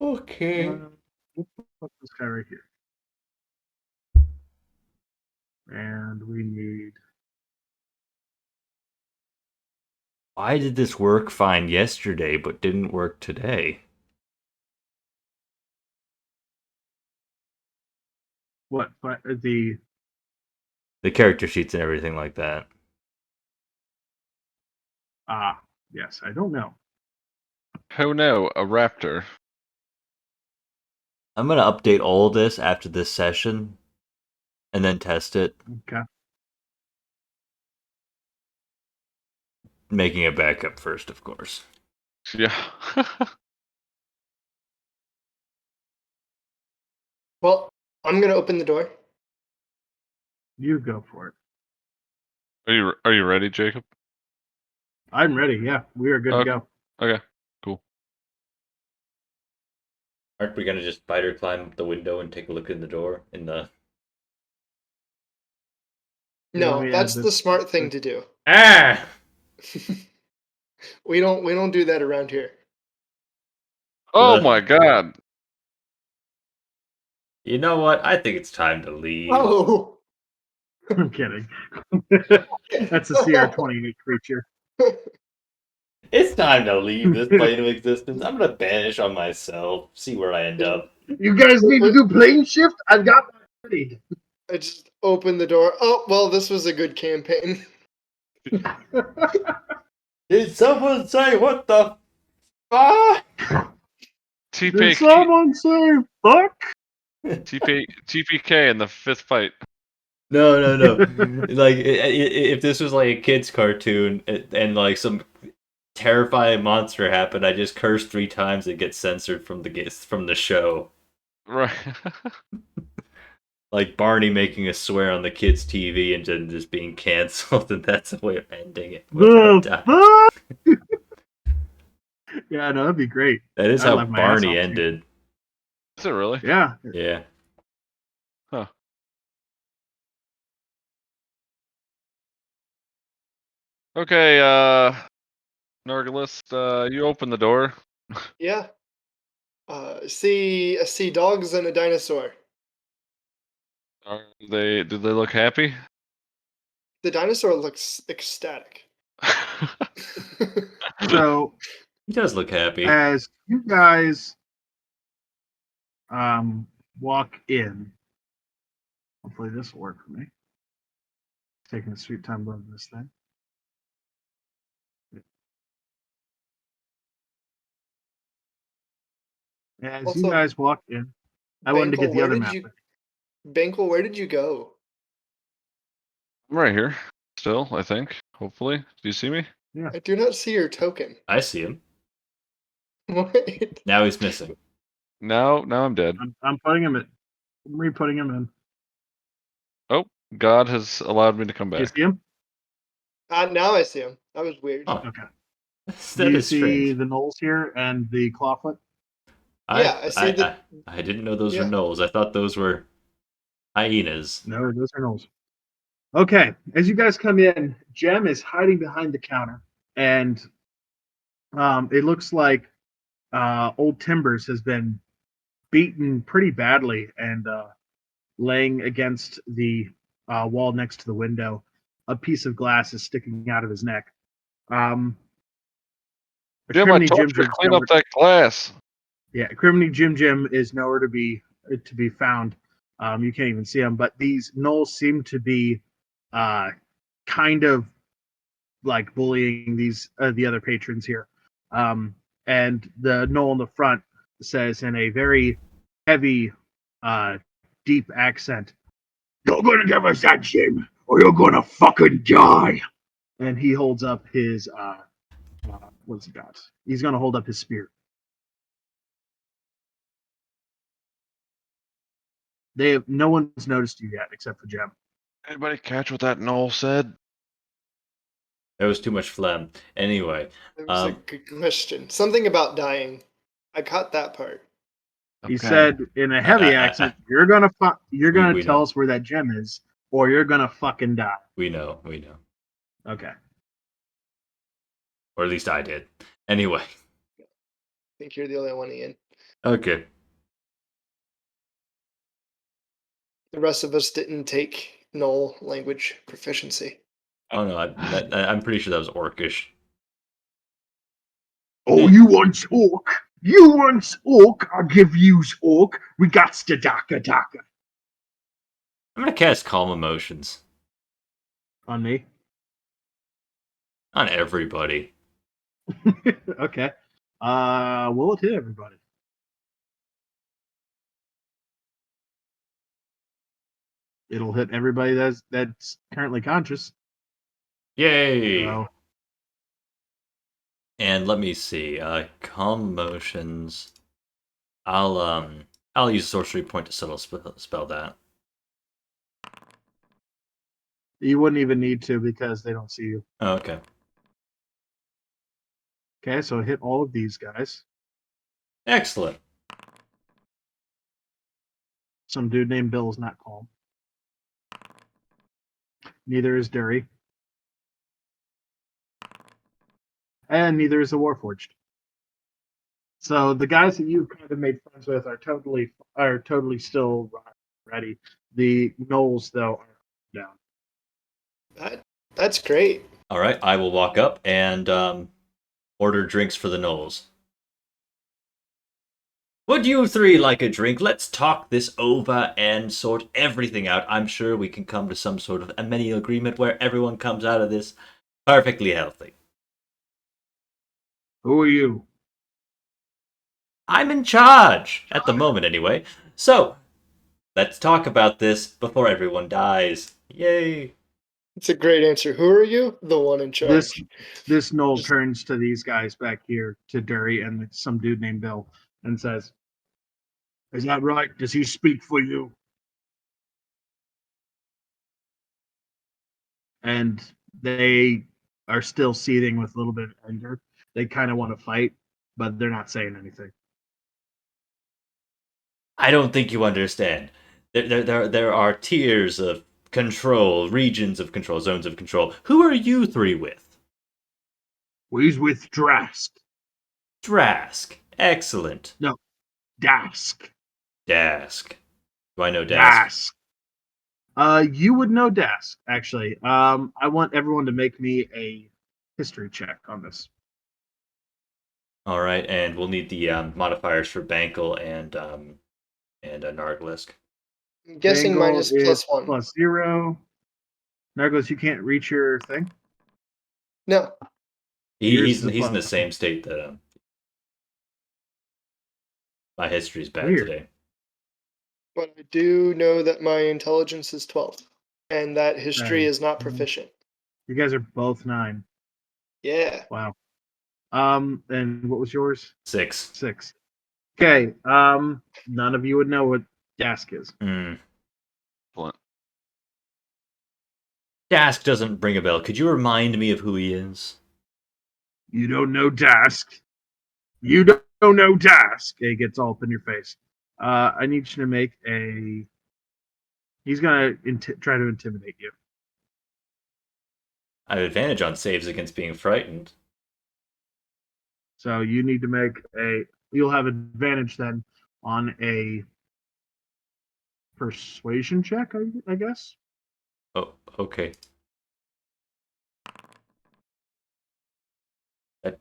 S1: Okay.
S5: We'll put this guy right here. And we need.
S1: Why did this work fine yesterday but didn't work today?
S5: What? The.
S1: The character sheets and everything like that.
S5: Ah, yes, I don't know.
S3: Oh no, a raptor.
S1: I'm gonna update all of this after this session and then test it,
S5: Okay.
S1: making a backup first, of course.
S3: Yeah.
S4: Well, I'm gonna open the door.
S5: You go for it.
S3: Are you ready, Jacob?
S5: I'm ready. Yeah, we are good to
S3: Okay.
S5: go.
S3: Okay. Cool.
S1: Aren't we gonna just spider climb the window and take a look in the door?
S5: Let
S4: No,
S5: me add
S4: that's
S5: this.
S4: the smart thing to do.
S1: Ah!
S4: we don't do that around here.
S3: Oh
S1: Ugh.
S3: my god.
S1: You know what? I think it's time to leave.
S4: Oh.
S5: I'm kidding. That's a CR28 creature.
S1: It's time to leave this plane of existence. I'm gonna banish on myself, see where I end up.
S5: You guys need to do plane shift? I've got my ready.
S4: I just opened the door. Oh, well, this was a good campaign.
S1: Did someone say what the fuck?
S5: Did
S3: TPK,
S5: someone say fuck?
S3: TPK in the fifth fight.
S1: No. Like, if this was like a kid's cartoon and like some terrifying monster happened, I just curse 3 times and get censored from the show.
S3: Right.
S1: Like Barney making a swear on the kids' TV and then just being canceled, and that's a way of ending it.
S5: The fuck? Yeah, no, that'd be great.
S1: That is
S5: I'd
S1: how
S5: laugh my ass
S1: Barney
S5: off, too.
S1: ended.
S3: Is it really?
S5: Yeah.
S1: Yeah.
S3: Huh. Okay, Nargilist, you open the door.
S4: Yeah. I see dogs and a dinosaur.
S3: Do they look happy?
S4: The dinosaur looks ecstatic.
S5: So,
S1: He does look happy.
S5: as you guys walk in, hopefully this will work for me. Taking a sweet time loading this thing. As you
S4: Also,
S5: guys walk in, I wanted to get the other map.
S4: Bankel, where did you go?
S3: I'm right here. Still, I think. Hopefully. Do you see me?
S5: Yeah.
S4: I do not see your token.
S1: I see him.
S4: Wait.
S1: Now he's missing.
S3: Now I'm dead.
S5: I'm putting him in. I'm re-putting him in.
S3: Oh, God has allowed me to come
S5: You
S3: back.
S5: see him?
S4: Now I see him. That was weird.
S1: Huh.
S5: Okay.
S1: That
S5: Do you
S1: is
S5: see
S1: strange.
S5: the knolls here and the clawfoot?
S4: Yeah, I see
S1: I didn't know those were
S4: Yeah.
S1: gnolls. I thought those were hyenas.
S5: No, those are knolls. Okay, as you guys come in, Jem is hiding behind the counter, and it looks like old Timbers has been beaten pretty badly and laying against the wall next to the window. A piece of glass is sticking out of his neck.
S3: Jim, I
S5: Criminy
S3: told
S5: Jim
S3: you to
S5: Jim's
S3: clean
S5: nowhere,
S3: up that glass.
S5: yeah, Criminy Jim Jim is nowhere to be found. You can't even see him, but these gnolls seem to be kind of like bullying these the other patrons here. And the gnoll in the front says in a very heavy, deep accent, "You're gonna give us that, Jim, or you're gonna fucking die." And he holds up his what's he got? He's gonna hold up his spear. No one's noticed you yet except for Jem.
S3: Anybody catch what that Noel said?
S1: There was too much phlegm. Anyway,
S4: That was a good question. Something about dying. I caught that part.
S5: He
S3: Okay.
S5: said in a heavy accent, "You're gonna
S1: we
S5: tell
S1: know.
S5: us where that gem is, or you're gonna fucking die."
S1: we know.
S5: Okay.
S1: Or at least I did. Anyway,
S4: I think you're the only one, Ian.
S1: okay.
S4: The rest of us didn't take Null language proficiency.
S1: Oh no, I'm pretty sure that was Orcish.
S6: Oh, you want orc? You want orc? I'll give yous orc. We got to daka daka.
S1: I'm gonna cast Calm Emotions
S6: On me.
S1: on everybody.
S6: Okay. Will it hit everybody? It'll hit everybody that's currently conscious.
S1: Yay!
S6: So
S1: And let me see. Calm Emotions. I'll use sorcery point to spell that.
S5: You wouldn't even need to because they don't see you.
S1: Oh, okay.
S5: Okay, so hit all of these guys.
S1: Excellent.
S5: Some dude named Bill is not calm. Neither is Dury. And neither is the Warforged. So the guys that you've kind of made friends with are totally still ready. The gnolls though are down.
S4: That's great.
S1: All right, I will walk up and order drinks for the gnolls. Would you three like a drink? Let's talk this over and sort everything out. I'm sure we can come to some sort of amenable agreement where everyone comes out of this perfectly healthy.
S6: who are you?
S1: I'm in charge, at the moment anyway. So, let's talk about this before everyone dies. Yay!
S4: It's a great answer. Who are you? The one in charge.
S5: This gnoll
S4: Just-
S5: turns to these guys back here, to Dury and some dude named Bill, and says,
S6: Is that right? Does he speak for you?
S5: and they are still seething with a little bit of anger. They kind of want to fight, but they're not saying anything.
S1: I don't think you understand. There are tiers of control, regions of control, zones of control. Who are you three with?
S6: He's with Drask.
S1: Drask. Excellent.
S6: Dask.
S1: Dask. Do I know Dask?
S6: Dask.
S5: You would know Dask, actually. I want everyone to make me a history check on this.
S1: All right, and we'll need the modifiers for Bankel and Narglisk.
S4: I'm guessing
S5: Bangle
S4: minus
S5: is
S4: +1.
S5: +0. Nargos, you can't reach your thing.
S4: No.
S1: He's
S5: Yours is
S1: in the
S5: plus-
S1: same state that my history's bad
S5: Weird.
S1: today.
S4: But I do know that my intelligence is 12. And that history
S5: Right.
S4: is not proficient.
S5: You guys are both 9.
S4: Yeah.
S5: Wow. And what was yours?
S1: 6.
S5: 6. Okay. None of you would know what Dask is.
S1: Hmm.
S3: Excellent.
S1: Dask doesn't ring a bell. Could you remind me of who he is?
S6: You don't know Dask. You don't know Dask.
S5: Okay, gets all up in your face. I need you to make a. He's gonna try to intimidate you.
S1: I have advantage on saves against being frightened.
S5: So you need to make a. You'll have advantage then on a persuasion check, I guess.
S1: Oh, okay.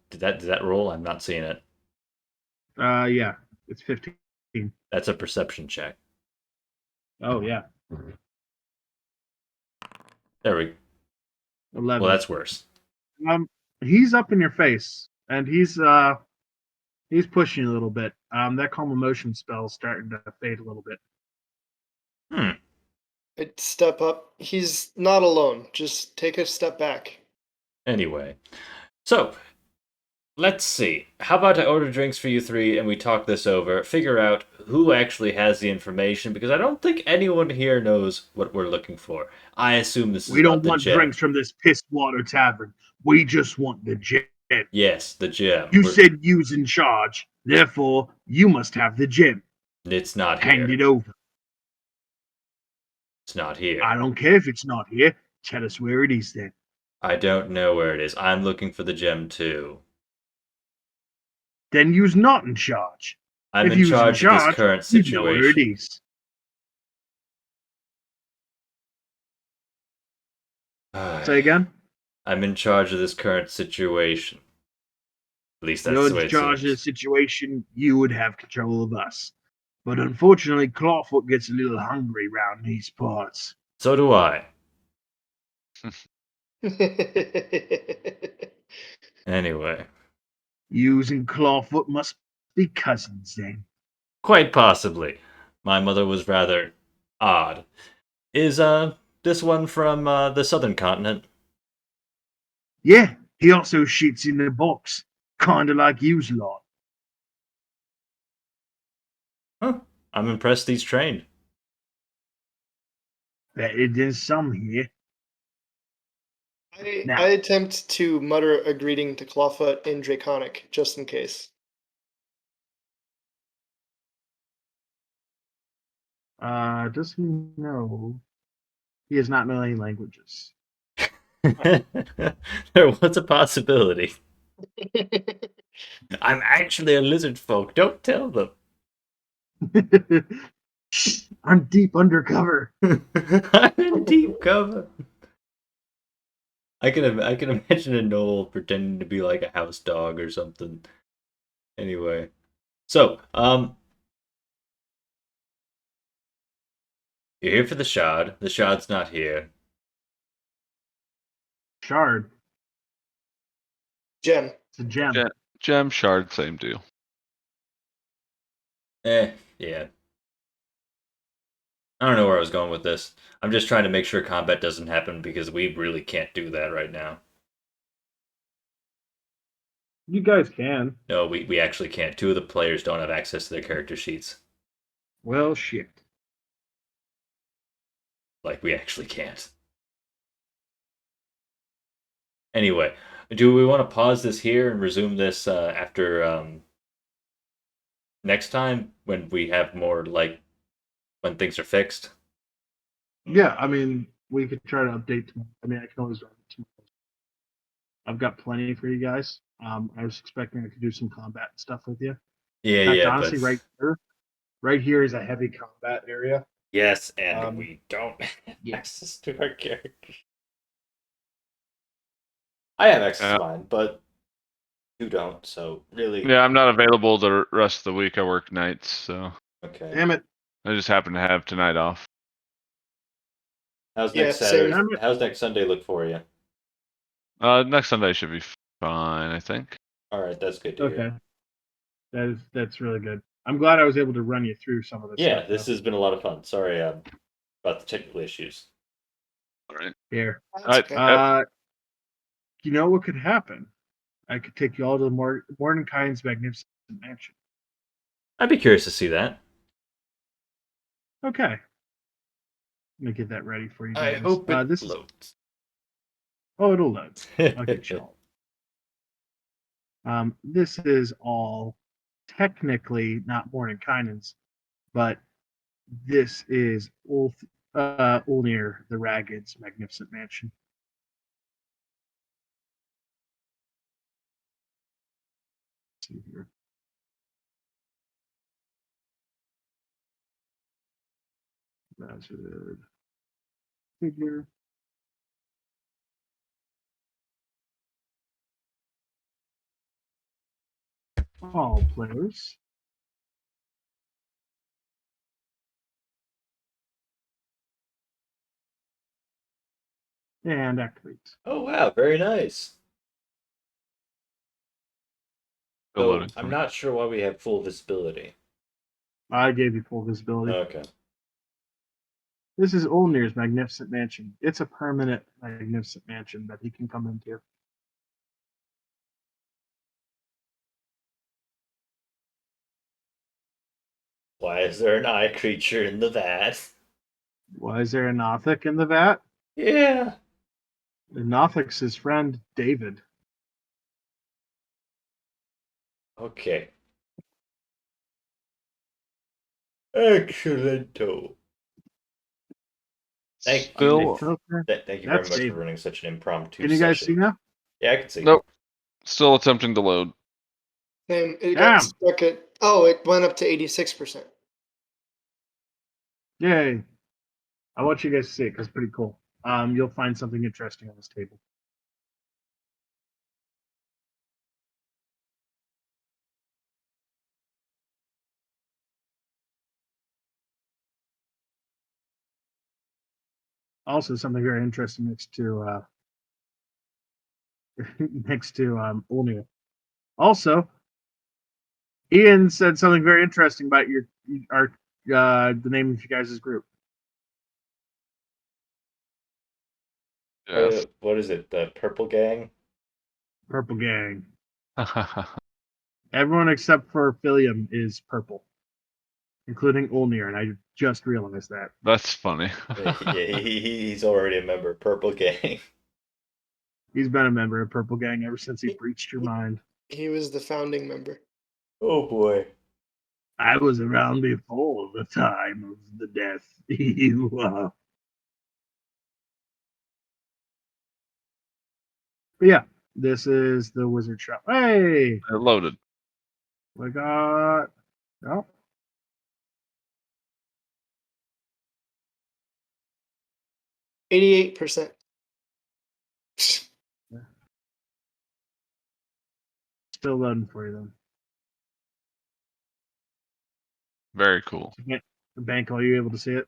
S1: Did that roll? I'm not seeing it.
S5: Yeah, it's 15.
S1: That's a perception check.
S5: Oh yeah,
S1: There we.
S5: 11.
S1: Well, that's worse.
S5: He's up in your face, and he's pushing you a little bit. That calm emotion spell is starting to fade a little bit.
S4: I'd step up. He's not alone. Just take a step back.
S1: Anyway, so let's see. How about I order drinks for you three and we talk this over, figure out who actually has the information, because I don't think anyone here knows what we're looking for. I assume this is
S6: We
S1: about
S6: don't
S1: the
S6: want
S1: gem.
S6: drinks from this piss water tavern. We just want the gem.
S1: Yes, the gem.
S6: You said you's in charge. Therefore, you must have the gem.
S1: It's not
S6: Hand
S1: here.
S6: it over.
S1: It's not here.
S6: I don't care if it's not here. Tell us where it is then.
S1: I don't know where it is. I'm looking for the gem too.
S6: Then you's not in charge.
S1: I'm
S6: If
S1: in
S6: you's
S1: charge of this current
S6: you know where it
S1: situation.
S6: is. Say again?
S1: I'm in charge of this current situation. At least that's
S6: You're
S1: the way
S6: in
S1: it
S6: charge of the
S1: seems.
S6: situation. You would have control of us. But unfortunately, Clawfoot gets a little hungry round these parts.
S1: So do I. Anyway,
S6: Yous and Clawfoot must be cousins then.
S1: quite possibly. My mother was rather odd. Is this one from the southern continent?
S6: Yeah, he also shits in the box. Kinda like yous lot.
S1: Huh. I'm impressed he's trained.
S6: Better than some here.
S4: I attempt to mutter a greeting to Clawfoot in Draconic, just in case.
S6: Does he know? He does not know any languages.
S1: There was a possibility. I'm actually a lizard folk. Don't tell them.
S6: I'm deep undercover.
S1: I'm in deep cover. I can imagine a Noel pretending to be like a house dog or something. Anyway, so you're here for the shard. The shard's not here.
S6: Shard.
S4: Gem.
S6: It's a gem.
S3: Gem, shard, same deal.
S1: Yeah. I don't know where I was going with this. I'm just trying to make sure combat doesn't happen because we really can't do that right now.
S5: You guys can.
S1: No, we actually can't. Two of the players don't have access to their character sheets.
S5: Well, shit.
S1: Like, we actually can't. Anyway, do we want to pause this here and resume this after next time when we have more, like, when things are fixed?
S5: Yeah, I mean, we could try to update tomorrow. I mean, I can always run it tomorrow. I've got plenty for you guys. I was expecting I could do some combat stuff with you.
S1: Yeah,
S5: In fact,
S1: yeah,
S5: honestly,
S1: but...
S5: right here is a heavy combat area.
S1: Yes, and
S5: we
S1: don't have
S5: yeah.
S1: access to our characters. I have access to mine, but you don't, so really...
S3: Yeah, I'm not available the rest of the week. I work nights, so
S1: Okay.
S5: Damn it.
S3: I just happen to have tonight off.
S1: How's
S4: Yeah,
S1: next
S4: same.
S1: Saturday? How's next Sunday look for you?
S3: Next Sunday should be fine, I think.
S1: All right, that's good to hear.
S5: Okay. That's really good. I'm glad I was able to run you through some of this
S1: Yeah,
S5: stuff.
S1: this has been a lot of fun. Sorry about the technical issues.
S3: All right.
S5: Here.
S4: That's okay.
S5: You know what could happen? I could take you all to the Mordenkainen's magnificent mansion.
S1: I'd be curious to see that.
S5: Okay. Let me get that ready for you
S1: I
S5: guys.
S1: hope it
S5: this
S1: loads.
S5: it'll load. I'll get you all. This is all technically not Mordenkainen's, but this is Ulnir the Ragged's magnificent mansion. Let's see here. Razard figure. All players. And activate.
S1: Oh wow, very nice.
S3: Still
S1: So
S3: loading for
S1: I'm
S3: me.
S1: not sure why we have full visibility.
S5: I gave you full visibility.
S1: Okay.
S5: This is Ulnir's magnificent mansion. It's a permanent magnificent mansion that he can come into.
S1: Why is there an eye creature in the vat?
S5: Why is there a Nothic in the vat?
S1: Yeah.
S5: The Nothic's his friend David.
S1: Okay. Excellento. Thank
S3: Still,
S1: you.
S5: Okay.
S1: Thank you
S5: That's
S1: very much
S5: David.
S1: for running such an impromptu
S5: Can you guys see
S1: session.
S5: now?
S1: Yeah, I can see.
S3: nope. Still attempting to load.
S4: Same. It
S5: Damn.
S4: got stuck at. Oh, it went up to 86%.
S5: Yay. I want you guys to see it because it's pretty cool. you'll find something interesting on this table. Also, something very interesting next to Olnir. Also, Ian said something very interesting about the name of you guys' group.
S3: Yes.
S1: What is it? The Purple Gang?
S5: Purple Gang. Everyone except for Philium is purple, including Olnir, and I just realized that.
S3: That's funny.
S1: Yeah, he's already a member of Purple Gang.
S5: He's been a member of Purple Gang ever since he breached your mind.
S4: He was the founding member.
S1: Oh boy.
S5: I was around before the time of the death. But yeah, this is the wizard shop. Hey,
S3: They're loaded.
S5: we got. Oh,
S4: 88%.
S5: still loading for you then.
S3: Very cool.
S5: The bank, are you able to see it?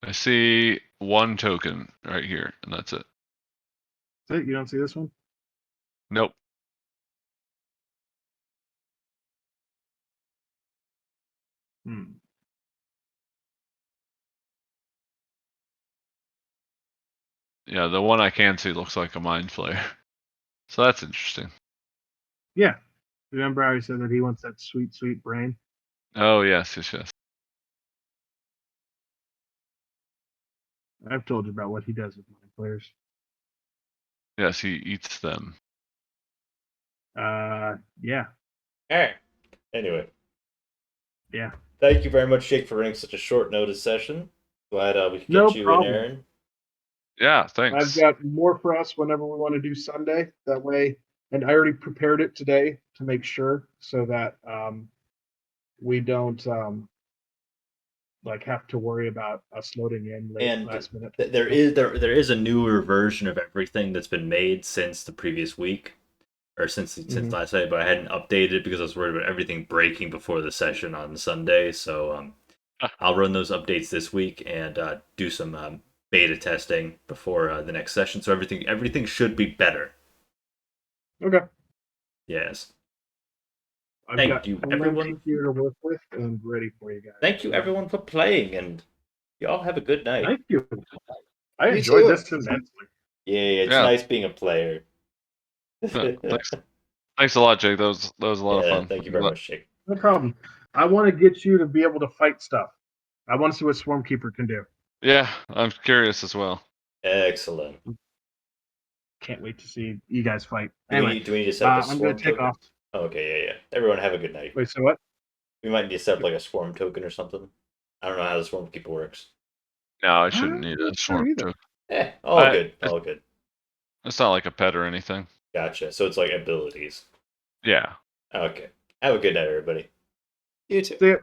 S3: I see one token right here, and that's it.
S5: See it? You don't see this one?
S3: Nope.
S5: Hmm.
S3: Yeah, the one I can see looks like a mind flayer. So that's interesting.
S5: Yeah. Remember how he said that he wants that sweet, sweet brain?
S3: Oh, yes, yes, yes.
S5: I've told you about what he does with mind players.
S3: Yes, he eats them.
S5: Yeah.
S1: Alright. Anyway.
S5: Yeah.
S1: Thank you very much, Jake, for running such a short notice session. Glad we could
S5: No
S1: get you
S5: problem.
S1: in, Aaron.
S3: Yeah, thanks.
S5: I've got more for us whenever we want to do Sunday. That way, and I already prepared it today to make sure so that we don't like have to worry about us loading in
S1: And
S5: last minute.
S1: there is a newer version of everything that's been made since the previous week, or since last night. But I hadn't updated it because I was worried about everything breaking before the session on Sunday. So I'll run those updates this week and do some beta testing before the next session. So everything should be better.
S5: Okay.
S1: Yes.
S5: I've
S1: Thank
S5: got
S1: you,
S5: plenty
S1: everyone.
S5: here to work with and ready for you guys.
S1: Thank you, everyone, for playing, and y'all have a good night.
S5: Thank you. I
S4: You
S5: enjoyed
S4: too.
S5: this immensely.
S1: Yeah, it's
S3: Yeah.
S1: nice being a player.
S3: Thanks a lot, Jake. That was a lot of
S1: Yeah,
S3: fun.
S1: thank you very much, Jake.
S5: No problem. I want to get you to be able to fight stuff. I want to see what Swarmkeeper can do.
S3: Yeah, I'm curious as well.
S1: Excellent.
S5: Can't wait to see you guys fight.
S1: Do
S5: Anyway,
S1: we need to set up a
S5: I'm
S1: swarm
S5: going to take
S1: token?
S5: off.
S1: Oh, okay, yeah. Everyone have a good night.
S5: Wait, so what?
S1: We might need to set up like a swarm token or something. I don't know how the swarm keeper works.
S3: No, I shouldn't need
S5: I'm
S3: a
S5: not sure
S3: swarm
S5: either.
S3: token.
S1: All good. All good.
S3: It's not like a pet or anything.
S1: Gotcha. So it's like abilities.
S3: Yeah.
S1: Okay. Have a good night, everybody.
S4: You too.
S5: See ya.